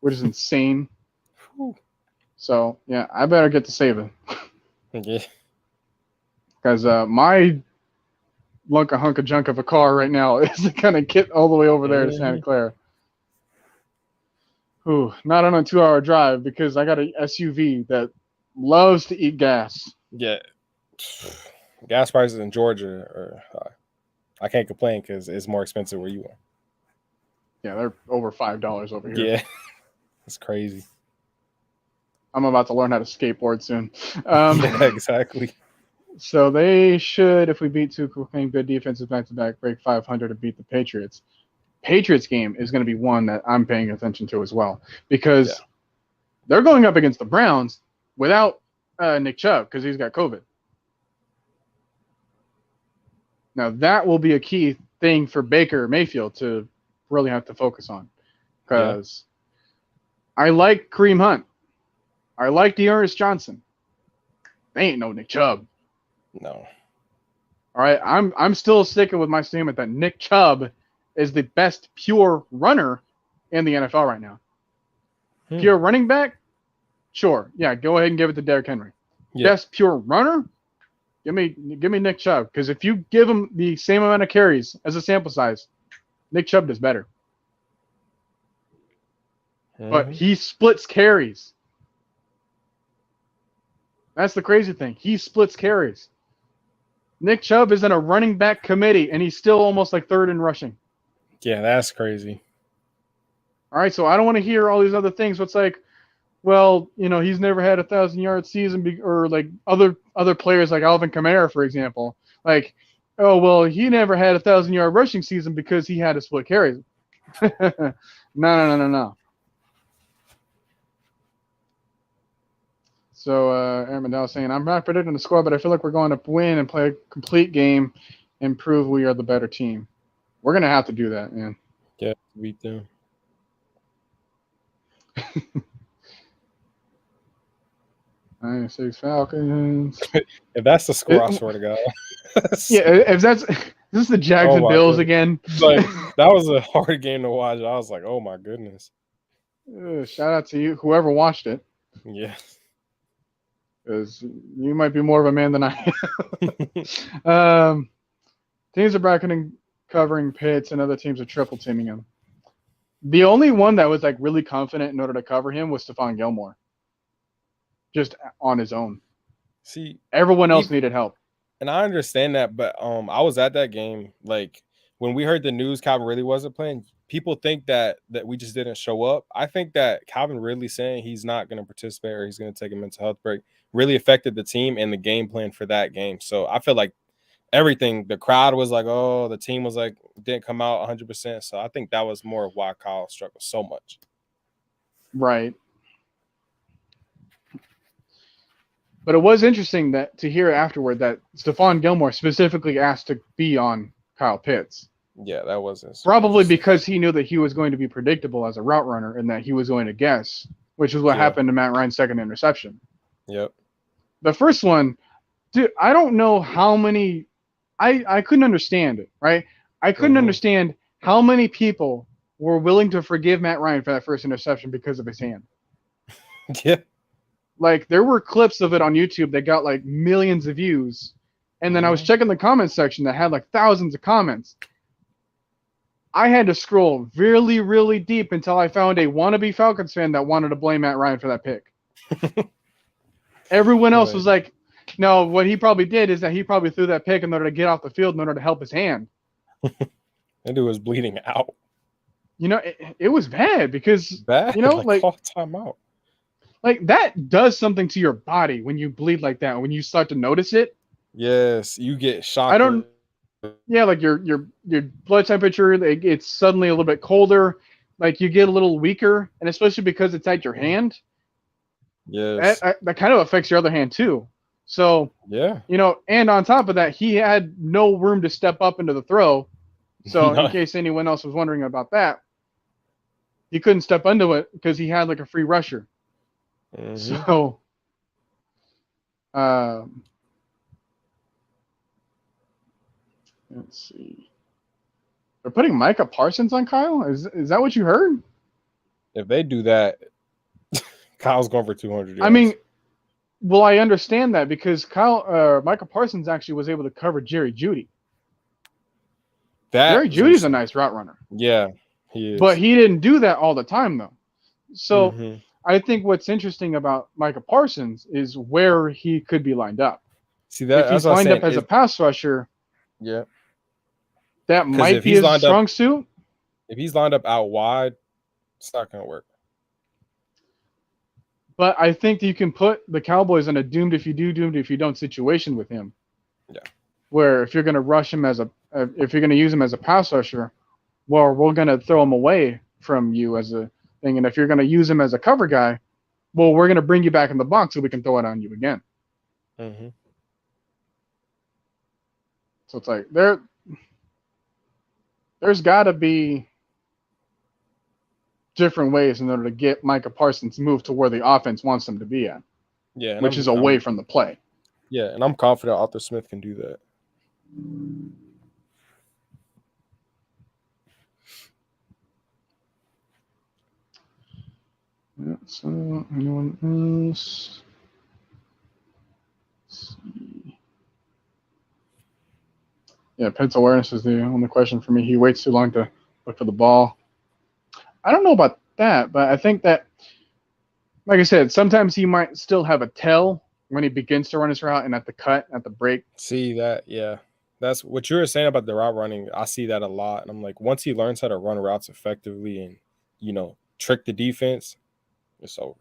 which is insane. So, yeah, I better get to saving. Yeah. Because my hunk of junk of a car right now is going to get all the way over there to Santa Clara. Ooh, not on a 2-hour drive because I got an SUV that loves to eat gas. Yeah. Gas prices in Georgia are high. I can't complain because it's more expensive where you are. Yeah, they're over $5 over here. Yeah. It's crazy. I'm about to learn how to skateboard soon. Yeah, exactly. So they should, if we beat two playing good defenses back-to-back, break 500 to beat the Patriots. Patriots game is going to be one that I'm paying attention to as well because they're going up against the Browns without Nick Chubb because he's got COVID. Now, that will be a key thing for Baker Mayfield to really have to focus on because I like Kareem Hunt. I like Dearness Johnson. They ain't no Nick Chubb. No. All right, I'm still sticking with my statement that Nick Chubb is the best pure runner in the NFL right now. Pure running back? Sure. Yeah, go ahead and give it to Derrick Henry. Yeah. Best pure runner? Give me Nick Chubb. Because if you give him the same amount of carries as a sample size, Nick Chubb does better. But he splits carries. That's the crazy thing. He splits carries. Nick Chubb is in a running back committee, and he's still almost like third in rushing. Yeah, that's crazy. All right, so I don't want to hear all these other things. What's like, well, you know, he's never had a 1,000-yard season, or like other players like Alvin Kamara, for example. Like, oh, well, he never had a 1,000-yard rushing season because he had to split carries. No. So Aaron Mandel saying, I'm not predicting the score, but I feel like we're going to win and play a complete game and prove we are the better team. We're going to have to do that, man. Yeah, beat them. 96 Falcons. If that's the score, I swear to God. Yeah, if that's – this is the Jags and Bills again. Like, that was a hard game to watch. I was like, oh, my goodness. Shout out to you, whoever watched it. Yeah. because you might be more of a man than I am. Teams are bracketing, covering Pitts, and other teams are triple teaming him. The only one that was like really confident in order to cover him was Stephon Gilmore, just on his own. See, everyone else needed help, and I understand that, but I was at that game. Like when we heard the news, Calvin Ridley wasn't playing. People think that we just didn't show up. I think that Calvin Ridley saying he's not going to participate or he's going to take a mental health break really affected the team and the game plan for that game. So I feel like everything, the crowd was like, oh, the team was like, didn't come out 100%. So I think that was more of why Kyle struggled so much. Right. But it was interesting that to hear afterward that Stephon Gilmore specifically asked to be on Kyle Pitts. Yeah, that wasn't probably because he knew that he was going to be predictable as a route runner and that he was going to guess, which is what happened to Matt Ryan's second interception. Yep. The first one, dude, I don't know how many. I couldn't understand it, right? I couldn't understand how many people were willing to forgive Matt Ryan for that first interception because of his hand. Yeah. Like, there were clips of it on YouTube that got like millions of views. And then I was checking the comment section that had like thousands of comments. I had to scroll really, really deep until I found a wannabe Falcons fan that wanted to blame Matt Ryan for that pick. Everyone else was like, no, what he probably did is that he probably threw that pick in order to get off the field in order to help his hand. That dude was bleeding out. You know, it was bad because, you know, like call timeout. Like, that does something to your body when you bleed like that, when you start to notice it. Yes, you get shocked. Yeah, like your blood temperature, it's suddenly a little bit colder. Like, you get a little weaker, and especially because it's at your hand. Yes. That kind of affects your other hand, too. So, yeah. You know, and on top of that, he had no room to step up into the throw. So, in case anyone else was wondering about that, he couldn't step into it because he had, like, a free rusher. So, let's see. They're putting Micah Parsons on Kyle? Is that what you heard? If they do that, Kyle's going for 200 yards. I mean, well, I understand that because Micah Parsons actually was able to cover Jerry Jeudy. Jerry Judy's a nice route runner. Yeah, he is. But he didn't do that all the time, though. So I think what's interesting about Micah Parsons is where he could be lined up. See, that if he's lined up as a pass rusher, that might be his strong suit. If he's lined up out wide, it's not going to work. But I think that you can put the Cowboys in a doomed if you do, doomed if you don't situation with him. Yeah. Where if you're going to rush him if you're going to use him as a pass rusher, well, we're going to throw him away from you as a thing. And if you're going to use him as a cover guy, well, we're going to bring you back in the box so we can throw it on you again. So it's like there's got to be different ways in order to get Micah Parsons moved to where the offense wants him to be at. Yeah, which is away from the play. Yeah, and I'm confident Arthur Smith can do that. Yeah, so anyone else? Let's see. Yeah, Pitt's awareness is the only question for me. He waits too long to look for the ball. I don't know about that, but I think that, like I said, sometimes he might still have a tell when he begins to run his route and at the cut, at the break. See that, yeah. That's what you were saying about the route running. I see that a lot. And I'm like, once he learns how to run routes effectively and, you know, trick the defense, it's over.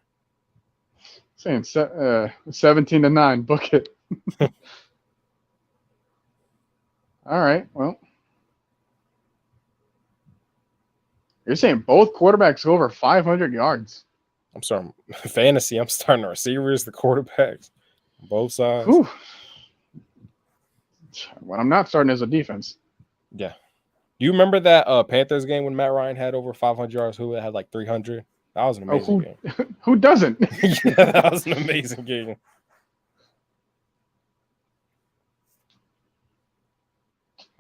Saying 17-9, book it. All right, well. You're saying both quarterbacks go over 500 yards. I'm starting fantasy. I'm starting the receivers, the quarterbacks, both sides. Whew. What I'm not starting is a defense. Yeah. Do you remember that Panthers game when Matt Ryan had over 500 yards? Who had like 300? That was an amazing game. Who doesn't? Yeah, that was an amazing game.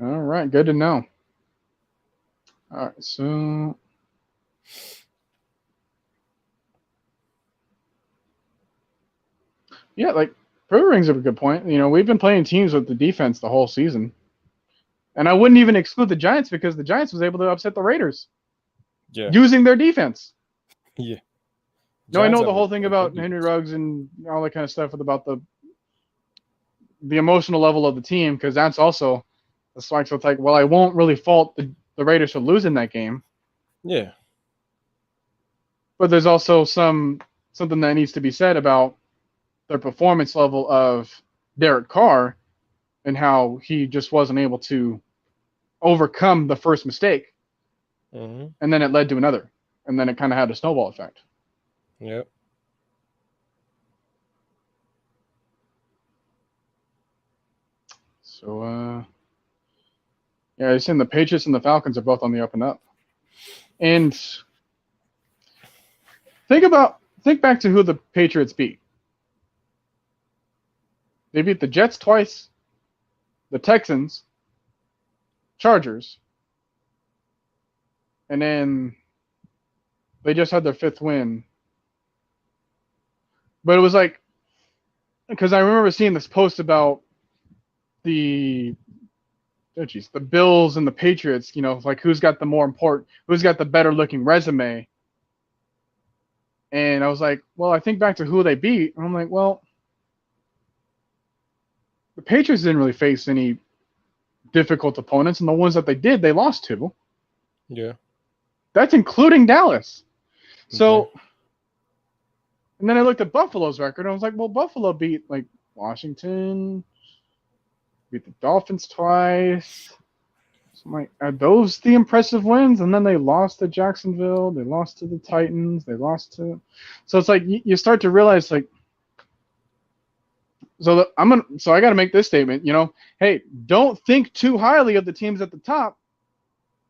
All right, good to know. All right, so Yeah, like Brewer brings up a good point. You know, we've been playing teams with the defense the whole season. And I wouldn't even exclude the Giants because the Giants was able to upset the Raiders Yeah, using their defense. yeah. No, I Giants know have the whole thing a good about Henry defense. Ruggs and all that kind of stuff about the emotional level of the team, because that's also the swag. So it's like, well, I won't really fault the Raiders for losing that game, Yeah, but there's also something that needs to be said about the performance level of Derek Carr and how he just wasn't able to overcome the first mistake, mm-hmm. and then it led to another, and then it kind of had a snowball effect. Yep. So, yeah, I saying the Patriots and the Falcons are both on the up and up. And think back to who the Patriots beat. They beat the Jets twice, the Texans, Chargers, and then they just had their 5th win. But it was like, because I remember seeing this post about the Bills and the Patriots, you know, like who's got the better looking resume. And I was like, well, I think back to who they beat, and I'm like, well, the Patriots didn't really face any difficult opponents, and the ones that they did, they lost to. Yeah. That's including Dallas. So, Yeah. and then I looked at Buffalo's record, and I was like, well, Buffalo beat like Washington, beat the Dolphins twice. So I'm like, are those the impressive wins? And then they lost to Jacksonville, they lost to the Titans, they lost to. So it's like you start to realize like. So I got to make this statement. You know, hey, don't think too highly of the teams at the top,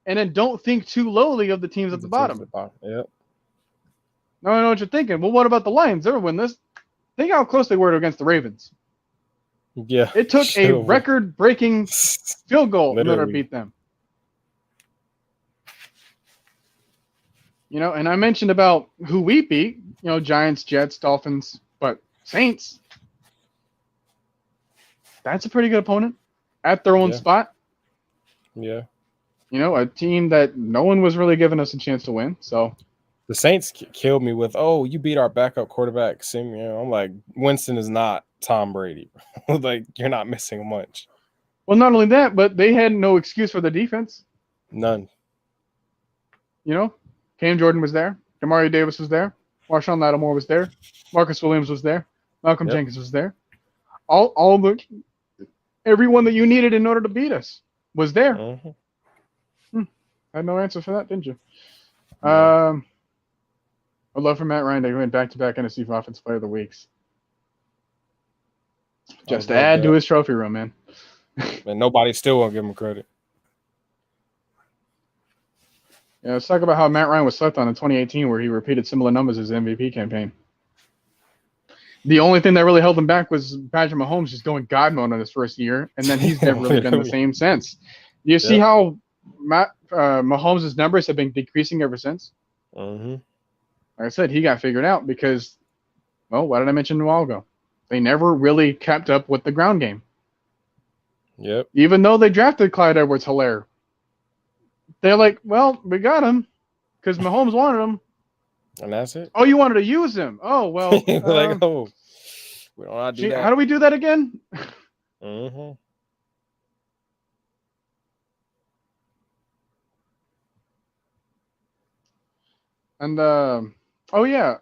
and then don't think too lowly of the teams at the bottom. Yep. Now I know what you're thinking. Well, what about the Lions? They're win this. Think how close they were against the Ravens. Yeah. It took a record-breaking field goal in order to beat them. You know, and I mentioned about who we beat. You know, Giants, Jets, Dolphins, but Saints. That's a pretty good opponent at their own spot. Yeah. You know, a team that no one was really giving us a chance to win. So the Saints killed me with, oh, you beat our backup quarterback, Simeon. I'm like, Winston is not Tom Brady. Like, you're not missing much. Well, not only that, but they had no excuse for the defense. None. You know, Cam Jordan was there. Demario Davis was there. Marshawn Lattimore was there. Marcus Williams was there. Malcolm Jenkins was there. Everyone that you needed in order to beat us was there. Mm-hmm. Had no answer for that, didn't you? I'd love for Matt Ryan to win back-to-back NFC Offensive Player of the Weeks. Just to add to his trophy room, man. And nobody still won't give him credit. Yeah, let's talk about how Matt Ryan was slept on in 2018, where he repeated similar numbers as MVP campaign. The only thing that really held him back was Patrick Mahomes just going God mode in his first year, and then he's never really been the same since. You see how Mahomes' numbers have been decreasing ever since? Mm-hmm. Like I said, he got figured out because, well, what did I mention a while ago? They never really kept up with the ground game. Yep. Even though they drafted Clyde Edwards-Helaire, they're like, well, we got him because Mahomes wanted him. And that's it. Oh, you wanted to use him? Oh, well. Like, oh, we don't know how to do that. How do we do that again? Mm-hmm. And, oh, yeah.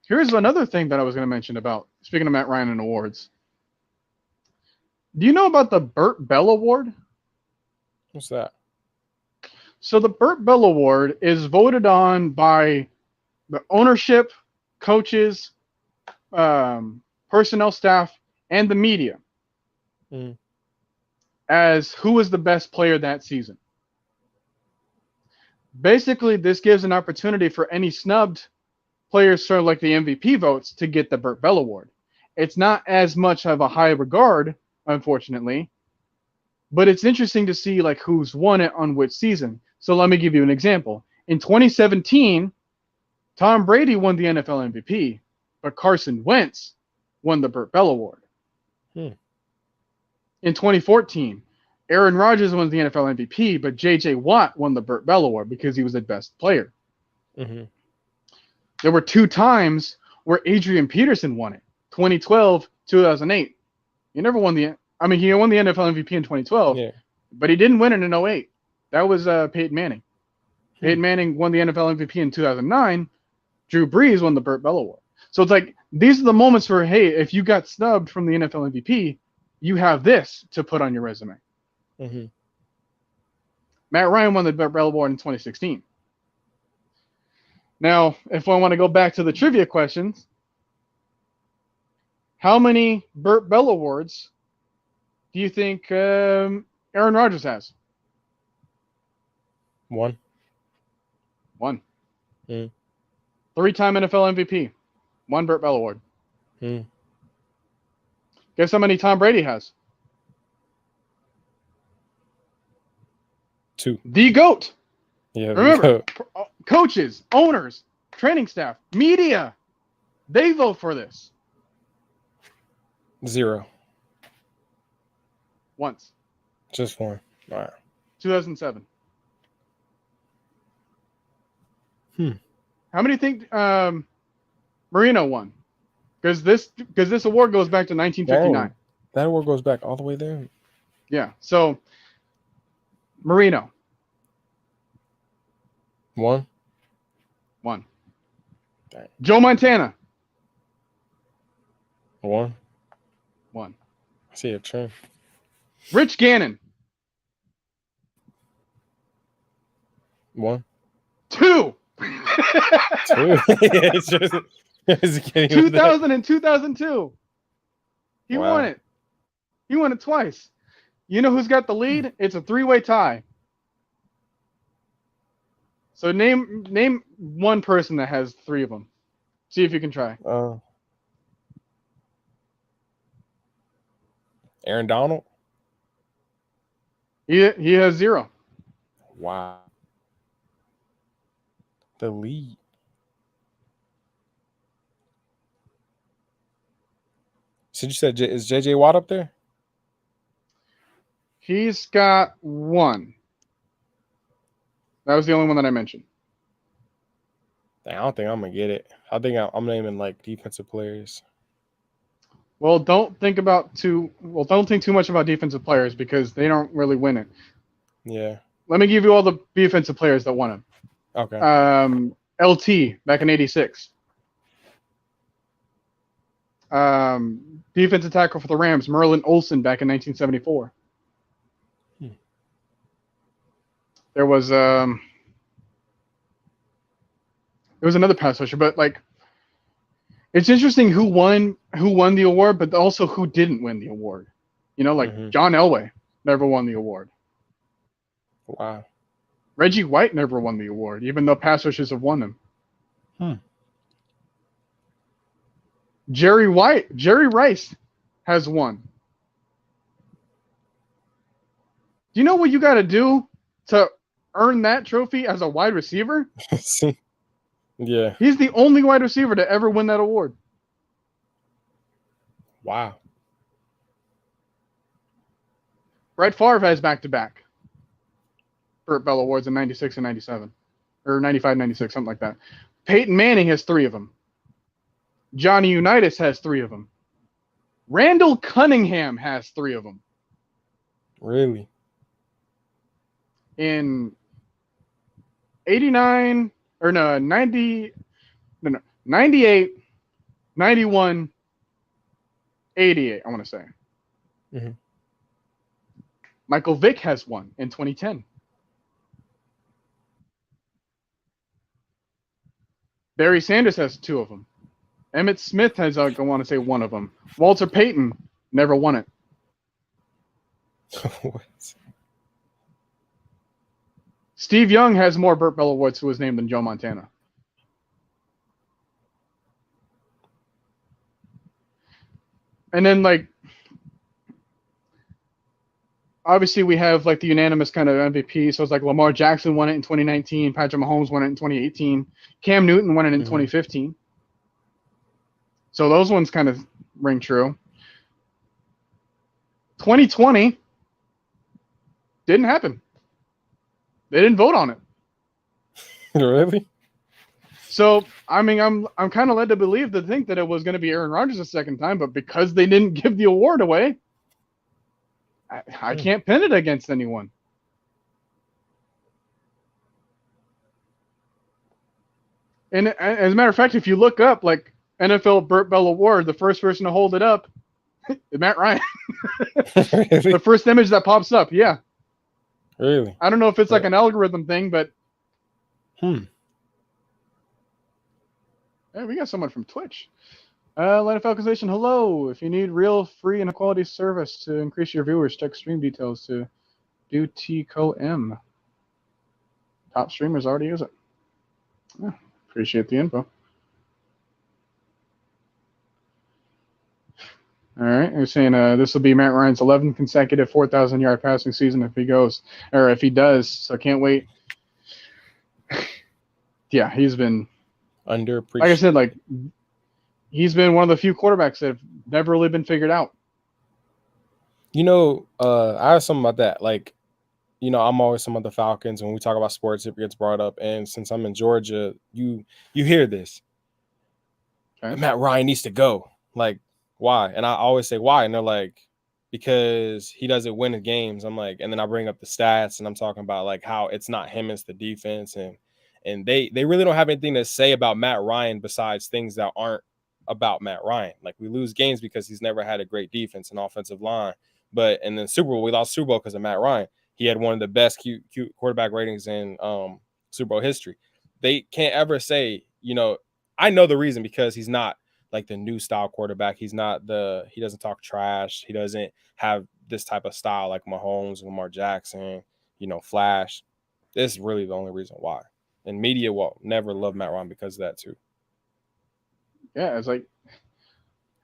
Here's another thing that I was going to mention about, speaking of Matt Ryan and awards. Do you know about the Burt Bell Award? What's that? So the Burt Bell Award is voted on by the ownership, coaches, personnel staff, and the media as who was the best player that season. Basically, this gives an opportunity for any snubbed players, sort of like the MVP votes, to get the Burt Bell Award. It's not as much of a high regard, unfortunately, but it's interesting to see like who's won it on which season. So let me give you an example. In 2017, Tom Brady won the NFL MVP, but Carson Wentz won the Burt Bell Award. Hmm. In 2014, Aaron Rodgers won the NFL MVP, but J.J. Watt won the Burt Bell Award because he was the best player. Mm-hmm. There were 2 times where Adrian Peterson won it. 2012, 2008. He never won he won the NFL MVP in 2012, but he didn't win it in 08. That was Peyton Manning. Peyton Manning won the NFL MVP in 2009. Drew Brees won the Burt Bell Award. So it's like, these are the moments where, hey, if you got snubbed from the NFL MVP, you have this to put on your resume. Mm-hmm. Matt Ryan won the Burt Bell Award in 2016. Now, if I want to go back to the trivia questions, how many Burt Bell Awards do you think Aaron Rodgers has? 1. 1. Mm. 3-time NFL MVP. 1 Burt Bell Award. Mm. Guess how many Tom Brady has? 2. The GOAT. Yeah. Remember, coaches, owners, training staff, media, they vote for this. 0. Once. Just 1. All right. 2007. How many think Marino won? Because this award goes back to 1959. Dang. That award goes back all the way there. Yeah. So Marino. 1. Dang. Joe Montana. 1. I see a trend. Rich Gannon. 1. 2. 2. it's 2000 and 2002. He won it. He won it twice. You know who's got the lead? It's a 3-way tie. So name one person that has 3 of them. See if you can try. Aaron Donald? He has 0. Wow. The lead. So you said is J.J. Watt up there? He's got 1. That was the only one that I mentioned. I don't think I'm going to get it. I think I'm naming like defensive players. Well, don't think too much about defensive players because they don't really win it. Yeah. Let me give you all the defensive players that won it. Okay. LT back in '86. Defensive tackle for the Rams, Merlin Olsen back in 1974. There was another pass rusher, but like it's interesting who won the award, but also who didn't win the award. You know, like John Elway never won the award. Wow. Reggie White never won the award, even though pass rushers have won them. Jerry Rice has won. Do you know what you got to do to earn that trophy as a wide receiver? Yeah. He's the only wide receiver to ever win that award. Wow. Brett Favre has back-to-back Burt Bell Awards in 96 and 97. Or 95, 96, something like that. Peyton Manning has 3 of them. Johnny Unitas has 3 of them. Randall Cunningham has 3 of them. Really? In 98, 91, 88, I want to say. Michael Vick has 1 in 2010. Barry Sanders has 2 of them. Emmitt Smith has, I want to say, 1 of them. Walter Payton never won it. What? Steve Young has more Burt Bell Awards to his name than Joe Montana. And then, like, obviously we have, like, the unanimous kind of MVP. So it's like Lamar Jackson won it in 2019. Patrick Mahomes won it in 2018. Cam Newton won it in 2015. So those ones kind of ring true. 2020 didn't happen. They didn't vote on it. Really? So, I mean, I'm kind of led to think that it was going to be Aaron Rodgers a second time, but because they didn't give the award away, I can't pin it against anyone. And as a matter of fact, if you look up like NFL Burt Bell Award, the first person to hold it up is Matt Ryan. Really? The first image that pops up, yeah. Really? I don't know if it's like an algorithm thing, but Hey, we got someone from Twitch. Atlanta Falcons Nation, hello. If you need real, free, and quality service to increase your viewers, check stream details to do TCOM. Top streamers already use it. Yeah, appreciate the info. All right, you're saying this will be Matt Ryan's 11th consecutive 4,000-yard passing season if he goes, or if he does. So can't wait. Yeah, he's been underappreciated. Like I said, like he's been one of the few quarterbacks that have never really been figured out. You know, I have something about that. Like, you know, I'm always talking about the Falcons. When we talk about sports, it gets brought up. And since I'm in Georgia, you hear this. Okay. Matt Ryan needs to go. Like, why? And I always say why. And they're like, because he doesn't win the games. I'm like, and then I bring up the stats and I'm talking about like how it's not him, it's the defense. And they really don't have anything to say about Matt Ryan besides things that aren't about Matt Ryan. Like, we lose games because he's never had a great defense and offensive line. But and then Super Bowl, we lost Super Bowl because of Matt Ryan. He had one of the best Q quarterback ratings in Super Bowl history. They can't ever say, you know, I know the reason, because he's not like the new style quarterback. He doesn't talk trash. He doesn't have this type of style like Mahomes, Lamar Jackson, you know, Flash. This is really the only reason why. And media will never love Matt Ryan because of that too. Yeah, it's like,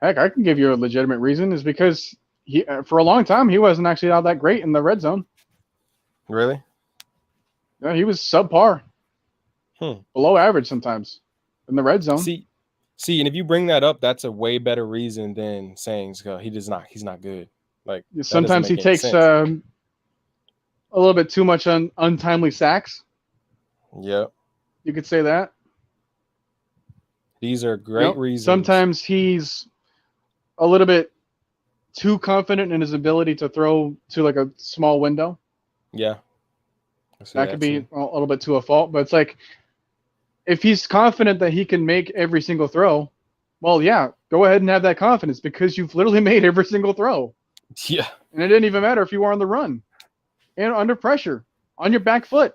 heck, I can give you a legitimate reason. Is because he, for a long time, he wasn't actually all that great in the red zone. Really? Yeah, he was subpar, below average sometimes in the red zone. See, and if you bring that up, that's a way better reason than saying he's not good. Like, sometimes he takes a little bit too much untimely sacks. Yep. You could say that. These are great reasons. Sometimes he's a little bit too confident in his ability to throw to like a small window. Yeah. That could be a little bit to a fault, but it's like, if he's confident that he can make every single throw, well, yeah, go ahead and have that confidence, because you've literally made every single throw. Yeah. And it didn't even matter if you were on the run and under pressure, on your back foot.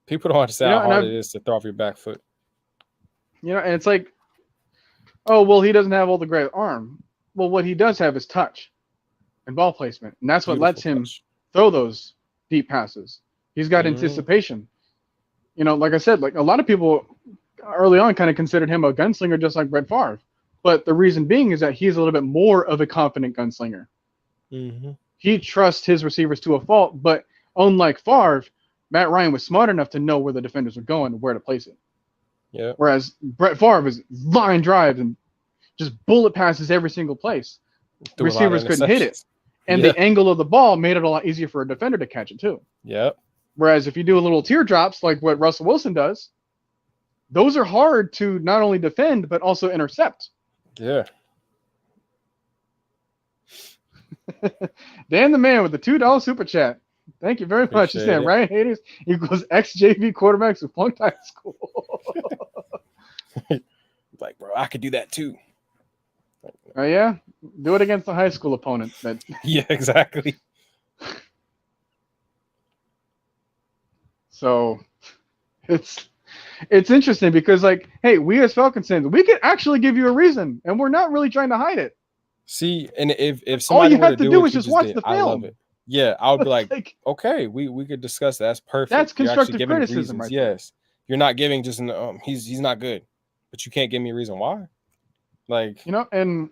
People don't understand how hard it is to throw off your back foot. You know, and it's like, oh, well, he doesn't have all the great arm. Well, what he does have is touch and ball placement, and that's what lets him throw those deep passes. He's got anticipation. You know, like I said, like a lot of people early on kind of considered him a gunslinger, just like Brett Favre. But the reason being is that he's a little bit more of a confident gunslinger. He trusts his receivers to a fault, but unlike Favre, Matt Ryan was smart enough to know where the defenders were going and where to place it. Yeah. Whereas Brett Favre was line drives and just bullet passes every single place. Receivers couldn't hit it. And the angle of the ball made it a lot easier for a defender to catch it too. Yep. Whereas if you do a little teardrops like what Russell Wilson does, those are hard to not only defend but also intercept. Yeah. Dan the man with the $2 super chat. Thank you very much. He's saying Ryan Hayes equals ex-JV quarterbacks who flunked high school. Like, bro, I could do that too. Oh, yeah? Do it against the high school opponent. Yeah, exactly. So it's interesting because, like, hey, we as Falcons fans, we could actually give you a reason, and we're not really trying to hide it. See, and if somebody all you have to do is just watch the film. I love it. Yeah, I would be like, okay, we could discuss that. That's perfect. That's constructive criticism, right? Yes, you're not giving just he's not good, but you can't give me a reason why. Like, you know, and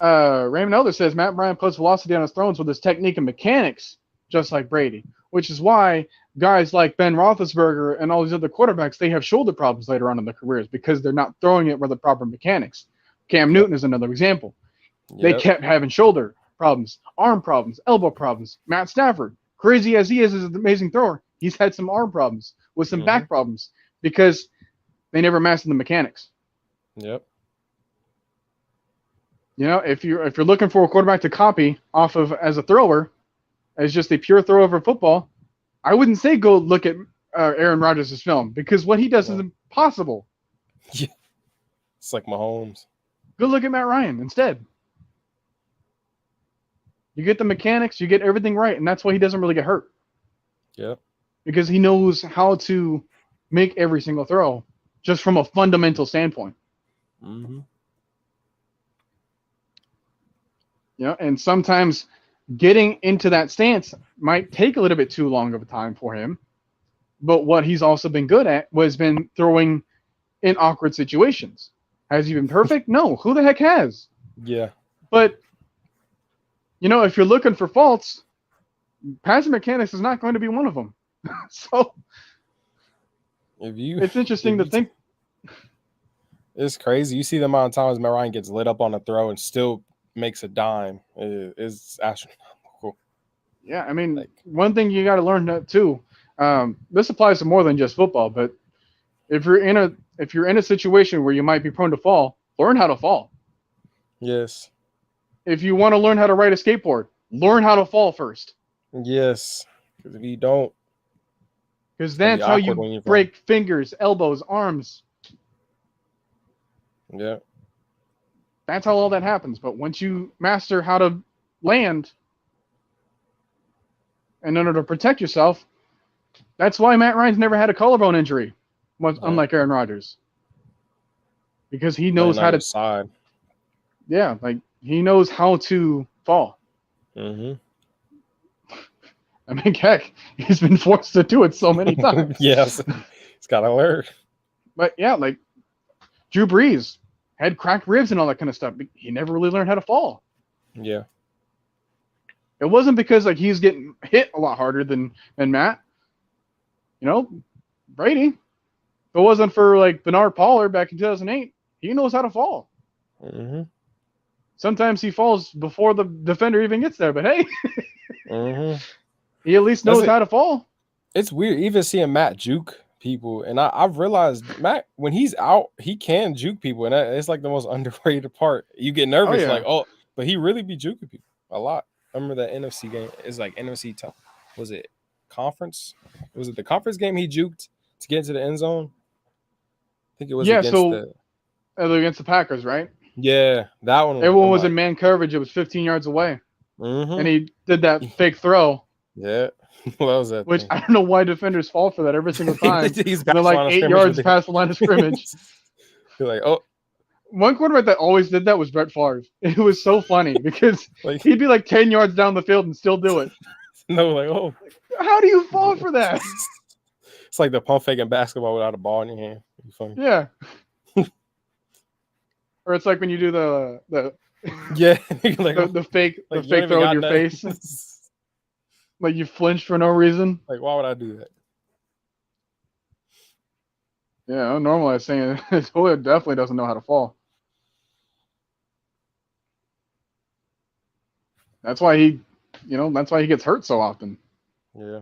Raymond Elder says Matt Ryan puts velocity on his throws with his technique and mechanics, just like Brady, which is why guys like Ben Roethlisberger and all these other quarterbacks, they have shoulder problems later on in their careers because they're not throwing it with the proper mechanics. Cam Newton is another example. They kept having shoulder problems, arm problems, elbow problems. Matt Stafford, crazy as he is an amazing thrower, he's had some arm problems with some back problems because they never mastered the mechanics. Yep. You know, if you're looking for a quarterback to copy off of as a thrower, as just a pure thrower of football, I wouldn't say go look at Aaron Rodgers' film because what he does is impossible. Yeah. It's like Mahomes. Go look at Matt Ryan instead. You get the mechanics, you get everything right, and that's why he doesn't really get hurt. Yeah. Because he knows how to make every single throw just from a fundamental standpoint. Mm-hmm. You know, and sometimes getting into that stance might take a little bit too long of a time for him. But what he's also been good at was been throwing in awkward situations. Has he been perfect? No. Who the heck has? Yeah. But, you know, if you're looking for faults, passing mechanics is not going to be one of them. So it's interesting to think. It's crazy. You see the amount of times Matt Ryan gets lit up on a throw and still makes a dime. It's astronomical. Yeah, I mean, one thing you got to learn too. This applies to more than just football, but if you're in a situation where you might be prone to fall, learn how to fall. Yes. If you want to learn how to ride a skateboard, learn how to fall first. Yes, because if you don't, because that's how you break fingers, elbows, arms. Yeah. That's how all that happens. But once you master how to land in order to protect yourself, that's why Matt Ryan's never had a collarbone injury, unlike Aaron Rodgers. Because he knows how to side. Yeah, like he knows how to fall. Mm-hmm. I mean, heck, he's been forced to do it so many times. Yes, he's got to learn. But yeah, like Drew Brees had cracked ribs and all that kind of stuff. But he never really learned how to fall. Yeah. It wasn't because like he's getting hit a lot harder than Matt. You know, Brady. If it wasn't for like Bernard Pollard back in 2008, he knows how to fall. Mm-hmm. Sometimes he falls before the defender even gets there, but hey, mm-hmm. He at least knows how to fall. It's weird even seeing Matt juke people, and I've realized Matt, when he's out, he can juke people, and it's like the most underrated part. You get nervous, but he really be juking people a lot. I remember that NFC game. It's like NFC time. Was it conference? Was it the conference game he juked to get into the end zone? I think it was against Yeah, that one. Everyone was in man coverage. It was 15 yards away, and he did that fake throw. Yeah, what was that? Which I don't know why defenders fall for that every single time. They're like 8 yards past the line of scrimmage. You're like, oh. One quarterback that always did that was Bert Favre. It was so funny because he'd be like 10 yards down the field and still do it. No, like, oh. How do you fall for that? It's like the pump fake in basketball without a ball in your hand. It'd be funny. Yeah. Or it's like when you do the like, the fake throw in your face. Like you flinch for no reason. Like, why would I do that? Yeah, normally I was saying Julio definitely doesn't know how to fall. That's why he gets hurt so often. Yeah.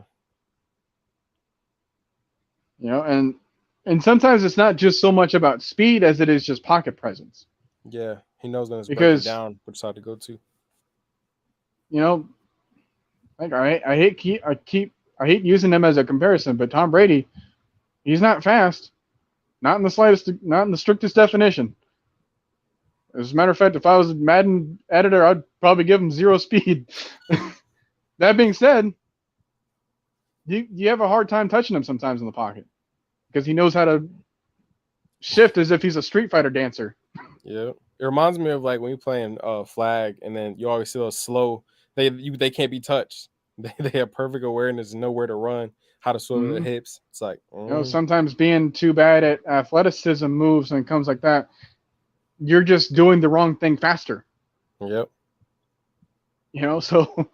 You know, and sometimes it's not just so much about speed as it is just pocket presence. Yeah, he knows when it's breaking down which side to go to. You know, like I hate using them as a comparison, but Tom Brady, he's not fast, not in the strictest definition. As a matter of fact, if I was a Madden editor, I'd probably give him 0 speed. That being said, you have a hard time touching him sometimes in the pocket because he knows how to shift as if he's a Street Fighter dancer. Yeah, it reminds me of like when you're playing flag, and then you always see those slow. They can't be touched. They have perfect awareness and know where to run, how to swivel their hips. It's like you know, sometimes being too bad at athleticism moves and comes like that, you're just doing the wrong thing faster. Yep. You know, so.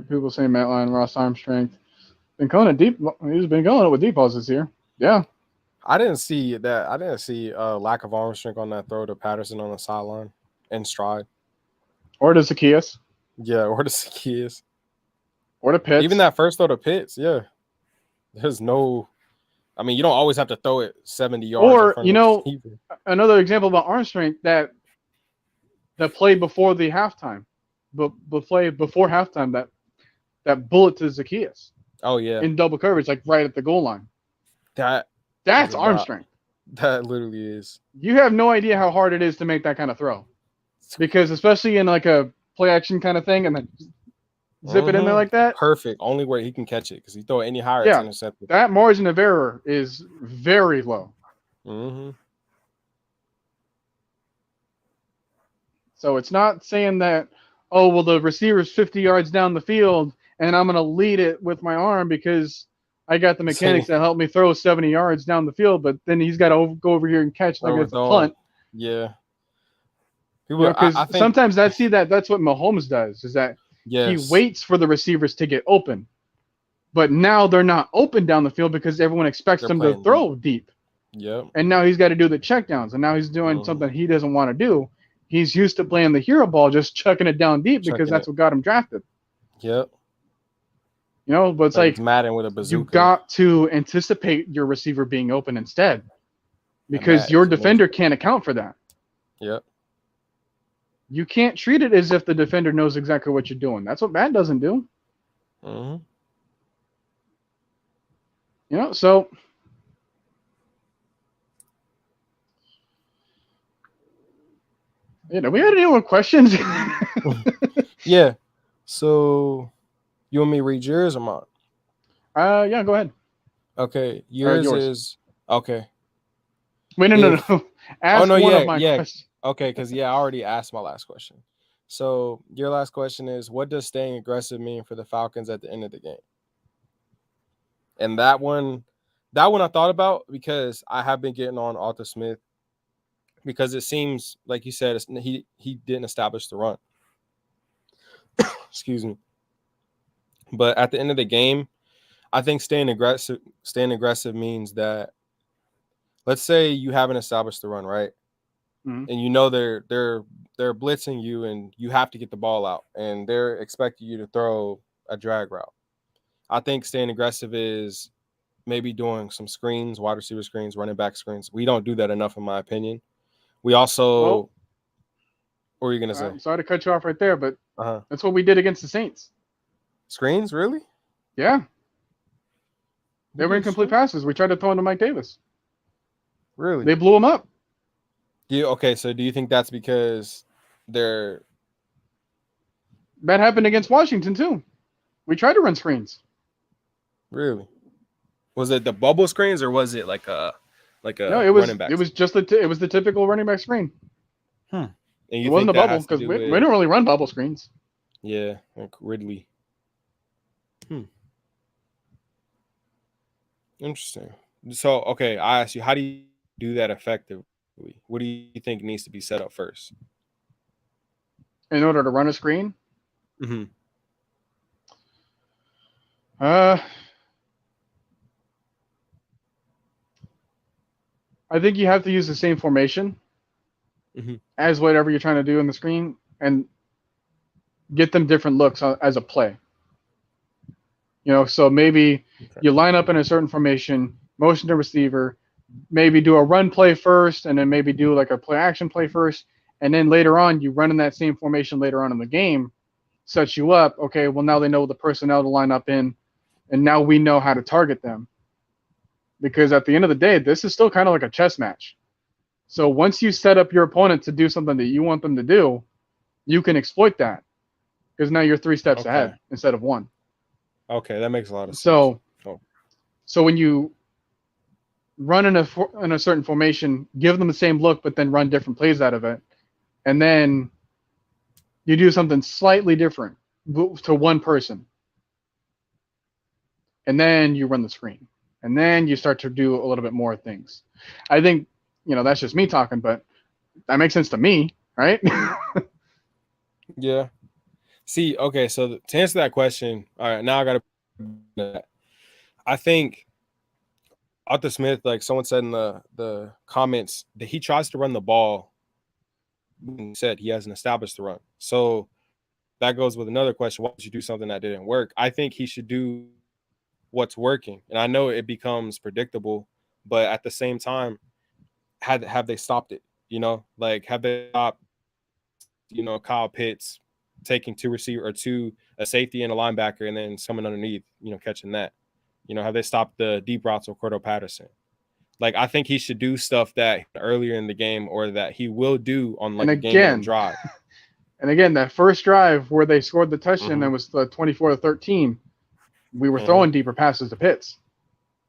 People say Matt Lyon, Ross arm strength. Been going it deep. He's been going it with deep balls this year. Yeah. I didn't see that. I didn't see a lack of arm strength on that throw to Patterson on the sideline in stride. Or to Zacchaeus. Yeah, or to Zacchaeus. Or to Pitts. Even that first throw to Pitts, yeah. There's no. I mean, you don't always have to throw it 70 yards. Or, another example about arm strength, that play before the halftime. The play before halftime, that bullet to Zacchaeus. Oh, yeah. In double coverage, like right at the goal line. That's arm strength. That literally is. You have no idea how hard it is to make that kind of throw. Because especially in like a play action kind of thing and then zip it in there like that. Perfect. Only where he can catch it, because he throw it any higher, it's intercepted. That margin of error is very low. Mm-hmm. So it's not saying that, oh, well, the receiver's 50 yards down the field and I'm going to lead it with my arm because I got the mechanics that help me throw 70 yards down the field, but then he's got to go over here and catch like it's a punt. Yeah. Because sometimes that's what Mahomes does, is that he waits for the receivers to get open. But now they're not open down the field because everyone expects them to throw deep. Yep. And now he's got to do the checkdowns, and now he's doing something he doesn't want to do. He's used to playing the hero ball, just chucking it down deep because that's what got him drafted. Yep. But it's like Madden with a bazooka. You got to anticipate your receiver being open instead, because your defender can't account for that. Yep. You can't treat it as if the defender knows exactly what you're doing. That's what Matt doesn't do. Mm-hmm. So do we have any more questions? Yeah. So you want me to read yours or mine? Yeah, go ahead. Okay. Yours is okay. Wait, no. Ask one of my questions. Okay, because I already asked my last question. So your last question is, what does staying aggressive mean for the Falcons at the end of the game? And that one I thought about because I have been getting on Arthur Smith, because it seems like you said he didn't establish the run. Excuse me. But at the end of the game, I think staying aggressive means that, let's say you haven't established the run, right? Mm-hmm. And they're blitzing you and you have to get the ball out and they're expecting you to throw a drag route. I think staying aggressive is maybe doing some screens, wide receiver screens, running back screens. We don't do that enough, in my opinion. We also what were you gonna say? I'm sorry to cut you off right there, but that's what we did against the Saints. Screens, really? Yeah. They were incomplete passes. We tried to throw into Mike Davis. Really? They blew him up. So do you think that's because they're... That happened against Washington too. We tried to run screens. Really? Was it the bubble screens or was it like a no, it was running back? It was just the typical running back screen. And it wasn't a bubble because we don't really run bubble screens. Yeah, like Ridley. Interesting. So, okay, I ask you, how do you do that effectively? What do you think needs to be set up first? In order to run a screen? Mm-hmm. I think you have to use the same formation as whatever you're trying to do in the screen and get them different looks as a play. So maybe you line up in a certain formation, motion to receiver, maybe do a run play first, and then maybe do like a play action play first, and then later on you run in that same formation later on in the game, sets you up. Okay, well now they know the personnel to line up in, and now we know how to target them. Because at the end of the day, this is still kind of like a chess match. So once you set up your opponent to do something that you want them to do, you can exploit that. Because now you're 3 steps ahead instead of 1. Okay, that makes a lot of sense. So when you run in a certain formation, give them the same look, but then run different plays out of it, and then you do something slightly different to one person, and then you run the screen, and then you start to do a little bit more things. I think that's just me talking, but that makes sense to me, right? Yeah. See, okay, so to answer that question, all right, now I got to. I think Arthur Smith, like someone said in the comments, that he tries to run the ball. He said he hasn't established the run, so that goes with another question: why did you do something that didn't work? I think he should do what's working, and I know it becomes predictable, but at the same time, have they stopped it? You know, like have they stopped? You know, Kyle Pitts taking a safety and a linebacker, and then someone underneath, you know, catching that. You know, have they stopped the deep routes of Cordell Patterson? Like, I think he should do stuff that earlier in the game, or that he will do on like a game-winning drive. And again, that first drive where they scored the touchdown, that was the 24-13. We were throwing deeper passes to Pitts.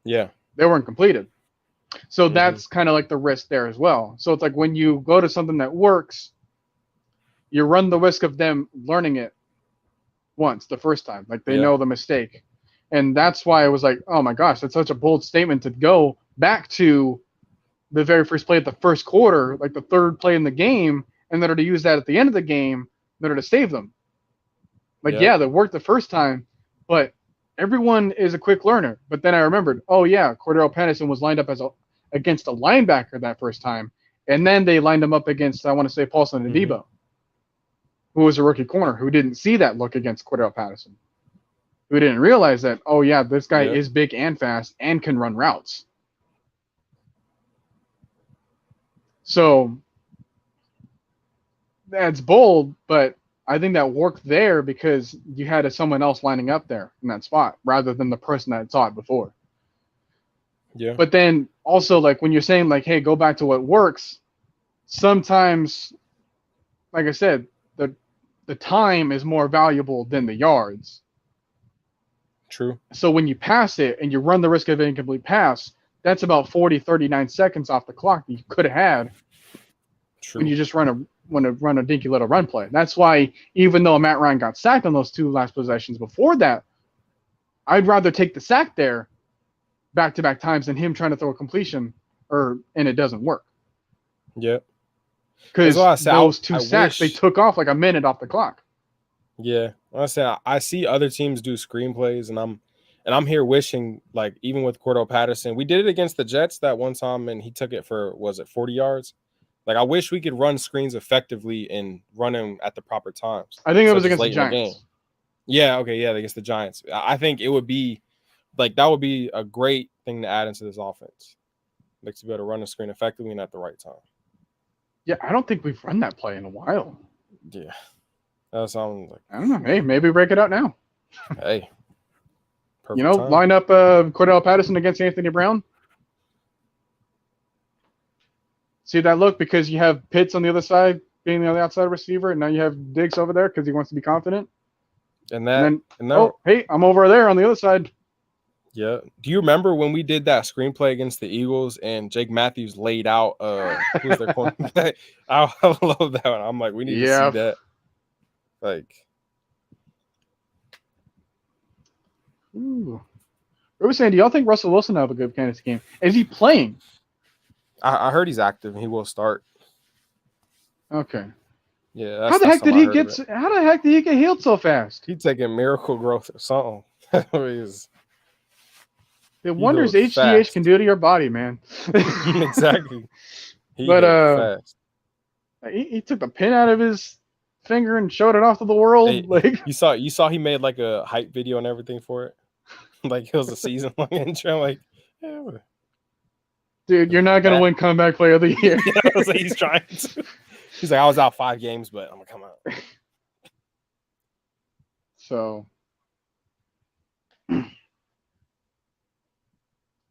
Yeah, they weren't completed. So that's kind of like the risk there as well. So it's like when you go to something that works, you run the risk of them learning it once, the first time. Like they know the mistake. And that's why I was like, oh my gosh, that's such a bold statement to go back to the very first play of the first quarter, like the third play in the game, in order to use that at the end of the game in order to save them. Like, yeah, that worked the first time, but everyone is a quick learner. But then I remembered, oh yeah, Cordell Patterson was lined up against a linebacker that first time, and then they lined him up against, I want to say, Paulson and Debo, who was a rookie corner, who didn't see that look against Cordell Patterson, who didn't realize that, oh yeah, this guy is big and fast and can run routes. So that's bold, but I think that worked there because you had someone else lining up there in that spot rather than the person that saw it before. Yeah. But then also, like, when you're saying, like, hey, go back to what works, sometimes, like I said, the time is more valuable than the yards. True. So when you pass it and you run the risk of an incomplete pass, that's about 39 seconds off the clock that you could have had. True. When you just run a dinky little run play. That's why, even though Matt Ryan got sacked on those two last possessions before that, I'd rather take the sack there back-to-back times than him trying to throw a completion and it doesn't work. Yep. Because those two sacks, they took off like a minute off the clock. Yeah. I say I see other teams do screenplays, and I'm here wishing, like, even with Cordell Patterson, we did it against the Jets that one time, and he took it for, was it 40 yards? Like, I wish we could run screens effectively and run them at the proper times. I think it was against the Giants. Yeah, okay, yeah, against the Giants. I think it would be, like, that would be a great thing to add into this offense. Like, to be able to run a screen effectively and at the right time. Yeah, I don't think we've run that play in a while. Yeah. That sounds like, I don't know. Hey, maybe break it out now. Hey. Line up Cordell Patterson against Anthony Brown. See that look, because you have Pitts on the other side being the outside receiver, and now you have Diggs over there because he wants to be confident. Hey, I'm over there on the other side. Yeah. Do you remember when we did that screenplay against the Eagles and Jake Matthews laid out who's their cornerback? I love that one. I'm like, we need to see that. Like, ooh. We were saying, do y'all think Russell Wilson will have a good fantasy game? Is he playing? I heard he's active and he will start. Okay. Yeah. How the heck did he get healed so fast? He's taking miracle growth or something. The wonders HGH can do to your body, man. Exactly. But he took the pin out of his finger and showed it off to the world. Hey, like you saw he made like a hype video and everything for it. Like, it was a season-long intro. Like, yeah. Dude, you're not gonna win comeback player of the year. Yeah, I was like, he's trying to. He's like, I was out 5 games, but I'm gonna come out. So,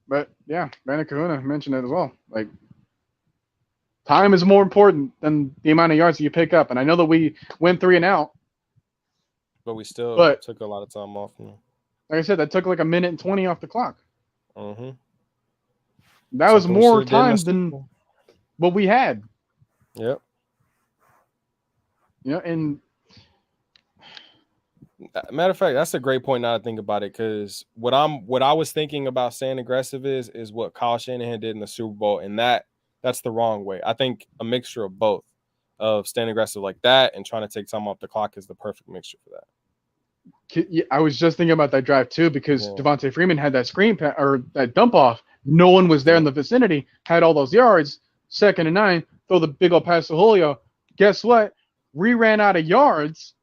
but yeah, Brandon Kahuna mentioned it as well. Like, time is more important than the amount of yards that you pick up. And I know that we went 3 and out, but we still took a lot of time off. Like I said, that took like a minute and 20 off the clock. Mm-hmm. That was more time than what we had. Yep. And matter of fact, that's a great point now to think about it, because what I was thinking about staying aggressive is what Kyle Shanahan did in the Super Bowl, and that's the wrong way. I think a mixture of both. of staying aggressive like that and trying to take time off the clock is the perfect mixture for that. I was just thinking about that drive too because Devontae Freeman had that or that dump off. No one was there in the vicinity. Had all those yards. 2nd and 9. Throw the big old pass to Julio. Guess what? We ran out of yards.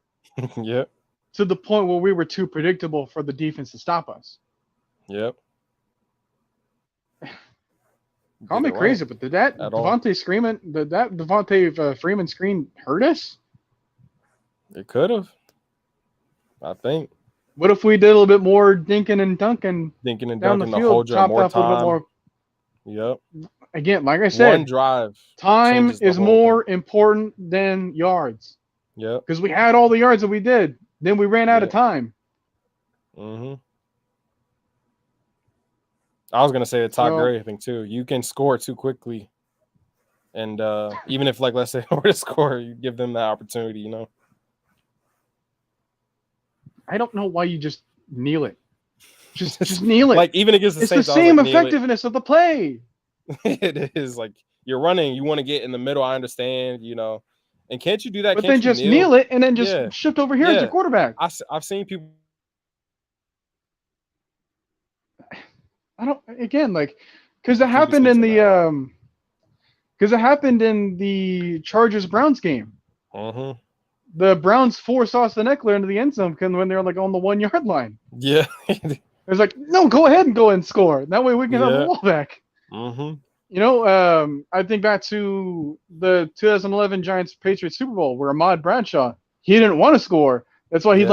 Yep. To the point where we were too predictable for the defense to stop us. Yep. Call me crazy, but did that Devontae Freeman screen hurt us? It could have. I think. What if we did a little bit more dinking and dunking down the field, chopped off a little bit more? Yep. Again, like I said, one drive. Time is more important than yards. Yep. Because we had all the yards that we did. Then we ran out of time. Mm-hmm. I was gonna say the Todd Gurley thing too. You can score too quickly, and even if, like, let's say we're to score, you give them that opportunity. You know. I don't know why you just kneel it. Just kneel it. Like, even against the Saints, it's the same effectiveness of the play. It is like you're running. You want to get in the middle. I understand. You know. And can't you do that? But then just kneel it and then just shift over here as your quarterback. I've seen people. I don't. Again, like, because it happened in the Chargers Browns game. Mm-hmm. The Browns forced Austin Eckler into the end zone when they were like on the 1 yard line. Yeah. It was like, no, go ahead and go and score. That way we can have the ball back. Mm-hmm. You know, I think back to the 2011 Giants-Patriots Super Bowl where Ahmad Bradshaw, he didn't want to score. That's why he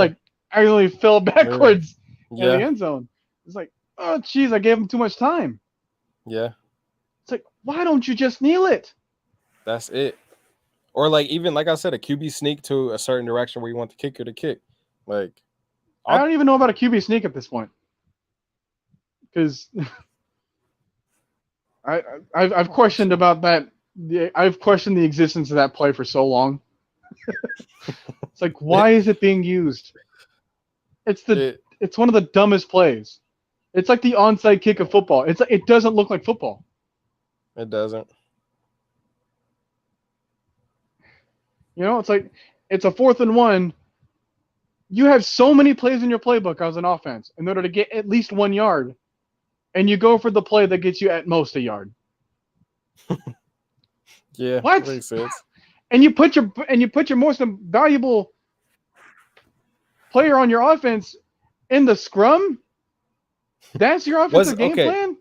actually fell backwards in the end zone. It's like, oh, geez, I gave him too much time. Yeah. It's like, why don't you just kneel it? That's it. Or, like, even, like I said, a QB sneak to a certain direction where you want the kicker to kick. Like, I don't even know about a QB sneak at this point. Because I've questioned about that. I've questioned the existence of that play for so long. It's like, why is it being used? It's one of the dumbest plays. It's like the onside kick of football. It doesn't look like football. It doesn't. You know, it's like it's a 4th and 1. You have so many plays in your playbook as an offense in order to get at least 1 yard. And you go for the play that gets you at most a yard. Yeah, what? Makes sense. And you put your most valuable player on your offense in the scrum. That's your offensive game plan.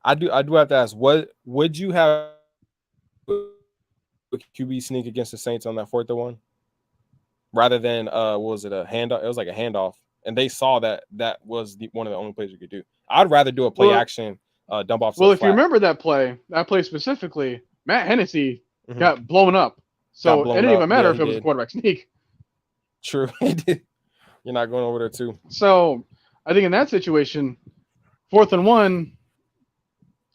I do have to ask. What would you have a QB sneak against the Saints on that 4th and 1, rather than what was it, a handoff? It was like a handoff, and they saw that was one of the only plays you could do. I'd rather do a play action dump off. Well, if you remember that play specifically, Matt Hennessy got blown up. So it didn't even matter if it was a quarterback sneak. True, he did. You're not going over there too. So I think in that situation, 4th and 1,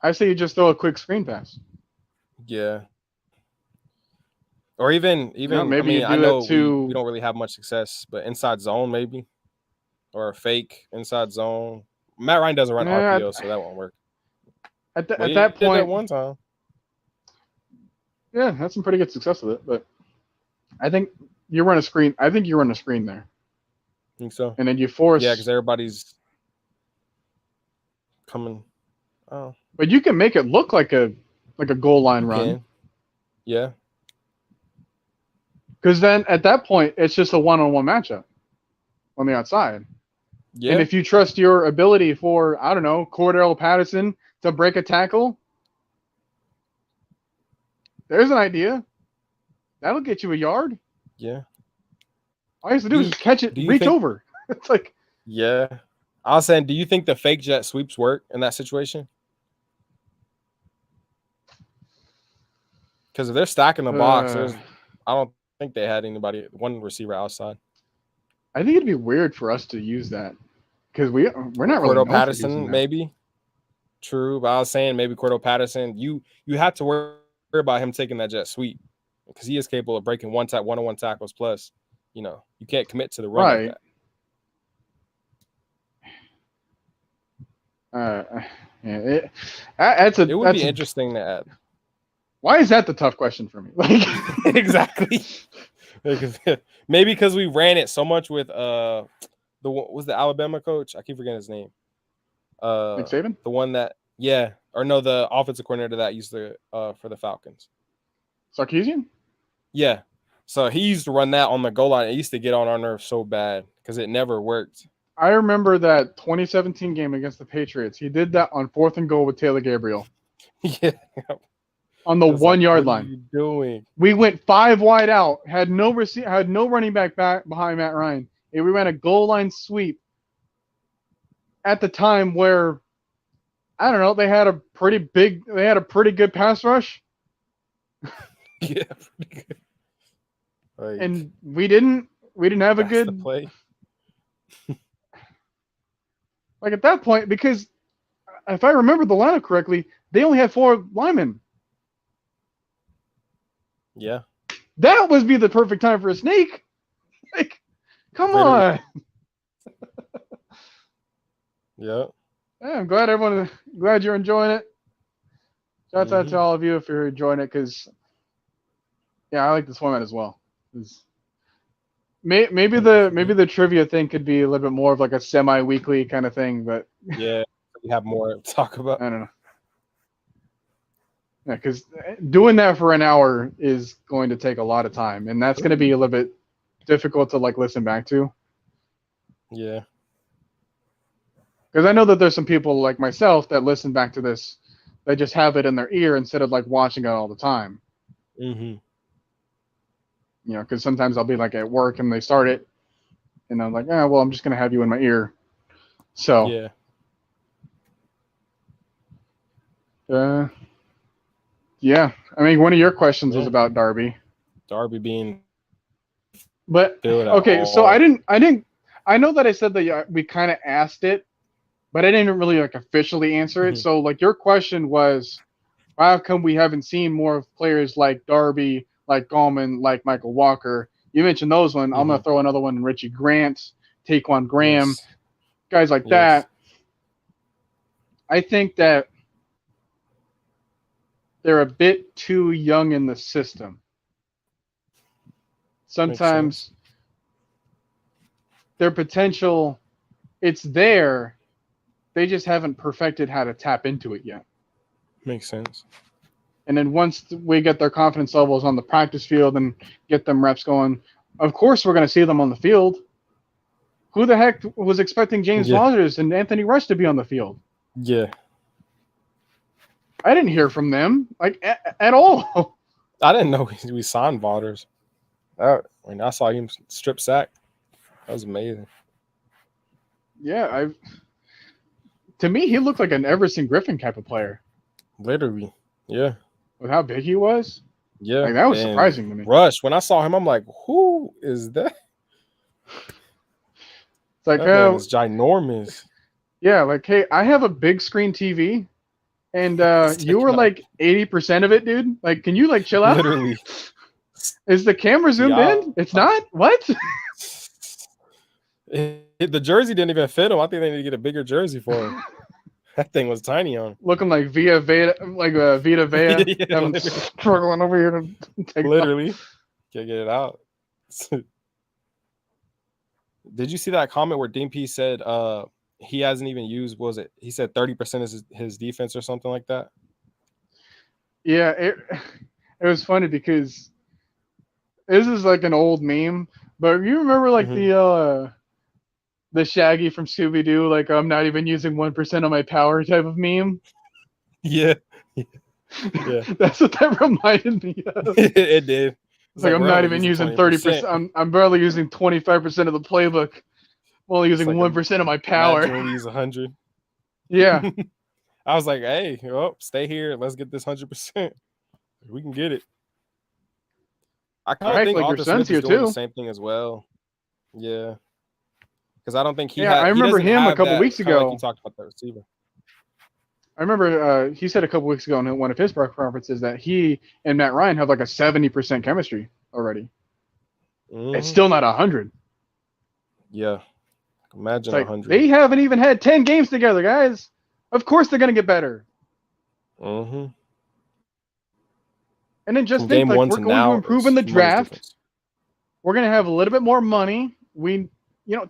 I say you just throw a quick screen pass. Yeah. Or even maybe I know we don't really have much success, but inside zone maybe, or a fake inside zone. Matt Ryan doesn't run RPO, so that won't work. At that point, did that one time. Yeah, had some pretty good success with it, but I think you run a screen. I think you run a screen there. Think so? And then you force. Yeah, because everybody's coming. Oh. But you can make it look like a goal line run. Yeah. Because then at that point, it's just a one-on-one matchup on the outside. Yeah. And if you trust your ability for, I don't know, Cordell Patterson to break a tackle, there's an idea. That'll get you a yard. Yeah. All you have to do is just catch it, reach over. It's like. Yeah. I was saying, do you think the fake jet sweeps work in that situation? Because if they're stacking the box, I don't think they had one receiver outside. I think it'd be weird for us to use that because we're not really. Cordell Patterson, maybe. True, but I was saying maybe Cordell Patterson. You have to worry about him taking that jet sweep because he is capable of breaking one-on-one tackles. Plus, you can't commit to the run like that. It would be interesting to add. Why is that the tough question for me? Like Exactly. Maybe because we ran it so much with was the Alabama coach? I keep forgetting his name. Nick Saban? The one that the offensive coordinator that used to for the Falcons. Sarkisian? Yeah. So he used to run that on the goal line. It used to get on our nerves so bad because it never worked. I remember that 2017 game against the Patriots. He did that on 4th and goal with Taylor Gabriel. Yeah. On the 1 yard line. What are you doing? We went 5 wide out, had no running back behind Matt Ryan. And we ran a goal line sweep at the time where, I don't know, they had a pretty good pass rush. Yeah, pretty good. Like, and we didn't have a good play. Like at that point, because if I remember the lineup correctly, they only had 4 linemen. Yeah. That would be the perfect time for a sneak. Like, come on. Yeah. I'm glad you're enjoying it. Shouts out to all of you if you're enjoying it, because I like this format as well. Maybe the trivia thing could be a little bit more of like a semi-weekly kind of thing, but yeah, we have more to talk about. I don't know. Yeah, because doing that for an hour is going to take a lot of time, and that's going to be a little bit difficult to like listen back to. Yeah. Because I know that there's some people like myself that listen back to this, they just have it in their ear instead of like watching it all the time. Mm-hmm. You know, because sometimes I'll be like at work and they start it, and I'm like, well, I'm just going to have you in my ear. So. Yeah. Yeah, I mean, one of your questions was about Darby. Darby being. But okay, so I know that I said that we kind of asked it, but I didn't really like officially answer it. So like your question was, how come we haven't seen more of players like Darby, like Gallman, like Michael Walker? You mentioned those one. I'm gonna throw another one: Richie Grant, Taquan Graham, guys like that. I think that they're a bit too young in the system. Sometimes their potential, it's there. They just haven't perfected how to tap into it yet. Makes sense. And then once we get their confidence levels on the practice field and get them reps going, of course we're going to see them on the field. Who the heck was expecting James Rodgers and Anthony Rush to be on the field? Yeah. I didn't hear from them like at all. I didn't know we signed Rodgers. When I saw him strip sack, that was amazing. Yeah, to me he looked like an Everson Griffin type of player. Literally, yeah. With how big he was, yeah, like, that was surprising to me. Rush, when I saw him, I'm like, who is that? It's like, that man is ginormous. Yeah, like, hey, I have a big screen TV. And you were like 80% of it, dude. Like, can you like chill out? Literally. Is the camera zoomed in? It's not? What? The jersey didn't even fit him. I think they need to get a bigger jersey for him. That thing was tiny on him. Looking like Vita Vea. I'm struggling over here to take literally. Can't get it out. Did you see that comment where Dean P said he hasn't even used, what was it? He said 30% is his defense or something like that. Yeah, it was funny because this is like an old meme, but you remember like the Shaggy from Scooby-Doo, like I'm not even using 1% of my power type of meme? Yeah. That's what that reminded me of. It did. It's like I'm not even using 30%. I'm barely using 25% of the playbook. I'm only using 1% of my power. Imagine when we use 100. Yeah. I was like, hey, stay here. Let's get this 100%. We can get it. I kind of think like Arthur your son's Smith is here doing too. the same thing as well. Yeah. Because I don't think I remember him a couple weeks ago. Like you talked about the receiver. I remember he said a couple weeks ago in one of his press conferences that he and Matt Ryan have like a 70% chemistry already. It's still not 100. Yeah. Imagine like 100. They haven't even had 10 games together, guys. Of course they're going to get better. And then just From think, game like, one we're to going to now, improve it's in the humongous draft. difference. We're going to have a little bit more money.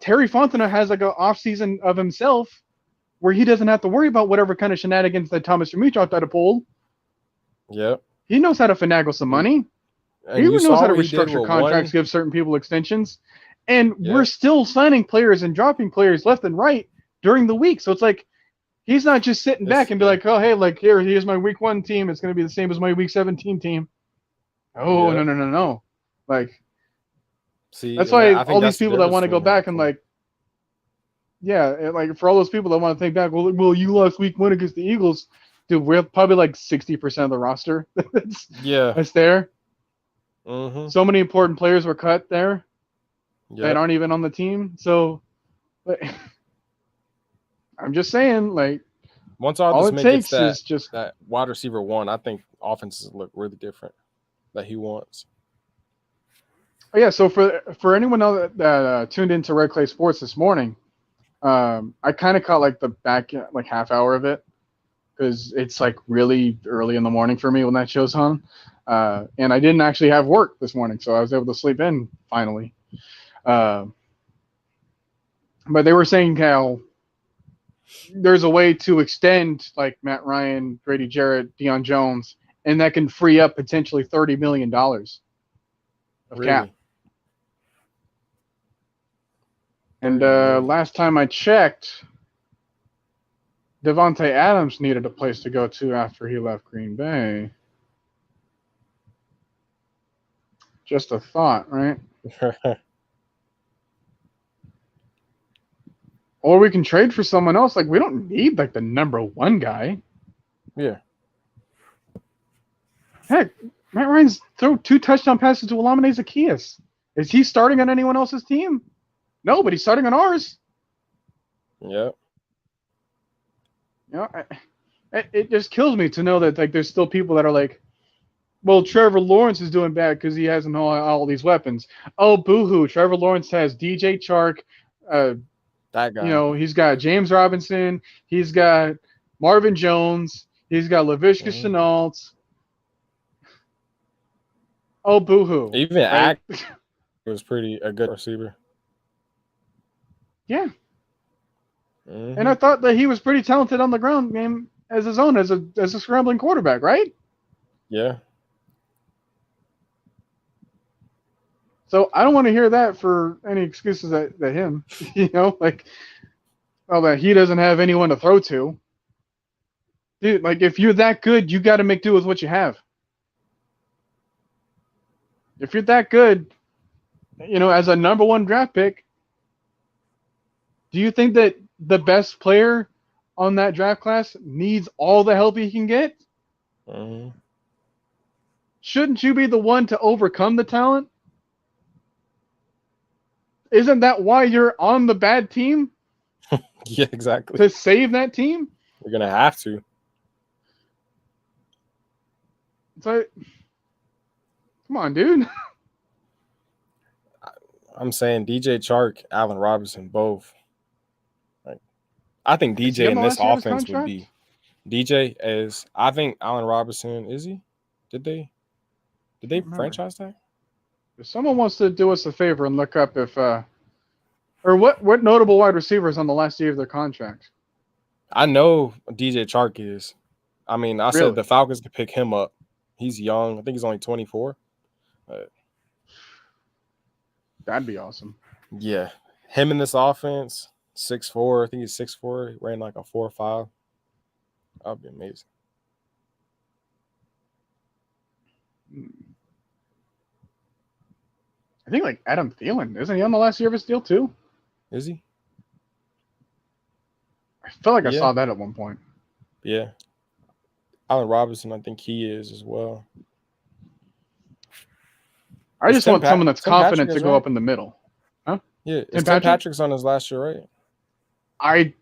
Terry Fontenot has like an off season of himself where he doesn't have to worry about whatever kind of shenanigans that Thomas Dimitrov tried to pull. Yep. He knows how to finagle some money. He And you knows saw how to what he did restructure with contracts, one. give certain people extensions. And we're Yep. still signing players and dropping players left and right during the week. So it's like he's not just sitting back and be like, oh, hey, like, here's my week 1 team. It's going to be the same as my week 17 team. Oh, Yep. no. Like, See, that's and why I think all these that's the people that difference want to go between him back and like, yeah, like for all those people that want to think back, well, you lost week 1 against the Eagles. Dude, we're probably like 60% of the roster that's there. Mm-hmm. So many important players were cut there that Yep. aren't even on the team. So I'm just saying, like, Once all Arthur it Smith gets takes is just that wide receiver 1, I think offenses look really different that he wants. Oh, yeah. So for anyone else that tuned into Red Clay Sports this morning, I kind of caught like the back like half hour of it because it's like really early in the morning for me when that show's on, and I didn't actually have work this morning, so I was able to sleep in finally. But they were saying how there's a way to extend like Matt Ryan, Grady Jarrett, Deion Jones, and that can free up potentially $30 million of cap. And last time I checked, Devontae Adams needed a place to go to after he left Green Bay. Just a thought, right? Or we can trade for someone else. Like, we don't need like the number 1 guy. Yeah. Heck, Matt Ryan's throw 2 touchdown passes to Olamide Zaccheaus. Is he starting on anyone else's team? No, but he's starting on ours. Yep. You know, it just kills me to know that like there's still people that are like, well, Trevor Lawrence is doing bad because he hasn't all these weapons. Oh, boo-hoo. Trevor Lawrence has DJ Chark. That guy. You know, he's got James Robinson. He's got Marvin Jones. He's got Laviska Shenault. Oh, boo-hoo. Even right? was a good receiver. Yeah. Mm-hmm. And I thought that he was pretty talented on the ground game as his own, as a scrambling quarterback, right? Yeah. So I don't want to hear that for any excuses that him, like, oh, that he doesn't have anyone to throw to. Dude, like, if you're that good, you got to make do with what you have. If you're that good, as a number 1 draft pick, do you think that the best player on that draft class needs all the help he can get? Mm-hmm. Shouldn't you be the one to overcome the talent? Isn't that why you're on the bad team? Yeah, exactly. To save that team? You're going to have to. So, come on, dude. I'm saying DJ Chark, Allen Robinson, both. Like, I think DJ in this offense would be DJ as I think Allen Robinson, is he? Did they franchise tag? If someone wants to do us a favor and look up if or what notable wide receivers on the last year of their contract. I know DJ Chark is. I mean, I said the Falcons could pick him up. He's young. I think he's only 24. That'd be awesome. Yeah. Him in this offense, 6'4". I think he's 6'4". He ran like a 4.5. That would be amazing. I think like Adam Thielen. Isn't he on the last year of his deal too? Is he? I felt like I saw that at one point. Yeah. Allen Robinson, I think he is as well. I just want someone that's confident to go up in the middle. Huh? Yeah. Tim Patrick's on his last year, right?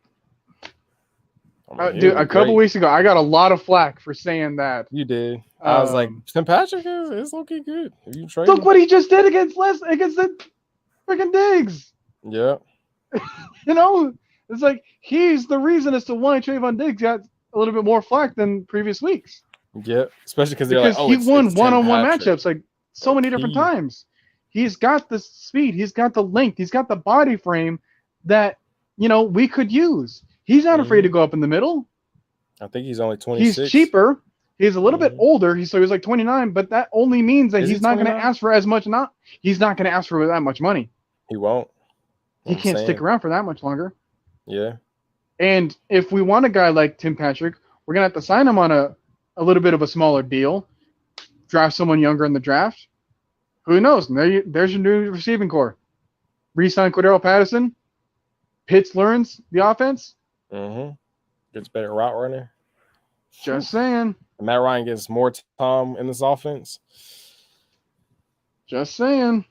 Dude, a couple weeks ago, I got a lot of flack for saying that. You did. I was like, Tim Patrick is looking good. Have you traded look what he just did against the freaking Diggs. Yeah. It's like he's the reason as to why Trayvon Diggs got a little bit more flack than previous weeks. Yeah, especially because they're like, because oh, he won it's Tim one-on-one Patrick. matchups like so many different He, times. He's got the speed, he's got the length, he's got the body frame that we could use. He's not afraid to go up in the middle. I think he's only He's 26. cheaper. He's a little bit older. So he's like 29, but that only means that Is he he's not going to 29? ask for as much. He's not going to ask for that much money. He won't. He can't stick around for that much longer. Yeah. And if we want a guy like Tim Patrick, we're going to have to sign him on a little bit of a smaller deal, draft someone younger in the draft. Who knows? There's your new receiving core. Re-sign Cordero Patterson. Pitts learns the offense. Gets better route runner. Just saying. Matt Ryan gets more time in this offense. Just saying.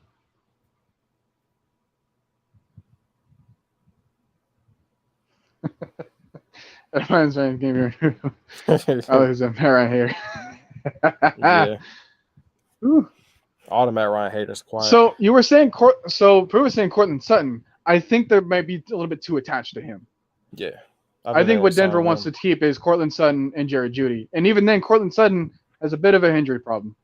Everyone's trying to give me oh, there's a Matt Ryan here. Yeah. Ooh. All the Matt Ryan haters quiet. So you were saying Prue was saying Cortland Sutton. I think they might be a little bit too attached to him. Yeah. I think what Denver wants to keep is Cortland Sutton and Jared Jeudy. And even then, Cortland Sutton has a bit of an injury problem.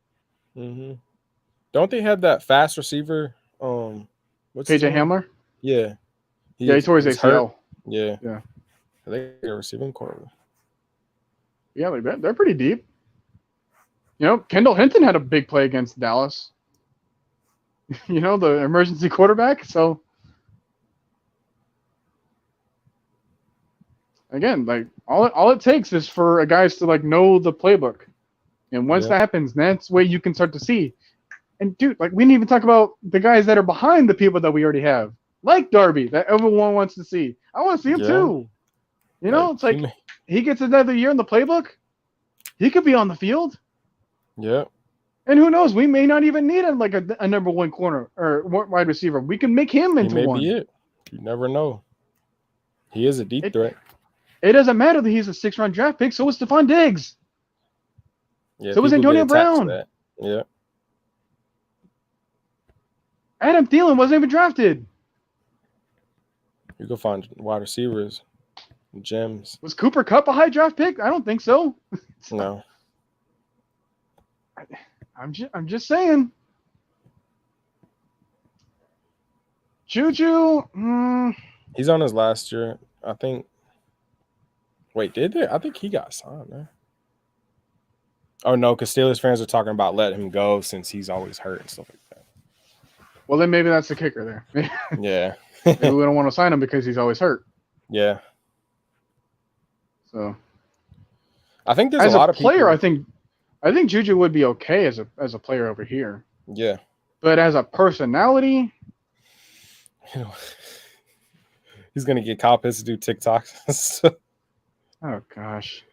Don't they have that fast receiver? What's KJ Hamler? Yeah. He tore his ACL. Yeah. Yeah. They're receiving core. Yeah, they're pretty deep. Kendall Hinton had a big play against Dallas. The emergency quarterback. So, again, like all it takes is for guys to know the playbook, and once that happens, that's where you can start to see. And dude, we didn't even talk about the guys that are behind the people that we already have, like Darby, that everyone wants to see. I want to see him too. It's like he gets another year in the playbook. He could be on the field. Yeah. And who knows? We may not even need a number one corner or wide receiver. We can make him into one. Be it. You never know. He is a deep threat. It doesn't matter that he's a 6th-round draft pick. So was Stephon Diggs. Yeah, so was Antonio Brown. Yeah. Adam Thielen wasn't even drafted. You can find wide receivers, gems. Was Cooper Kupp a high draft pick? I don't think so. No. I'm just saying. Juju. He's on his last year, I think. Wait, did they? I think he got signed, man. Oh no, because Steelers fans are talking about letting him go since he's always hurt and stuff like that. Well, then maybe that's the kicker there. Yeah. Maybe we don't want to sign him because he's always hurt. Yeah. So. I think there's a lot of player. people. I think Juju would be okay as a player over here. Yeah. But as a personality, he's gonna get Kyle Pitts to do TikToks. Oh gosh.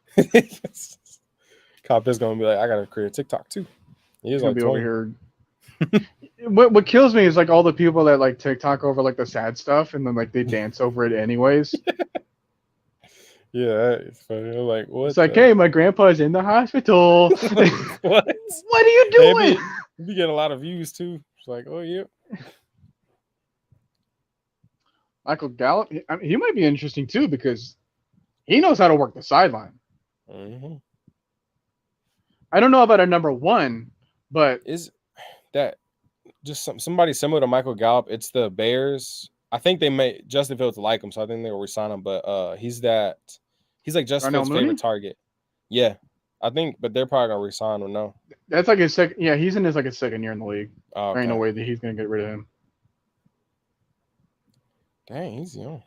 Kyle Pitts gonna be like, I gotta create a TikTok too. He's gonna be over here. What kills me is all the people that TikTok over the sad stuff and then they dance over it anyways. Yeah, it's funny. I'm like, what? It's hey, my grandpa's in the hospital. What? What are you doing? You get a lot of views too. It's like, oh yeah. Michael Gallup, he might be interesting too because he knows how to work the sideline. I don't know about a number one, but is that just somebody similar to Michael Gallup? It's the Bears. I think they may Justin Fields like him, so I think they will resign him. But he's like Justin Fields' favorite target. Yeah, I think, but they're probably gonna resign him. No, that's his second. Yeah, he's in his second year in the league. Oh, okay. There ain't no way that he's gonna get rid of him. Dang, he's young.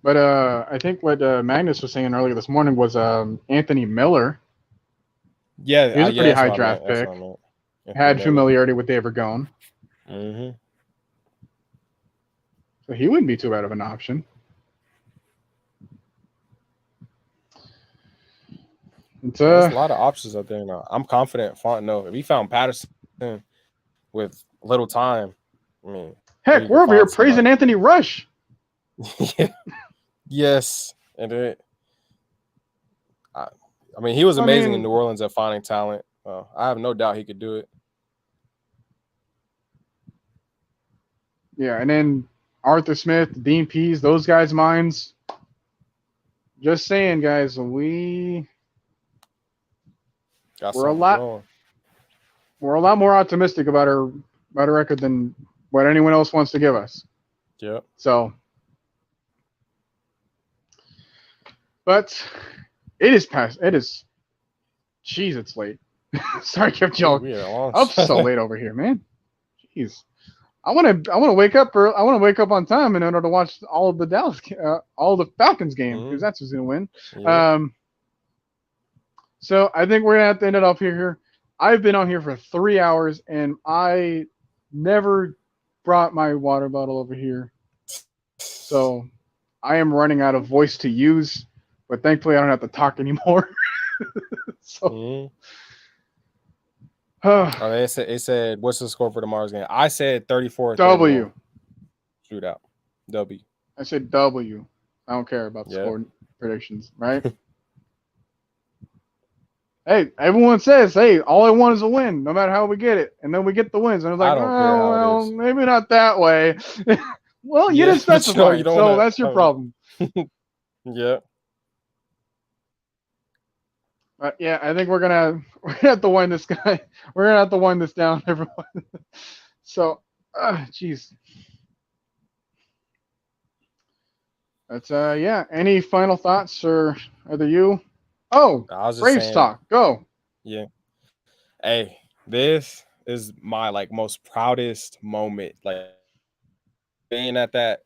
But I think what Magnus was saying earlier this morning was Anthony Miller. Yeah, he was a pretty high draft pick. Had familiarity with David Gone. So he wouldn't be too bad of an option. There's a lot of options out there now. I'm confident Fontenot. If he found Patterson with little time, I mean, heck, we're over here praising Anthony Rush. Yeah. Yes, and I mean, he was amazing in New Orleans at finding talent. I have no doubt he could do it. Yeah, and then Arthur Smith, Dean Pease, those guys' minds. Just saying, guys, we Got we're a something lot going. more optimistic about our record than what anyone else wants to give us. Yep. So, but it is past. It is. Jeez, it's late. Sorry, I kept y'all We had a long up so late over here, man. Jeez. I want to wake up on time in order to watch all of the all the Falcons game because that's who's gonna win. Yep. So I think we're gonna have to end it off here. I've been on here for 3 hours and I never brought my water bottle over here, so I am running out of voice to use. But thankfully, I don't have to talk anymore. So. It said, what's the score for tomorrow's game? I said 34. W. Shootout. W. I said W. I don't care about the score predictions, right? Hey, everyone says, hey, all I want is a win, no matter how we get it. And then we get the wins. And I was like, well, maybe not that way. Well, you didn't specify, so that's your problem. Yeah. Yeah, I think we're gonna have to wind this guy. We're gonna have to wind this down, everyone. So, jeez. That's yeah. Any final thoughts, or either you? Oh, Braves talk. Go. Yeah. Hey, this is my most proudest moment. Being at that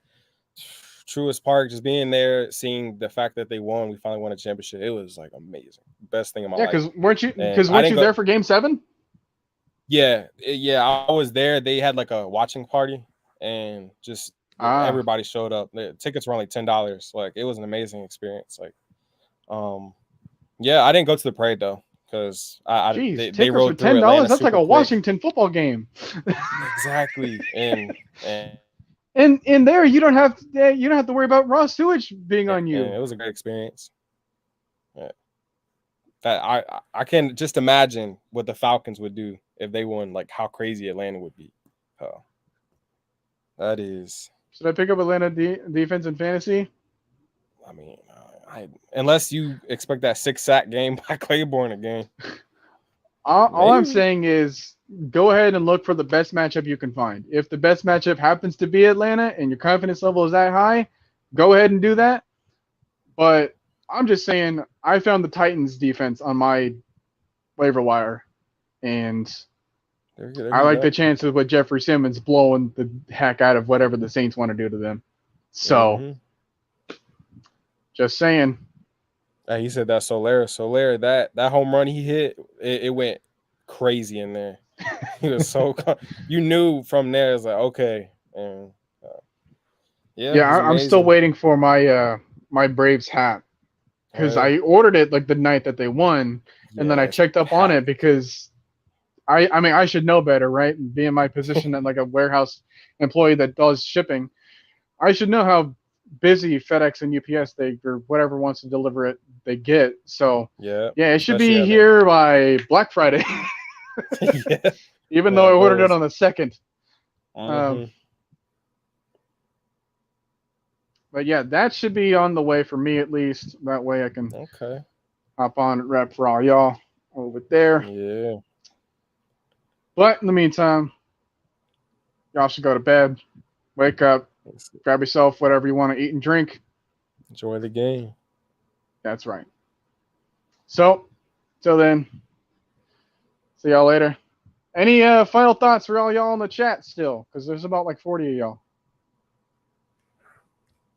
Truist Park, just being there, seeing the fact that they won, we finally won a championship. It was amazing, best thing in my life. Yeah, weren't you there for Game 7? Yeah, I was there. They had a watching party, and just everybody showed up. The tickets were only $10. It was an amazing experience. Yeah, I didn't go to the parade though because they rode through $10. That's like a Washington football game. Exactly, and in there you don't have to worry about raw sewage being on you. It was a great experience. Yeah. That I can just imagine what the Falcons would do if they won. How crazy Atlanta would be. That is. Should I pick up Atlanta defense in fantasy? I mean, unless you expect that 6-sack game by Claiborne again. All I'm saying is go ahead and look for the best matchup you can find. If the best matchup happens to be Atlanta and your confidence level is that high, go ahead and do that. But I'm just saying I found the Titans defense on my waiver wire, and I like the chances with Jeffrey Simmons blowing the heck out of whatever the Saints want to do to them. So, just saying. He said that Soler, that home run he hit, it went crazy in there. He was so you knew from there. It's okay, and I'm still waiting for my my Braves hat because I ordered it the night that they won, and then I checked up on it because I mean I should know better, right? Being my position at a warehouse employee that does shipping, I should know how busy FedEx and UPS or whatever wants to deliver it they get. So it should be here by Black Friday. Even though I ordered it on the 2nd. But yeah, that should be on the way for me at least. That way I can hop on and rep for all y'all over there. Yeah. But in the meantime, y'all should go to bed, wake up, grab yourself whatever you want to eat and drink. Enjoy the game. That's right. So, till then, see y'all later. Any final thoughts for all y'all in the chat still? Because there's about 40 of y'all.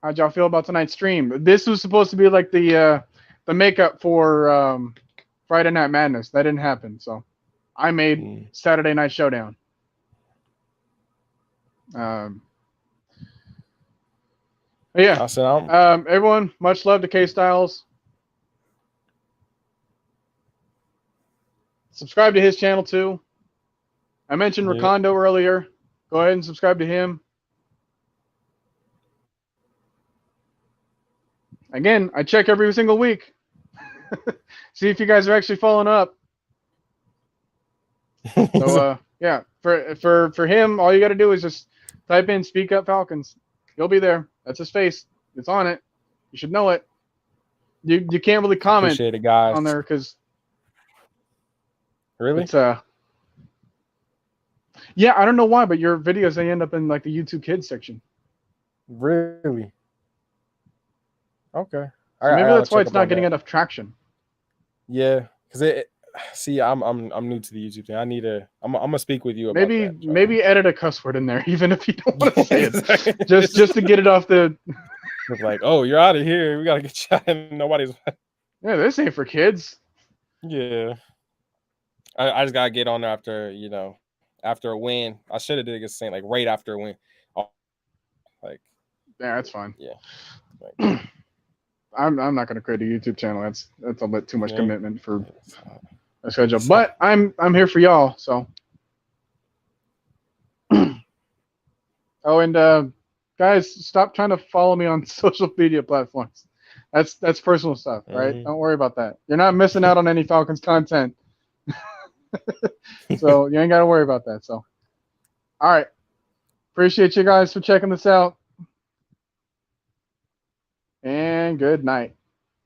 How'd y'all feel about tonight's stream? This was supposed to be the makeup for Friday Night Madness. That didn't happen, so I made Saturday Night Showdown. Yeah. Everyone, much love to K Styles. Subscribe to his channel too. I mentioned Recondo earlier. Go ahead and subscribe to him. Again, I check every single week. See if you guys are actually following up. So yeah, for him, all you got to do is just type in "Speak Up Falcons." He'll be there. That's his face. It's on it. You should know it. You can't really comment Appreciate it, guys. on there because Really? It's yeah, I don't know why, but your videos they end up in like the YouTube Kids section. Really? Okay. So maybe I gotta that's why check it's up not on getting that. enough traction. Yeah, because see, I'm new to the YouTube thing. I need to. I'm gonna speak with you about that. Maybe edit a cuss word in there, even if you don't want to Yeah, say it, exactly. just to get it off the. It's like, oh, you're out of here. We gotta get you out. And nobody's. Yeah, this ain't for kids. Yeah. I just gotta get on there after a win. I should have did against Saint like right after a win. Like, Yeah, that's fine. yeah. Like, I'm not gonna create a YouTube channel. That's a bit too much yeah. commitment for a schedule. But I'm here for y'all. So. Oh, and guys, stop trying to follow me on social media platforms. That's personal stuff, right? Mhm. Don't worry about that. You're not missing out on any Falcons content. So you ain't got to worry about that. So, all right. Appreciate you guys for checking this out. And good night.